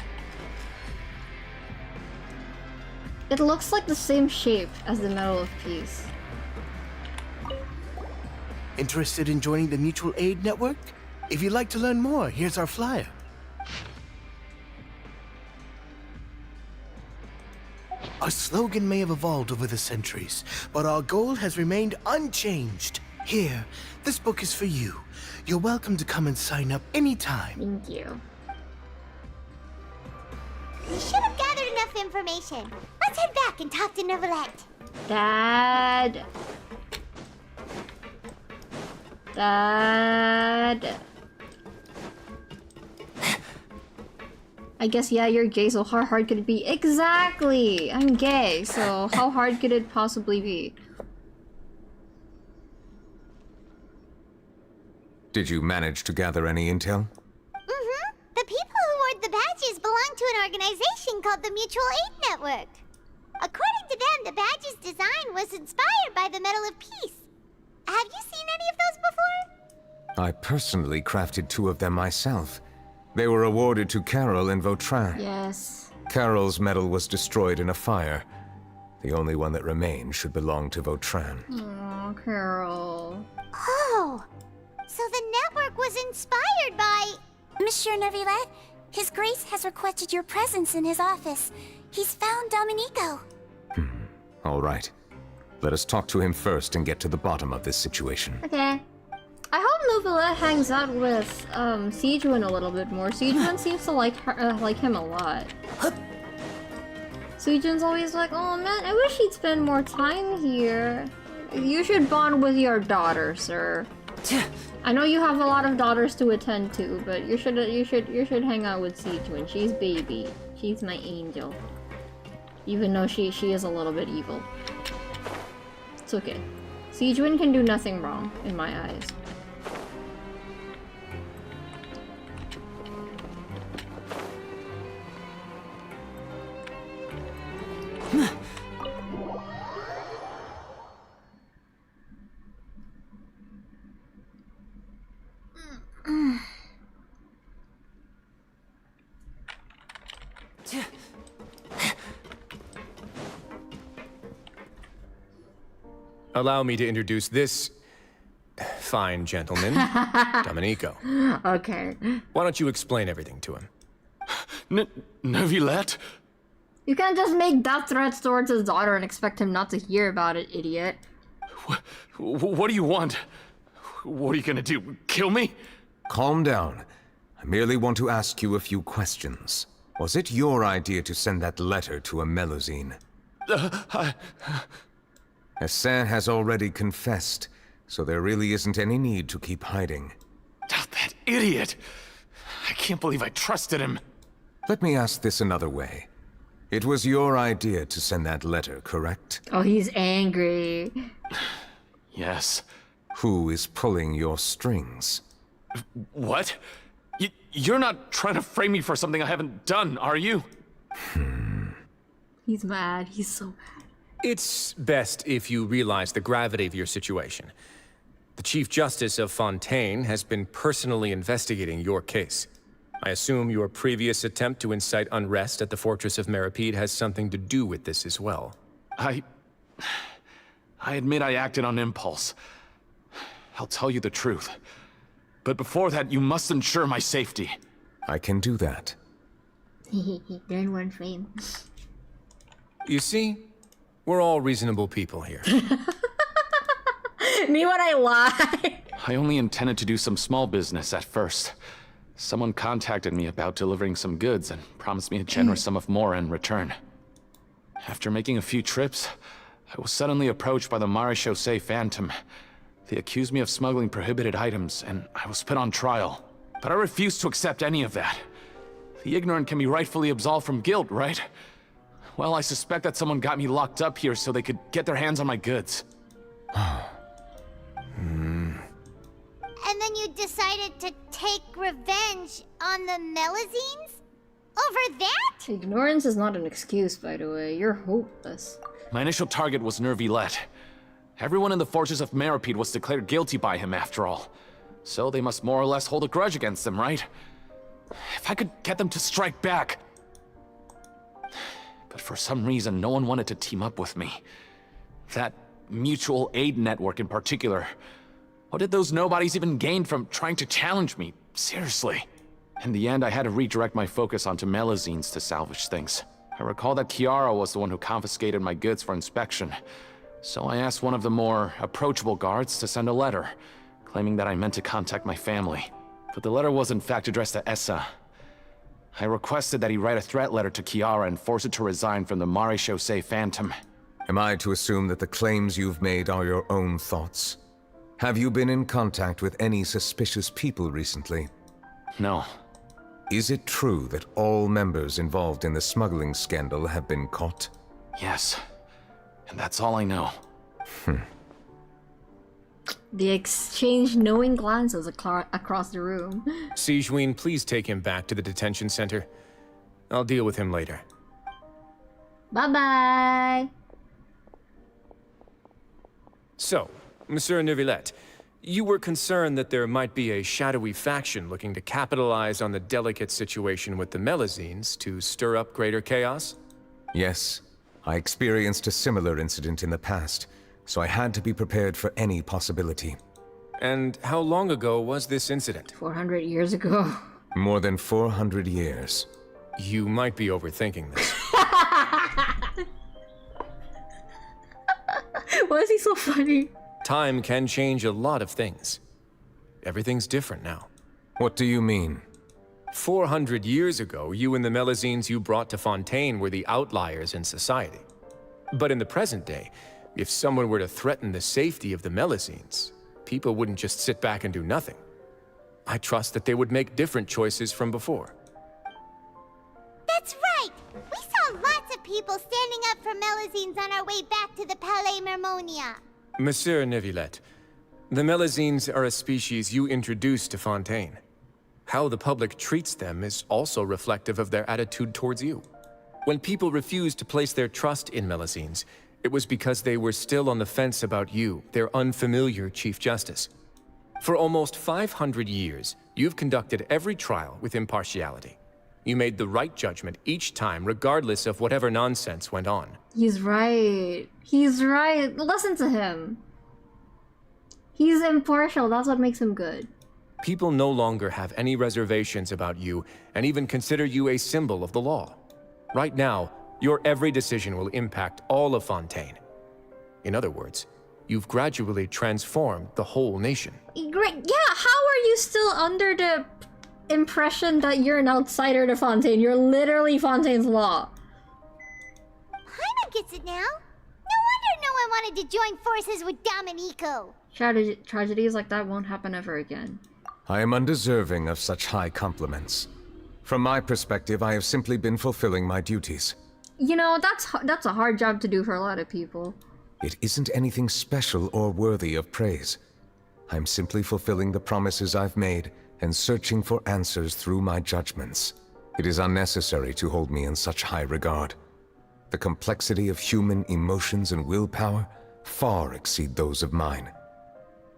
It looks like the same shape as the Medal of Peace. Interested in joining the Mutual Aid Network? If you'd like to learn more, here's our flyer. Our slogan may have evolved over the centuries, but our goal has remained unchanged. Here, this book is for you. You're welcome to come and sign up anytime. Thank you. We should have gathered enough information. Let's head back and talk to Nouvellette. Dad. I guess, yeah, you're gay, so how hard could it be? Exactly! I'm gay, so how hard could it possibly be? Did you manage to gather any intel? The people who wore the badges belong to an organization called the Mutual Aid Network. According to them, the badge's design was inspired by the Medal of Peace. Have you seen any of those before? I personally crafted 2 of them myself. They were awarded to Carol and Vautrin. Yes. Carol's medal was destroyed in a fire. The only one that remains should belong to Vautrin. Aw, Carol. Oh, so the network was inspired by... Monsieur Neuvillette, His Grace has requested your presence in his office. He's found Domenico. All right. Let us talk to him first and get to the bottom of this situation. Okay. I hope Neuvillette hangs out with Sijuan a little bit more. Sijuan seems to like him a lot. Sijuan's always like, oh man, I wish he'd spend more time here. You should bond with your daughter, sir. I know you have a lot of daughters to attend to, but you should hang out with Sijuan. She's baby. She's my angel. Even though she is a little bit evil. It's okay. Sijuan can do nothing wrong in my eyes. Allow me to introduce this fine gentleman, Domenico. Okay. Why don't you explain everything to him? Neuvillette? You can't just make death threats towards his daughter and expect him not to hear about it, idiot. What do you want? What are you gonna do? Kill me? Calm down. I merely want to ask you a few questions. Was it your idea to send that letter to a Melusine? Hassan has already confessed, so there really isn't any need to keep hiding. That idiot! I can't believe I trusted him. Let me ask this another way. It was your idea to send that letter, correct? Oh, he's angry. Yes. Who is pulling your strings? What? You're not trying to frame me for something I haven't done, are you? He's mad. He's so mad. It's best if you realize the gravity of your situation. The Chief Justice of Fontaine has been personally investigating your case. I assume your previous attempt to incite unrest at the Fortress of Meripede has something to do with this as well. I admit I acted on impulse. I'll tell you the truth. But before that, you must ensure my safety. I can do that. They're in one frame. You see, we're all reasonable people here. Me when I lie. I only intended to do some small business at first. Someone contacted me about delivering some goods and promised me a generous sum of more in return. After making a few trips, I was suddenly approached by the Marechaussee Phantom. They accused me of smuggling prohibited items, and I was put on trial. But I refused to accept any of that. The ignorant can be rightfully absolved from guilt, right? Well, I suspect that someone got me locked up here so they could get their hands on my goods. And then you decided to take revenge on the Melusines? Over that? Ignorance is not an excuse, by the way. You're hopeless. My initial target was Neuvillette. Everyone in the Fortress of Meripede was declared guilty by him, after all. So they must more or less hold a grudge against him, right? If I could get them to strike back... But for some reason, no one wanted to team up with me. That mutual aid network in particular. What did those nobodies even gain from trying to challenge me? Seriously. In the end, I had to redirect my focus onto Melusines to salvage things. I recall that Chiara was the one who confiscated my goods for inspection. So I asked one of the more approachable guards to send a letter, claiming that I meant to contact my family. But the letter was in fact addressed to Essa. I requested that he write a threat letter to Chiara and force it to resign from the Marechaussee Phantom. Am I to assume that the claims you've made are your own thoughts? Have you been in contact with any suspicious people recently? No. Is it true that all members involved in the smuggling scandal have been caught? Yes. And that's all I know. They exchange knowing glances across the room. Sijuan, please take him back to the detention center. I'll deal with him later. Bye-bye. So, Monsieur Neuvillette, you were concerned that there might be a shadowy faction looking to capitalize on the delicate situation with the Melusines to stir up greater chaos? Yes. I experienced a similar incident in the past, so I had to be prepared for any possibility. And how long ago was this incident? 400 years ago. More than 400 years. You might be overthinking this. Why is he so funny? Time can change a lot of things. Everything's different now. What do you mean? 400 years ago, you and the Melazines you brought to Fontaine were the outliers in society. But in the present day, if someone were to threaten the safety of the Melazines, people wouldn't just sit back and do nothing. I trust that they would make different choices from before. That's right! We saw lots of people standing up for Melazines on our way back to the Palais Mermonia. Monsieur Neuvillette, the Melazines are a species you introduced to Fontaine. How the public treats them is also reflective of their attitude towards you. When people refused to place their trust in Melazines, it was because they were still on the fence about you, their unfamiliar Chief Justice. For almost 500 years, you've conducted every trial with impartiality. You made the right judgment each time, regardless of whatever nonsense went on. He's right. He's right. Listen to him. He's impartial. That's what makes him good. People no longer have any reservations about you and even consider you a symbol of the law. Right now, your every decision will impact all of Fontaine. In other words, you've gradually transformed the whole nation. Great. Yeah, how are you still under the impression that you're an outsider to Fontaine? You're literally Fontaine's law. Paimon gets it now. No wonder no one wanted to join forces with Domenico. Tragedies like that won't happen ever again. I am undeserving of such high compliments. From my perspective, I have simply been fulfilling my duties. You know, that's a hard job to do for a lot of people. It isn't anything special or worthy of praise. I'm simply fulfilling the promises I've made and searching for answers through my judgments. It is unnecessary to hold me in such high regard. The complexity of human emotions and willpower far exceed those of mine.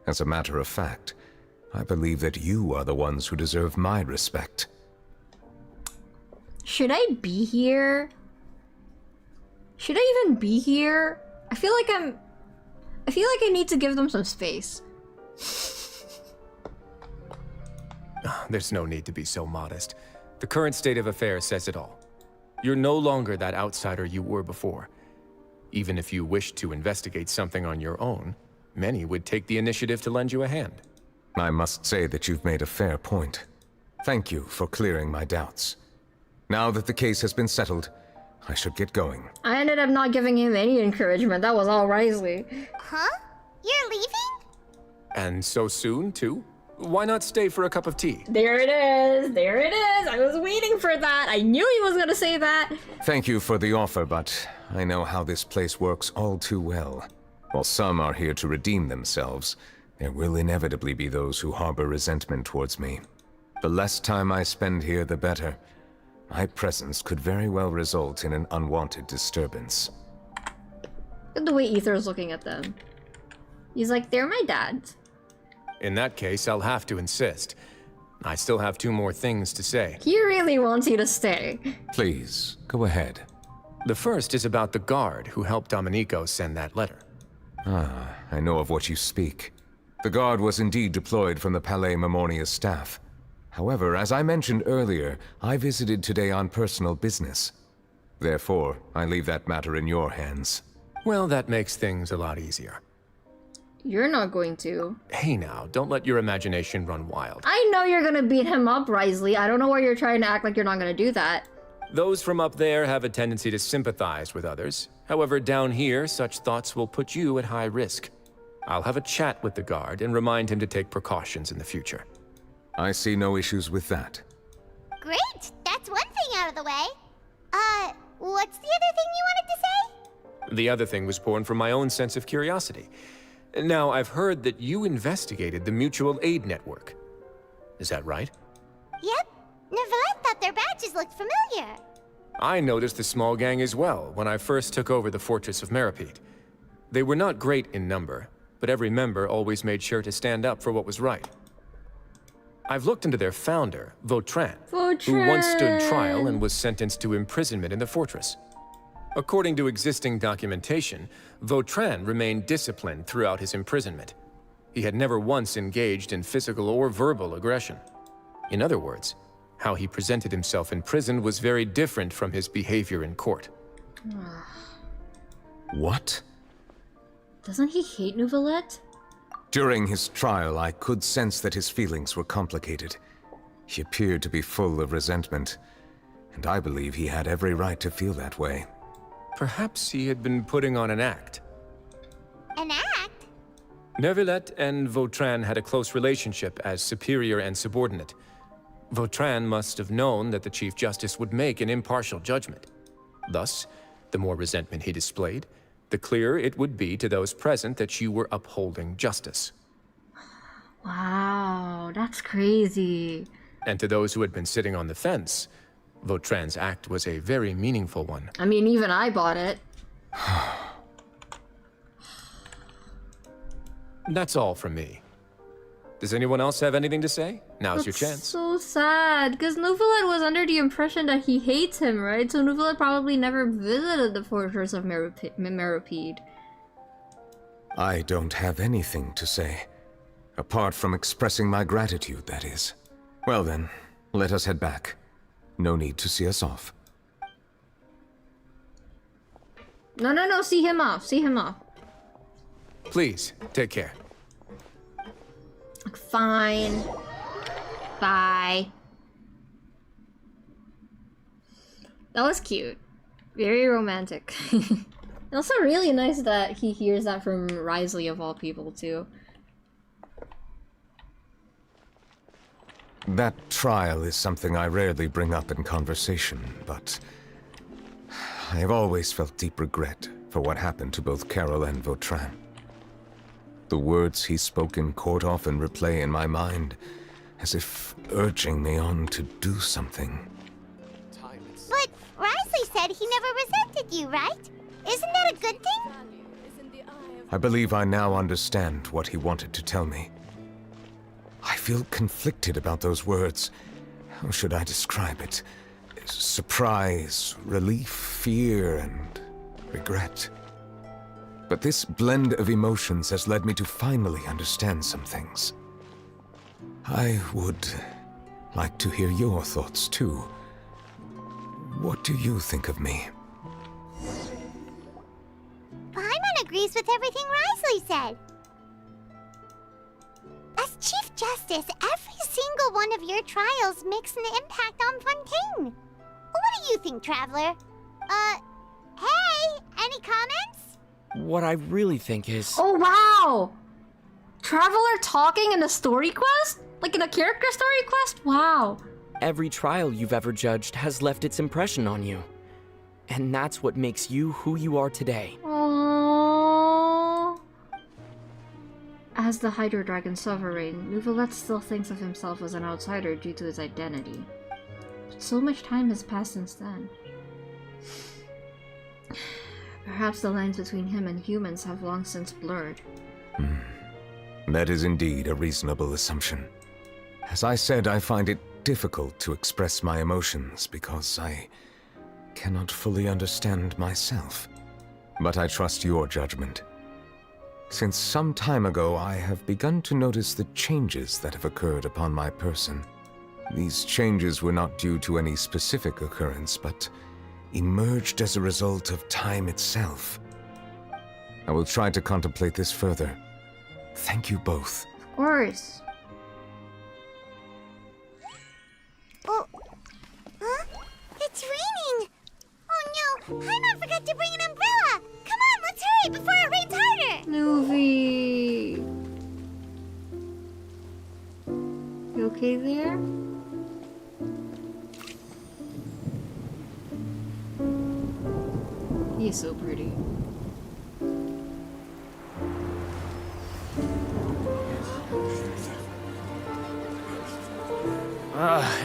As a matter of fact, I believe that you are the ones who deserve my respect. Should I be here? Should I even be here? I feel like I need to give them some space. There's no need to be so modest. The current state of affairs says it all. You're no longer that outsider you were before. Even if you wished to investigate something on your own, many would take the initiative to lend you a hand. I must say that you've made a fair point. Thank you for clearing my doubts. Now that the case has been settled, I should get going. I ended up not giving him any encouragement. That was all Risley. Huh? You're leaving? And so soon, too? Why not stay for a cup of tea? There it is. There it is. I was waiting for that. I knew he was going to say that. Thank you for the offer, but I know how this place works all too well. While some are here to redeem themselves, there will inevitably be those who harbor resentment towards me. The less time I spend here, the better. My presence could very well result in an unwanted disturbance. Look at the way Ether's looking at them. He's like, they're my dads. In that case, I'll have to insist. I still have 2 more things to say. He really wants you to stay. Please, go ahead. The first is about the guard who helped Domenico send that letter. Ah, I know of what you speak. The guard was indeed deployed from the Palais Mermonia's staff. However, as I mentioned earlier, I visited today on personal business. Therefore, I leave that matter in your hands. Well, that makes things a lot easier. You're not going to. Hey now, don't let your imagination run wild. I know you're gonna beat him up, Risley. I don't know why you're trying to act like you're not gonna do that. Those from up there have a tendency to sympathize with others. However, down here, such thoughts will put you at high risk. I'll have a chat with the guard and remind him to take precautions in the future. I see no issues with that. Great! That's one thing out of the way. What's the other thing you wanted to say? The other thing was born from my own sense of curiosity. Now, I've heard that you investigated the mutual aid network. Is that right? Yep. Neuvillette thought their badges looked familiar. I noticed the small gang as well when I first took over the Fortress of Meripede. They were not great in number, but every member always made sure to stand up for what was right. I've looked into their founder, Vautrin, who once stood trial and was sentenced to imprisonment in the fortress. According to existing documentation, Vautrin remained disciplined throughout his imprisonment. He had never once engaged in physical or verbal aggression. In other words, how he presented himself in prison was very different from his behavior in court. What? Doesn't he hate Neuvillette? During his trial, I could sense that his feelings were complicated. He appeared to be full of resentment, and I believe he had every right to feel that way. Perhaps he had been putting on an act. An act? Neuvillette and Vautrin had a close relationship as superior and subordinate. Vautrin must have known that the Chief Justice would make an impartial judgment. Thus, the more resentment he displayed, the clearer it would be to those present that you were upholding justice. Wow, that's crazy. And to those who had been sitting on the fence, Vautrin's act was a very meaningful one. I mean, even I bought it. That's all from me. Does anyone else have anything to say? Now's your chance. So sad, because Neuvillette was under the impression that he hates him, right? So Neuvillette probably never visited the fortress of Meropide. I don't have anything to say. Apart from expressing my gratitude, that is. Well then, let us head back. No need to see us off. No, see him off, see him off. Please, take care. Fine. Bye. That was cute. Very romantic. Also really nice that he hears that from Risley of all people too. That trial is something I rarely bring up in conversation, but I have always felt deep regret for what happened to both Carol and Vautrin. The words he spoke in court often replay in my mind, as if urging me on to do something. But Risley said he never resented you, right? Isn't that a good thing? I believe I now understand what he wanted to tell me. I feel conflicted about those words. How should I describe it? Surprise, relief, fear, and regret. But this blend of emotions has led me to finally understand some things. I would like to hear your thoughts, too. What do you think of me? Paimon agrees with everything Risley said. As Chief Justice, every single one of your trials makes an impact on Fontaine. What do you think, Traveler? Hey, any comments? What I really think is... Oh wow! Traveler talking in a story quest? Like in a character story quest? Wow. Every trial you've ever judged has left its impression on you. And that's what makes you who you are today. Aww. As the Hydro Dragon Sovereign, Neuvillette still thinks of himself as an outsider due to his identity. So much time has passed since then. Perhaps the lines between him and humans have long since blurred. That is indeed a reasonable assumption. As I said, I find it difficult to express my emotions because I cannot fully understand myself. But I trust your judgment. Since some time ago, I have begun to notice the changes that have occurred upon my person. These changes were not due to any specific occurrence, but emerged as a result of time itself. I will try to contemplate this further. Thank you both. Of course. Oh, huh? It's raining! Oh no, Paimon forgot to bring an umbrella! Come on, let's hurry before it rains harder! Nuvi! You okay there? He's so pretty.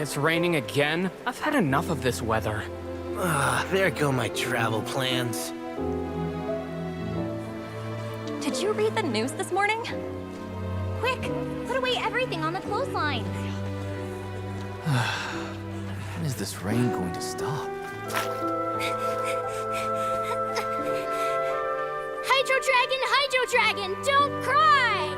It's raining again? I've had enough of this weather. There go my travel plans. Did you read the news this morning? Quick, put away everything on the clothesline. When is this rain going to stop? Hydro Dragon, don't cry!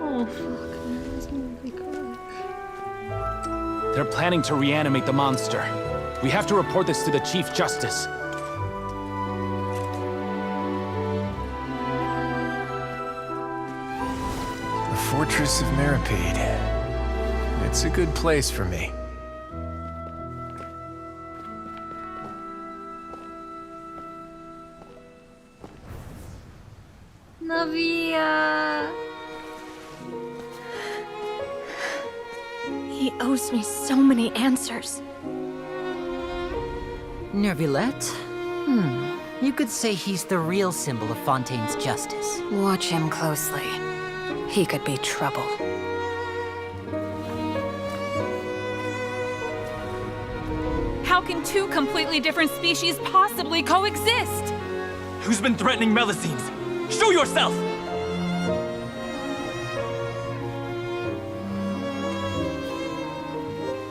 Oh, fuck. That's gonna be cool. They're planning to reanimate the monster. We have to report this to the Chief Justice. The Fortress of Meripede. It's a good place for me. Navia! He owes me so many answers. Nervilette? You could say he's the real symbol of Fontaine's justice. Watch him closely. He could be trouble. How can two completely different species possibly coexist? Who's been threatening Melusines? Show yourself!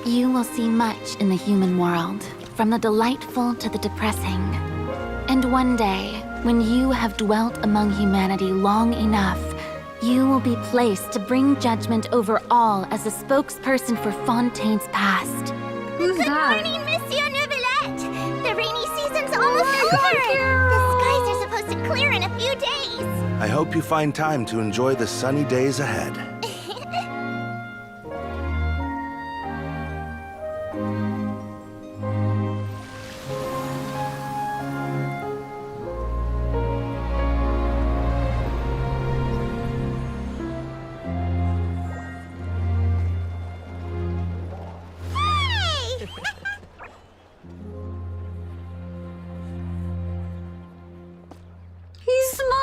You will see much in the human world, from the delightful to the depressing. And one day, when you have dwelt among humanity long enough, you will be placed to bring judgment over all as a spokesperson for Fontaine's past. Who's that? Good morning, Monsieur Neuvillette! The rainy season's almost over! The skies are supposed to clear in a few days! I hope you find time to enjoy the sunny days ahead. He's smiling!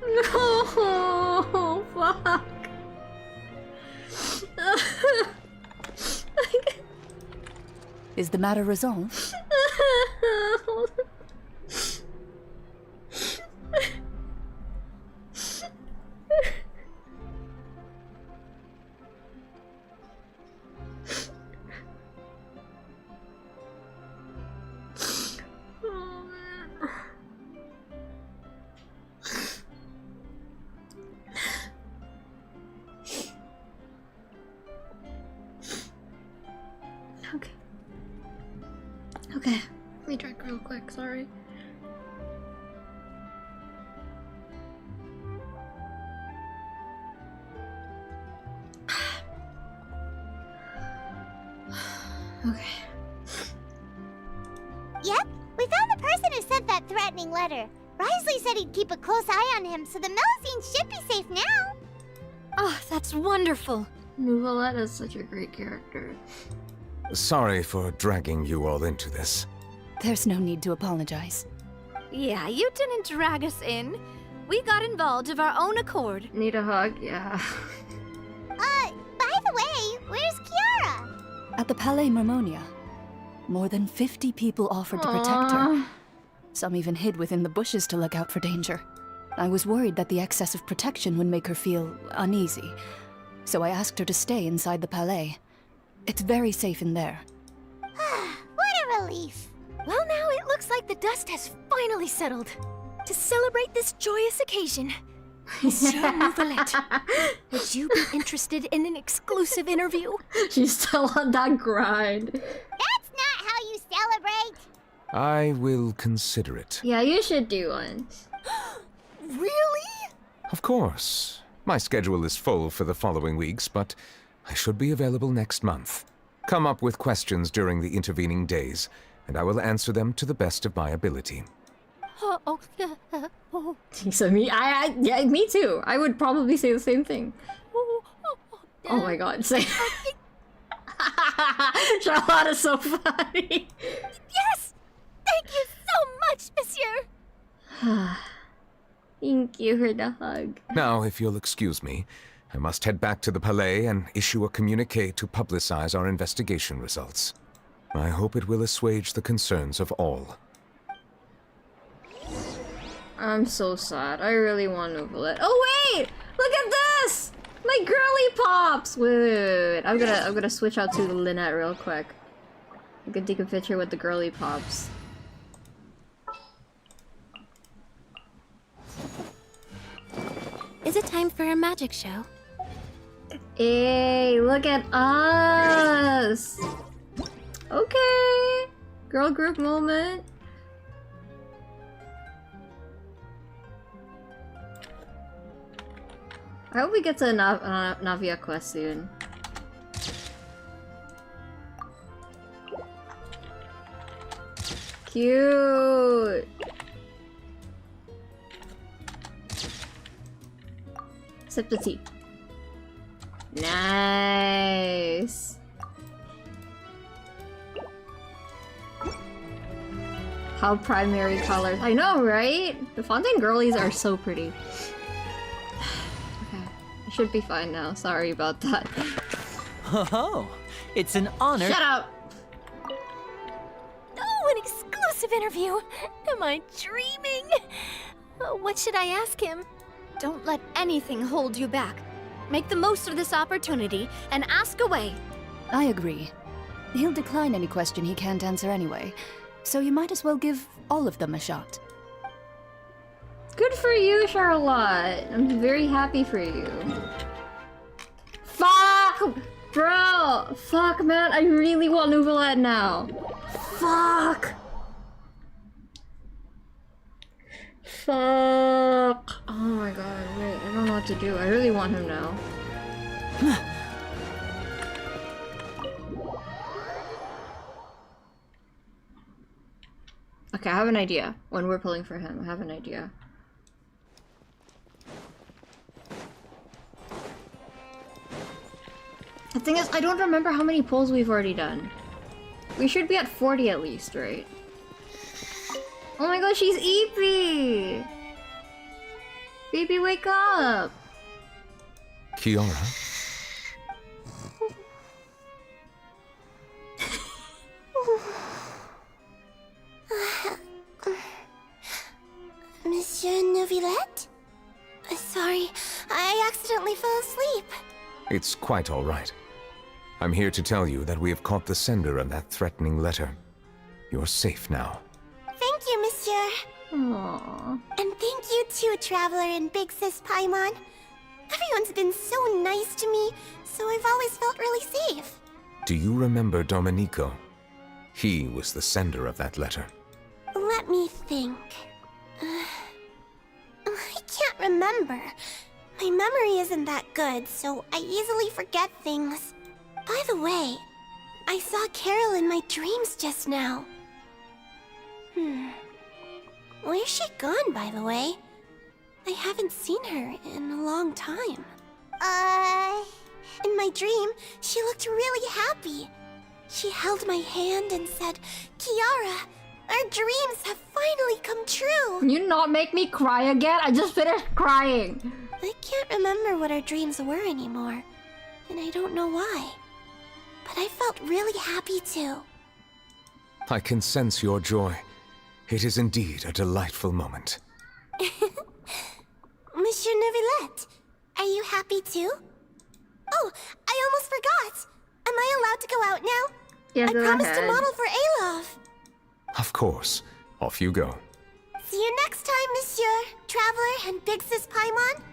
No, fuck. Is the matter resolved? Okay. Okay. Let me drink real quick, sorry. Okay. Yep, we found the person who sent that threatening letter. Risley said he'd keep a close eye on him, so the Melusines should be safe now. Oh, that's wonderful. Neuvillette is such a great character. Sorry for dragging you all into this. There's no need to apologize. Yeah, you didn't drag us in. We got involved of our own accord. Need a hug? Yeah. By the way, where's Kiara? At the Palais Mermonia, more than 50 people offered to protect her. Some even hid within the bushes to look out for danger. I was worried that the excess of protection would make her feel uneasy, so I asked her to stay inside the Palais. It's very safe in there. What a relief. Well, now it looks like the dust has finally settled. To celebrate this joyous occasion, Monsieur Neuvillette, would you be interested in an exclusive interview? She's still on that grind. That's not how you celebrate. I will consider it. Yeah, you should do one. Really? Of course. My schedule is full for the following weeks, but I should be available next month. Come up with questions during the intervening days, and I will answer them to the best of my ability. So yeah, me too. I would probably say the same thing. Oh my god, say Charlotte is so funny. Yes! Thank you so much, Monsieur! Thank you for the hug. Now, if you'll excuse me, I must head back to the Palais and issue a communique to publicize our investigation results. I hope it will assuage the concerns of all. I'm so sad. I really want Novelet. Oh wait! Look at this! My girly pops! Wait. I'm gonna switch out to Lynette real quick. I can take a picture with the girly pops. Is it time for a magic show? Hey, look at us! Okay! Girl group moment. I hope we get to a Navia quest soon. Cute! Sip the tea. Nice! How primary colors. I know, right? The Fontaine girlies are so pretty. Okay. I should be fine now. Sorry about that. Oh, it's an honor. Shut up! Oh, an exclusive interview! Am I dreaming? What should I ask him? Don't let anything hold you back. Make the most of this opportunity and ask away. I agree. He'll decline any question he can't answer anyway, so you might as well give all of them a shot. Good for you, Charlotte. I'm very happy for you. Fuck! Bro! Fuck, man. I really want Novelet now. Fuck! Fuck! Oh my god, wait. I don't know what to do. I really want him now. Okay, I have an idea. When we're pulling for him, I have an idea. The thing is, I don't remember how many pulls we've already done. We should be at 40 at least, right? Oh my god, she's Eepy! Baby, wake up! Kiara? Monsieur Neuvillette? Sorry, I accidentally fell asleep. It's quite all right. I'm here to tell you that we have caught the sender of that threatening letter. You're safe now. Thank you, Monsieur. Aww. And thank you too, Traveler and Big Sis Paimon. Everyone's been so nice to me, so I've always felt really safe. Do you remember Domenico? He was the sender of that letter. Let me think. I can't remember. My memory isn't that good, so I easily forget things. By the way, I saw Carol in my dreams just now. Where's she gone, by the way? I haven't seen her in a long time. In my dream, she looked really happy. She held my hand and said, "Kiara, our dreams have finally come true." Can you not make me cry again? I just finished crying. I can't remember what our dreams were anymore, and I don't know why. But I felt really happy too. I can sense your joy. It is indeed a delightful moment. Monsieur Neuvillette, are you happy too? Oh, I almost forgot. Am I allowed to go out now? Yeah, I go promised ahead. to model for Alof. Of course. Off you go. See you next time, Monsieur, Traveler, and Big Sis Paimon.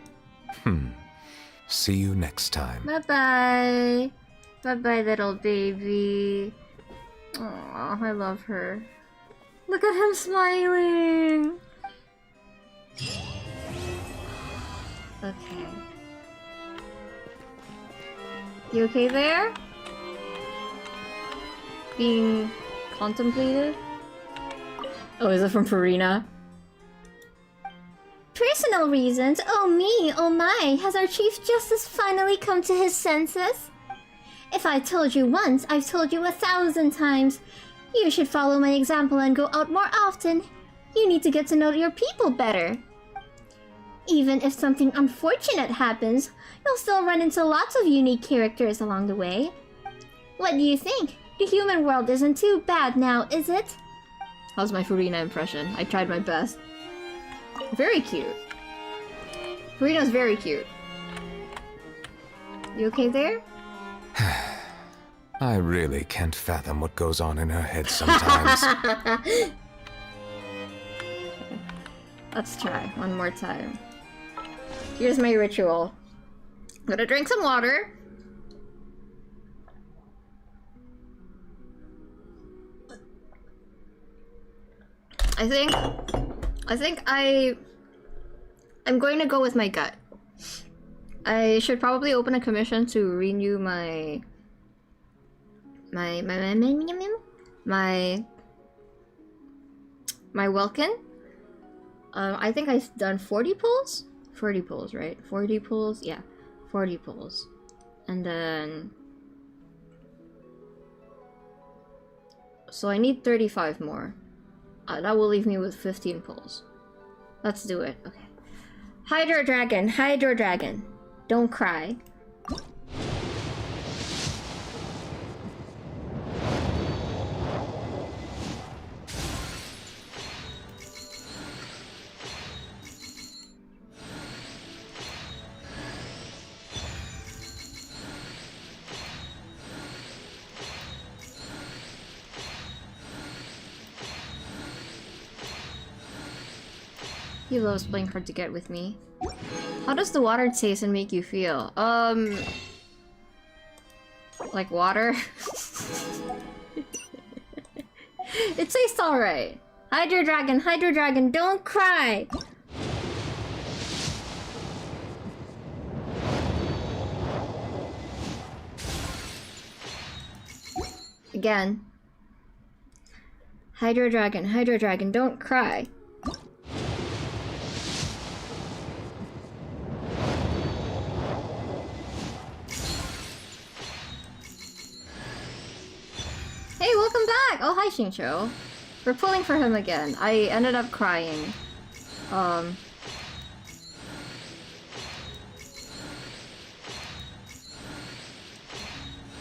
See you next time. Bye-bye. Bye-bye, little baby. Aw, I love her. Look at him smiling! Okay. You okay there? Being contemplated? Oh, is it from Farina? Personal reasons? Oh me, oh my, has our Chief Justice finally come to his senses? If I told you once, I've told you 1,000 times. You should follow my example and go out more often. You need to get to know your people better. Even if something unfortunate happens, you'll still run into lots of unique characters along the way. What do you think? The human world isn't too bad now, is it? How's my Farina impression? I tried my best. Very cute. Farina's very cute. You okay there? I really can't fathom what goes on in her head sometimes. Let's try one more time. Here's my ritual. I'm gonna drink some water. I think I'm going to go with my gut. I should probably open a commission to renew my Welkin. I think I've done 40 pulls? 40 pulls, right? 40 pulls? Yeah, 40 pulls. And then... So I need 35 more. That will leave me with 15 pulls. Let's do it. Okay. Hydro Dragon. Don't cry. He loves playing hard to get with me. How does the water taste and make you feel? Like water? It tastes alright. Hydro Dragon, don't cry! Again. Hydro Dragon, don't cry. Hey, welcome back! Oh, hi, Shincho. We're pulling for him again. I ended up crying.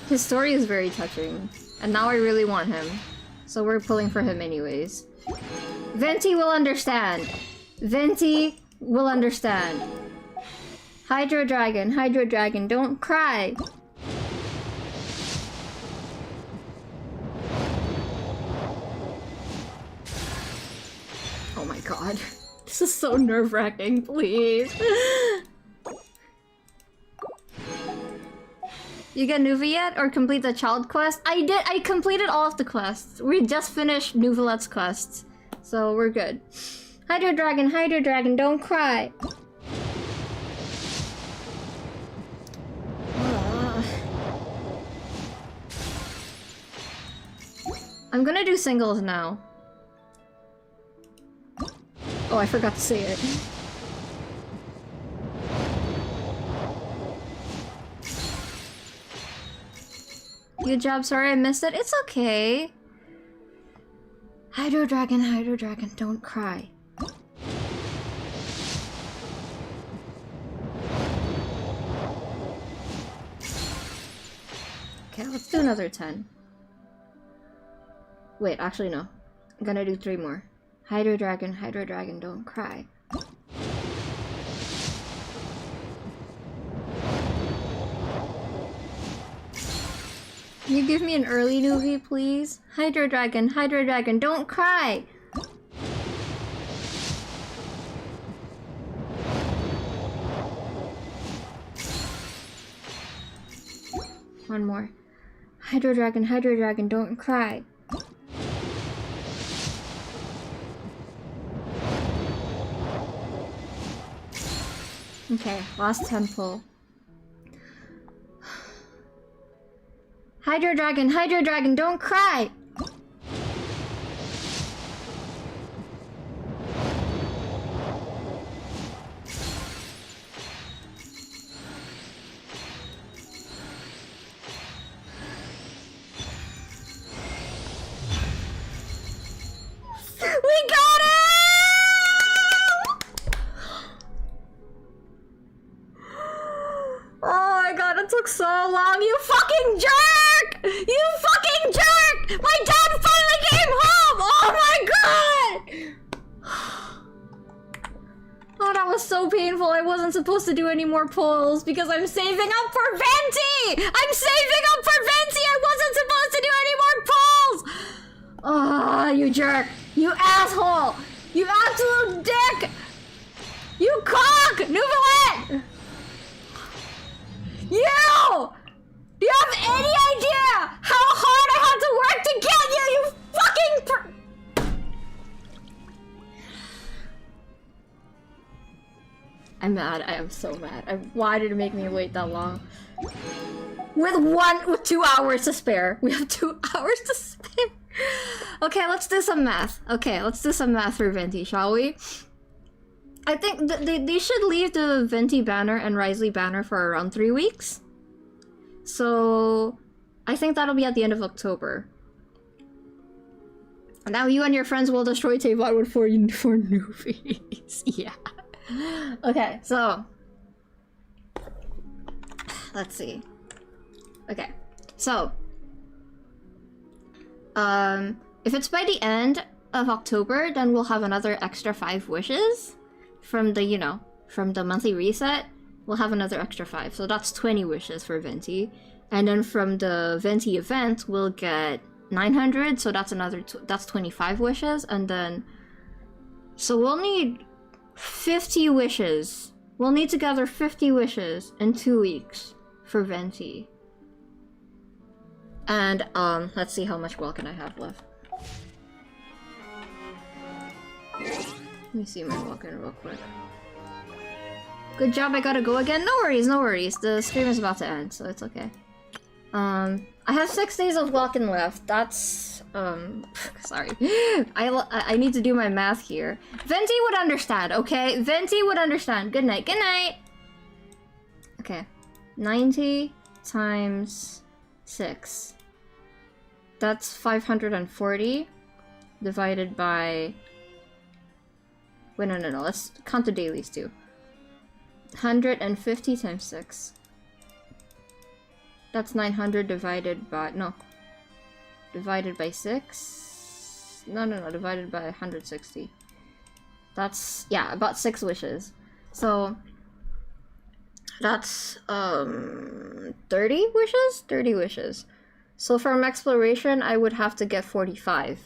His story is very touching. And now I really want him. So we're pulling for him anyways. Venti will understand! Venti will understand. Hydro Dragon, don't cry! Oh my god. This is so nerve-wracking, please. You get Nuva yet? Or complete the child quest? I did! I completed all of the quests. We just finished Nuvalet's quests. So we're good. Hydro Dragon, don't cry! I'm gonna do singles now. Oh, I forgot to say it. Good job, sorry I missed it. It's okay. Hydro Dragon, don't cry. Okay, let's do another 10. Wait, actually no. I'm gonna do 3 more. Hydro Dragon, don't cry. Can you give me an early Nuvi, please? Hydro Dragon, don't cry! One more. Hydro Dragon, don't cry. Okay, last 10 pull. Hydro Dragon, don't cry! We got it! Oh my god, it took so long, you fucking jerk! You fucking jerk! My wasn't supposed to do any more polls because I'm saving up for Venti! I'm saving up for Venti! I wasn't supposed to do any more polls! Ah, you jerk! You asshole! You absolute dick! You cock! Nouvellette! You! Do you have any idea how hard I had to work to get you, you fucking I'm mad. I am so mad. Why did it make me wait that long? With 2 hours to spare. We have 2 hours to spare. Okay, let's do some math. Okay, let's do some math for Venti, shall we? I think they should leave the Venti banner and Risley banner for around 3 weeks. So I think that'll be at the end of October. Now you and your friends will destroy Tavon with 4 newbies. Yeah. Okay, so let's see. Okay, so if it's by the end of October, then we'll have another extra 5 wishes from the, you know, from the monthly reset. We'll have another extra 5, so that's 20 wishes for Venti. And then from the Venti event, we'll get 900, so that's another that's 25 wishes. And then so we'll need 50 wishes. We'll need to gather 50 wishes in 2 weeks for Venti. And let's see how much Welkin I have left. Let me see my Welkin real quick. Good job, I gotta go again. No worries, no worries. The stream is about to end, so it's okay. I have 6 days of Welkin left. That's sorry. I need to do my math here. Venti would understand, okay? Venti would understand. Good night, good night. Okay. 90 times 6. That's 540 divided by... Wait, no. Let's count the dailies too. 150 times 6. That's 900 divided by... No. Divided by 6? No. Divided by 160. That's... Yeah, about 6 wishes. So... That's... 30 wishes? 30 wishes. So from exploration, I would have to get 45.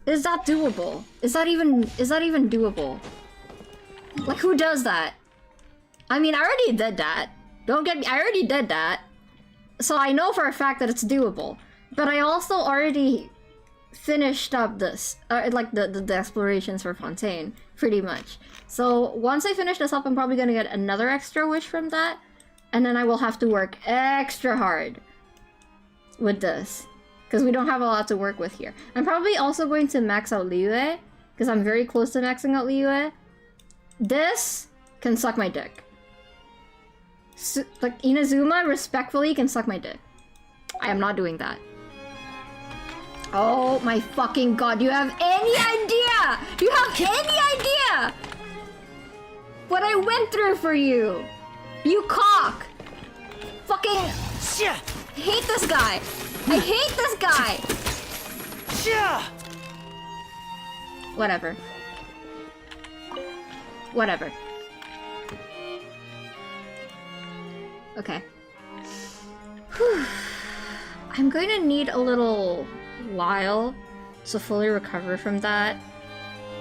Is that doable? Is that even doable? Like, who does that? I mean, I already did that. Don't get me, I already did that. So I know for a fact that it's doable. But I also already finished up this, like the explorations for Fontaine, pretty much. So once I finish this up, I'm probably gonna get another extra wish from that. And then I will have to work extra hard with this. Because we don't have a lot to work with here. I'm probably also going to max out Liyue, because I'm very close to maxing out Liyue. This can suck my dick. Like, Inazuma respectfully can suck my dick. I am not doing that. Oh my fucking god, do you have any idea? Do you have any idea what I went through for you? You cock! Fucking... I hate this guy! I hate this guy! Whatever. Whatever. Okay. Whew. I'm going to need a little while to fully recover from that.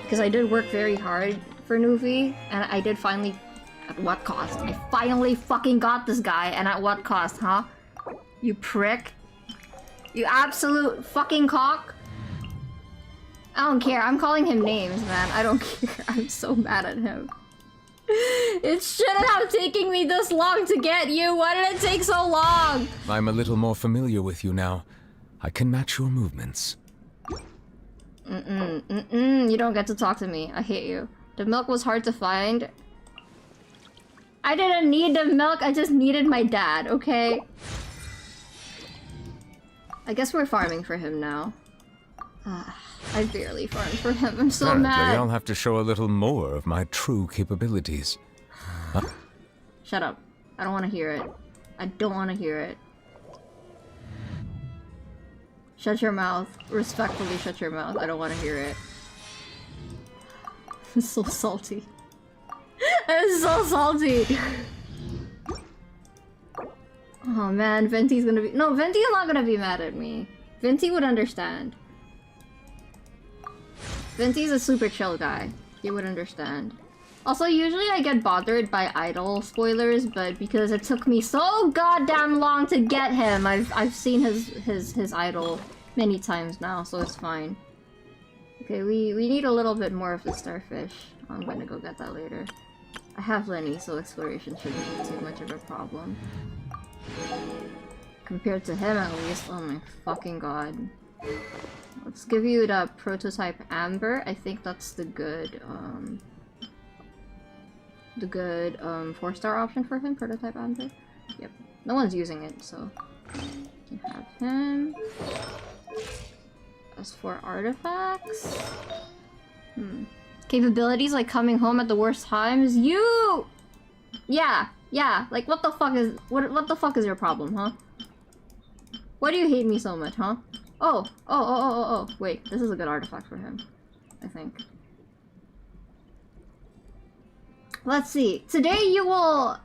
Because I did work very hard for Nuvi, and I did finally... At what cost? I finally fucking got this guy, and at what cost, huh? You prick. You absolute fucking cock. I don't care. I'm calling him names, man. I don't care. I'm so mad at him. It shouldn't have taken me this long to get you. Why did it take so long? I'm a little more familiar with you now. I can match your movements. You don't get to talk to me. I hate you. The milk was hard to find. I didn't need the milk. I just needed my dad, okay? I guess we're farming for him now. I barely farmed for him. I'm so Apparently, mad. I'll have to show a little more of my true capabilities. Shut up. I don't want to hear it. I don't want to hear it. Shut your mouth. Respectfully shut your mouth. I don't want to hear it. It's so salty. It's so salty. Oh man, Venti's gonna be— no, Venti is not gonna be mad at me. Venti would understand. Venti's a super chill guy. He would understand. Also, usually I get bothered by idol spoilers, but because it took me so goddamn long to get him, I've seen his idol many times now, so it's fine. Okay, we need a little bit more of the starfish. I'm gonna go get that later. I have Lenny, so exploration shouldn't be too much of a problem. Compared to him, at least. Oh my fucking god. Let's give you the prototype Amber. I think that's the good 4-star option for him, prototype Amber. Yep. No one's using it, so we can have him. As for artifacts, capabilities like coming home at the worst times. You, yeah. Like, what the fuck is what the fuck is your problem, huh? Why do you hate me so much, huh? Oh. Wait, this is a good artifact for him, I think. Let's see. Today you will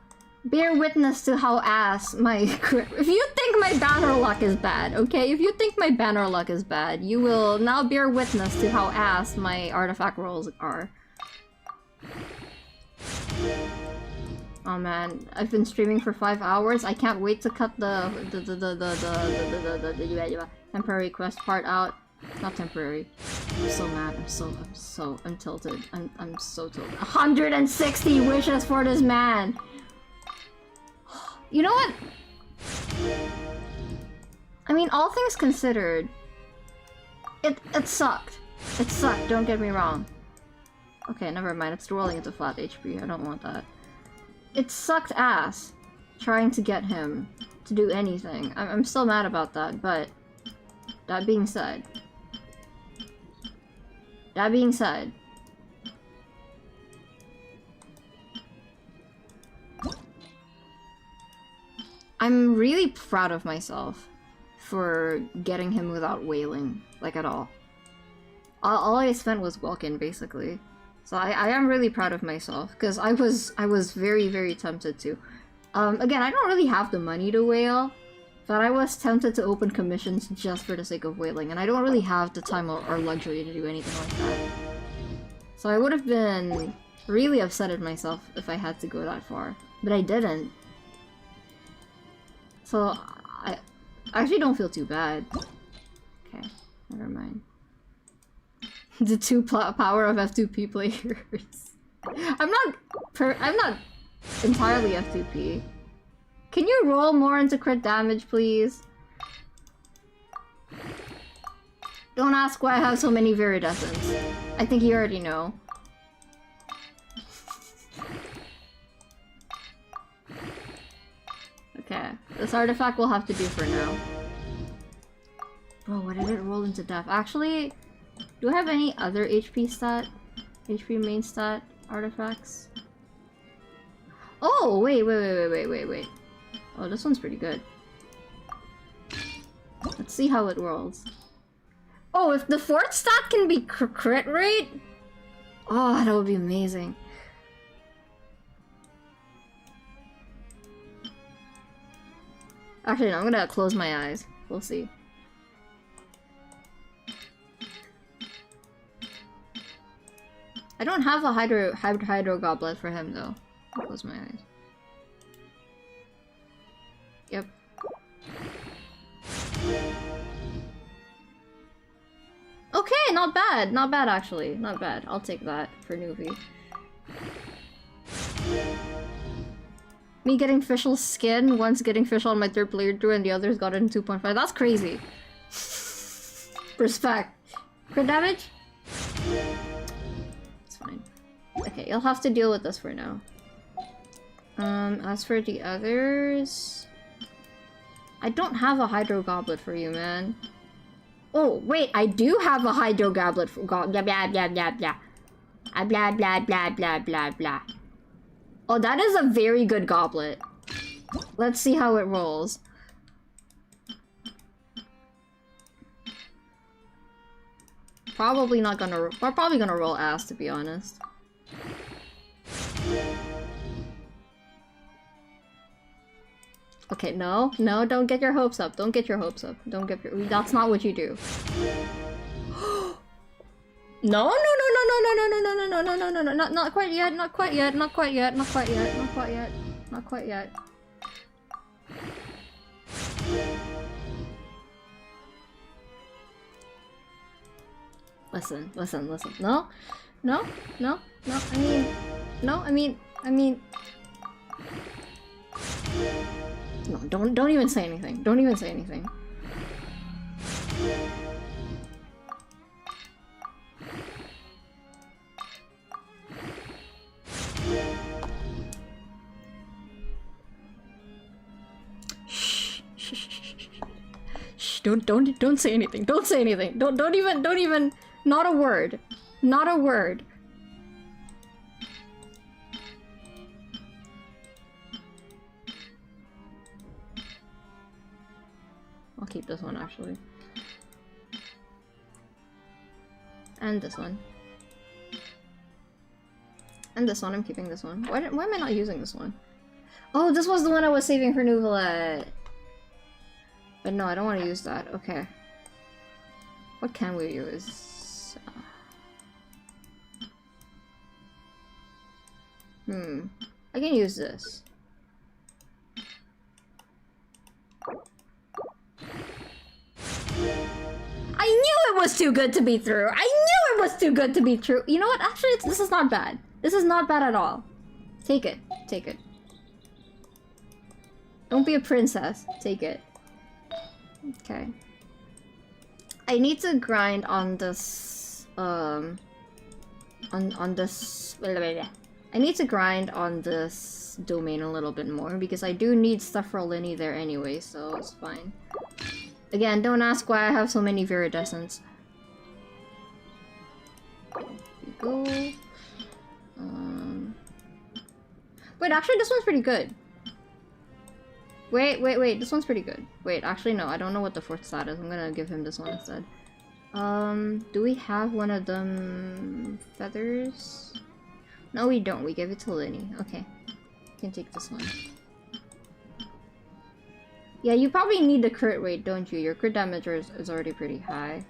bear witness to how ass my— if you think my banner luck is bad, okay? If you think my banner luck is bad, you will now bear witness to how ass my artifact rolls are. Oh man, I've been streaming for 5 hours. I can't wait to cut the temporary quest part out. Not temporary. I'm so mad. I'm tilted. I'm so tilted. 160 wishes for this man. You know what? I mean, all things considered, it sucked. It sucked, don't get me wrong. Okay, never mind. It's rolling into flat HP. I don't want that. It sucked ass trying to get him to do anything. I'm still mad about that, but that being said, I'm really proud of myself for getting him without wailing, like, at all. All I spent was Welkin, basically. So I am really proud of myself, because I was very, very tempted to. Again, I don't really have the money to whale, but I was tempted to open commissions just for the sake of whaling, and I don't really have the time or luxury to do anything like that. So I would have been really upset at myself if I had to go that far, but I didn't. So I actually don't feel too bad. Okay, never mind. The power of F2P players. I'm not entirely F2P. Can you roll more into crit damage, please? Don't ask why I have so many viridescents. I think you already know. Okay, this artifact will have to do for now. Bro, what did it roll into death? Actually, do I have any other HP main stat artifacts? Oh, wait. Oh, this one's pretty good. Let's see how it rolls. Oh, if the fourth stat can be crit rate? Oh, that would be amazing. Actually, no, I'm gonna close my eyes. We'll see. I don't have a hydro goblet for him though. I'll close my eyes. Yep. Okay, not bad. Not bad actually. Not bad. I'll take that for Nuvi. Me getting Fischl's skin, once getting Fischl on my third playthrough and the others got it in 2.5. That's crazy. Respect. Crit damage? It's fine. Okay, you'll have to deal with this for now. As for the others... I don't have a hydro goblet for you, man. Oh, wait, I do have a hydro goblet for blah blah blah blah blah. Blah blah blah blah blah blah. Oh, that is a very good goblet. Let's see how it rolls. We're probably gonna roll ass, to be honest. Okay, no, don't get your hopes up. Don't get your hopes up. Don't get your. That's not what you do. No, not quite yet, not quite yet, not quite yet, not quite yet, not quite yet, not quite yet. Listen. No. No, don't even say anything. Don't even say anything. Shh, don't say anything. Don't say anything. Don't even, not a word. Not a word. I'll keep this one actually. And this one. And this one, I'm keeping this one. Why am I not using this one? Oh, this was the one I was saving for Nouvelet. But no, I don't want to use that. Okay. What can we use? I can use this. I knew it was too good to be true. I knew it was too good to be true. You know what? Actually, this is not bad. This is not bad at all. Take it. Take it. Don't be a princess. Take it. Okay. I need to grind on this, on this, I need to grind on this domain a little bit more because I do need stuff for Linny there anyway, so it's fine. Again, don't ask why I have so many viridescents. There you go. Wait, actually this one's pretty good. Wait, this one's pretty good. Wait, actually no, I don't know what the fourth stat is. I'm gonna give him this one instead. Do we have one of them feathers? No, we don't. We gave it to Linny. Okay. You can take this one. Yeah, you probably need the crit rate, don't you? Your crit damage is already pretty high.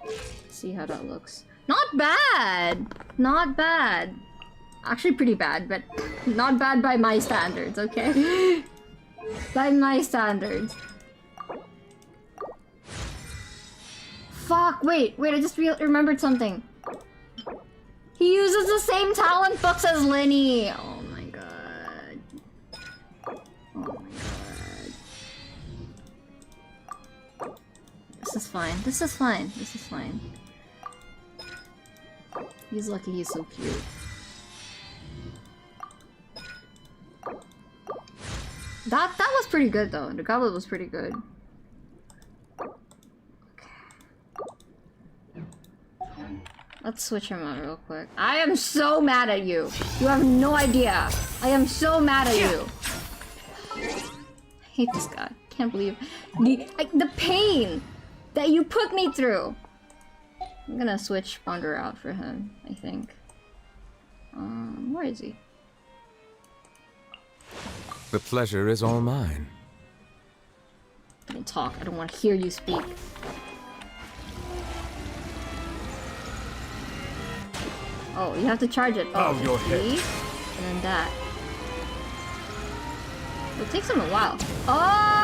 Let's see how that looks. Not bad! Not bad. Actually pretty bad, but not bad by my standards, okay? By my standards. Fuck, wait, I just remembered something. He uses the same talent books as Linny! Oh my god. Oh my god. This is fine, this is fine, this is fine. He's lucky he's so cute. That was pretty good though. The goblet was pretty good. Okay. Let's switch him out real quick. I am so mad at you. You have no idea. I am so mad at you. I hate this guy. Can't believe the pain that you put me through. I'm gonna switch Ponder out for him, I think. Where is he? The pleasure is all mine. Don't talk. I don't want to hear you speak. Oh, you have to charge it. Oh, your head. And then that. It takes him a while. Oh!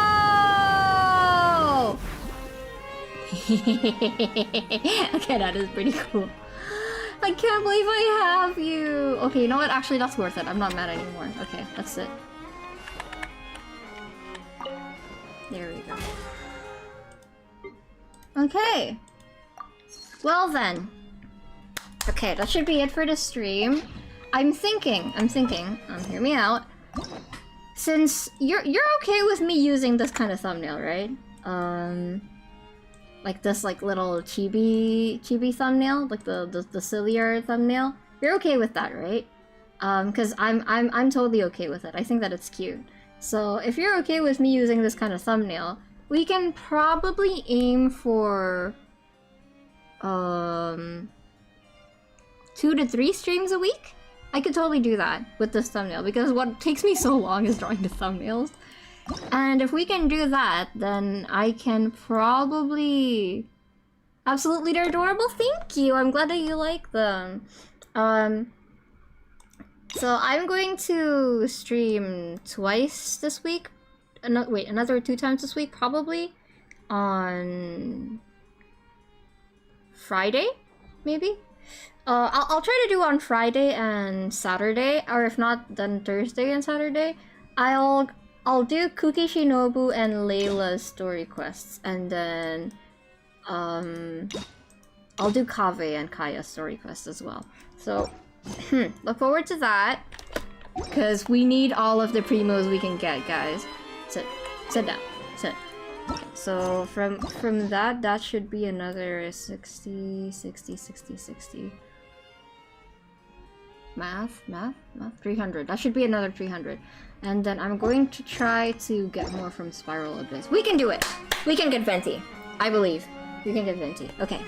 Okay, that is pretty cool. I can't believe I have you. Okay, you know what? Actually, that's worth it. I'm not mad anymore. Okay, that's it. There we go. Okay. Well then. Okay, that should be it for the stream. I'm thinking, hear me out. Since you're okay with me using this kind of thumbnail, right? Like this little chibi thumbnail, like the sillier thumbnail. You're okay with that, right? Cause I'm totally okay with it. I think that it's cute. So if you're okay with me using this kind of thumbnail, we can probably aim for 2 to 3 streams a week. I could totally do that with this thumbnail because what takes me so long is drawing the thumbnails. And if we can do that, then I can probably... Absolutely, they're adorable. Thank you. I'm glad that you like them. So I'm going to stream twice this week. Another 2 times this week, probably. On Friday, maybe? I'll try to do on Friday and Saturday, or if not, then Thursday and Saturday. I'll do Kuki Shinobu and Layla's story quests, and then I'll do Kave and Kaya's story quest as well. So look forward to that, because we need all of the primos we can get, guys. Sit down, sit. Okay, so from that should be another 60. Math, 300. That should be another 300. And then I'm going to try to get more from Spiral Abyss. We can do it! We can get Venti. I believe. We can get Venti. Okay.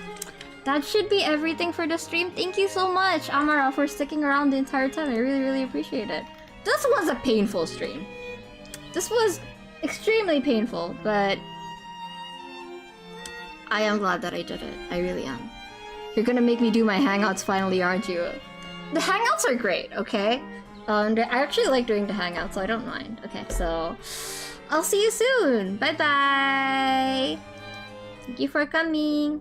That should be everything for the stream. Thank you so much, Amara, for sticking around the entire time. I really, really appreciate it. This was a painful stream. This was extremely painful, but I am glad that I did it. I really am. You're gonna make me do my hangouts finally, aren't you? The hangouts are great, okay? I actually like doing the hangouts, so I don't mind. Okay, so I'll see you soon. Bye-bye. Thank you for coming.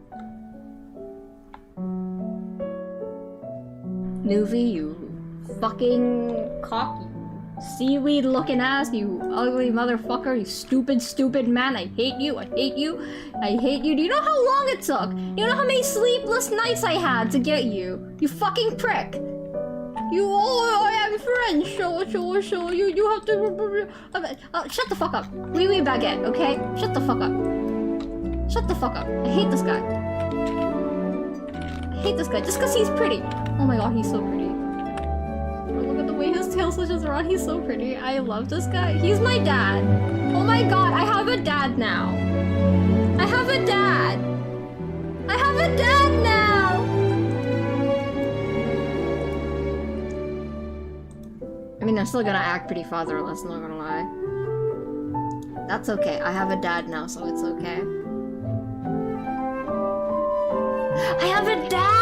Nuvi, you fucking cock, you seaweed looking ass, you ugly motherfucker, you stupid man. I hate you, I hate you, I hate you. Do you know how long it took? You know how many sleepless nights I had to get you? You fucking prick. I have friends, so you have to... shut the fuck up. Wee baguette, okay? Shut the fuck up. Shut the fuck up. I hate this guy. I hate this guy, just because he's pretty. Oh my god, he's so pretty. Oh, look at the way his tail switches around, he's so pretty. I love this guy. He's my dad. Oh my god, I have a dad now. I have a dad. I have a dad now. I mean, I'm still gonna act pretty fatherless, not gonna lie. That's okay. I have a dad now, so it's okay. I have a dad!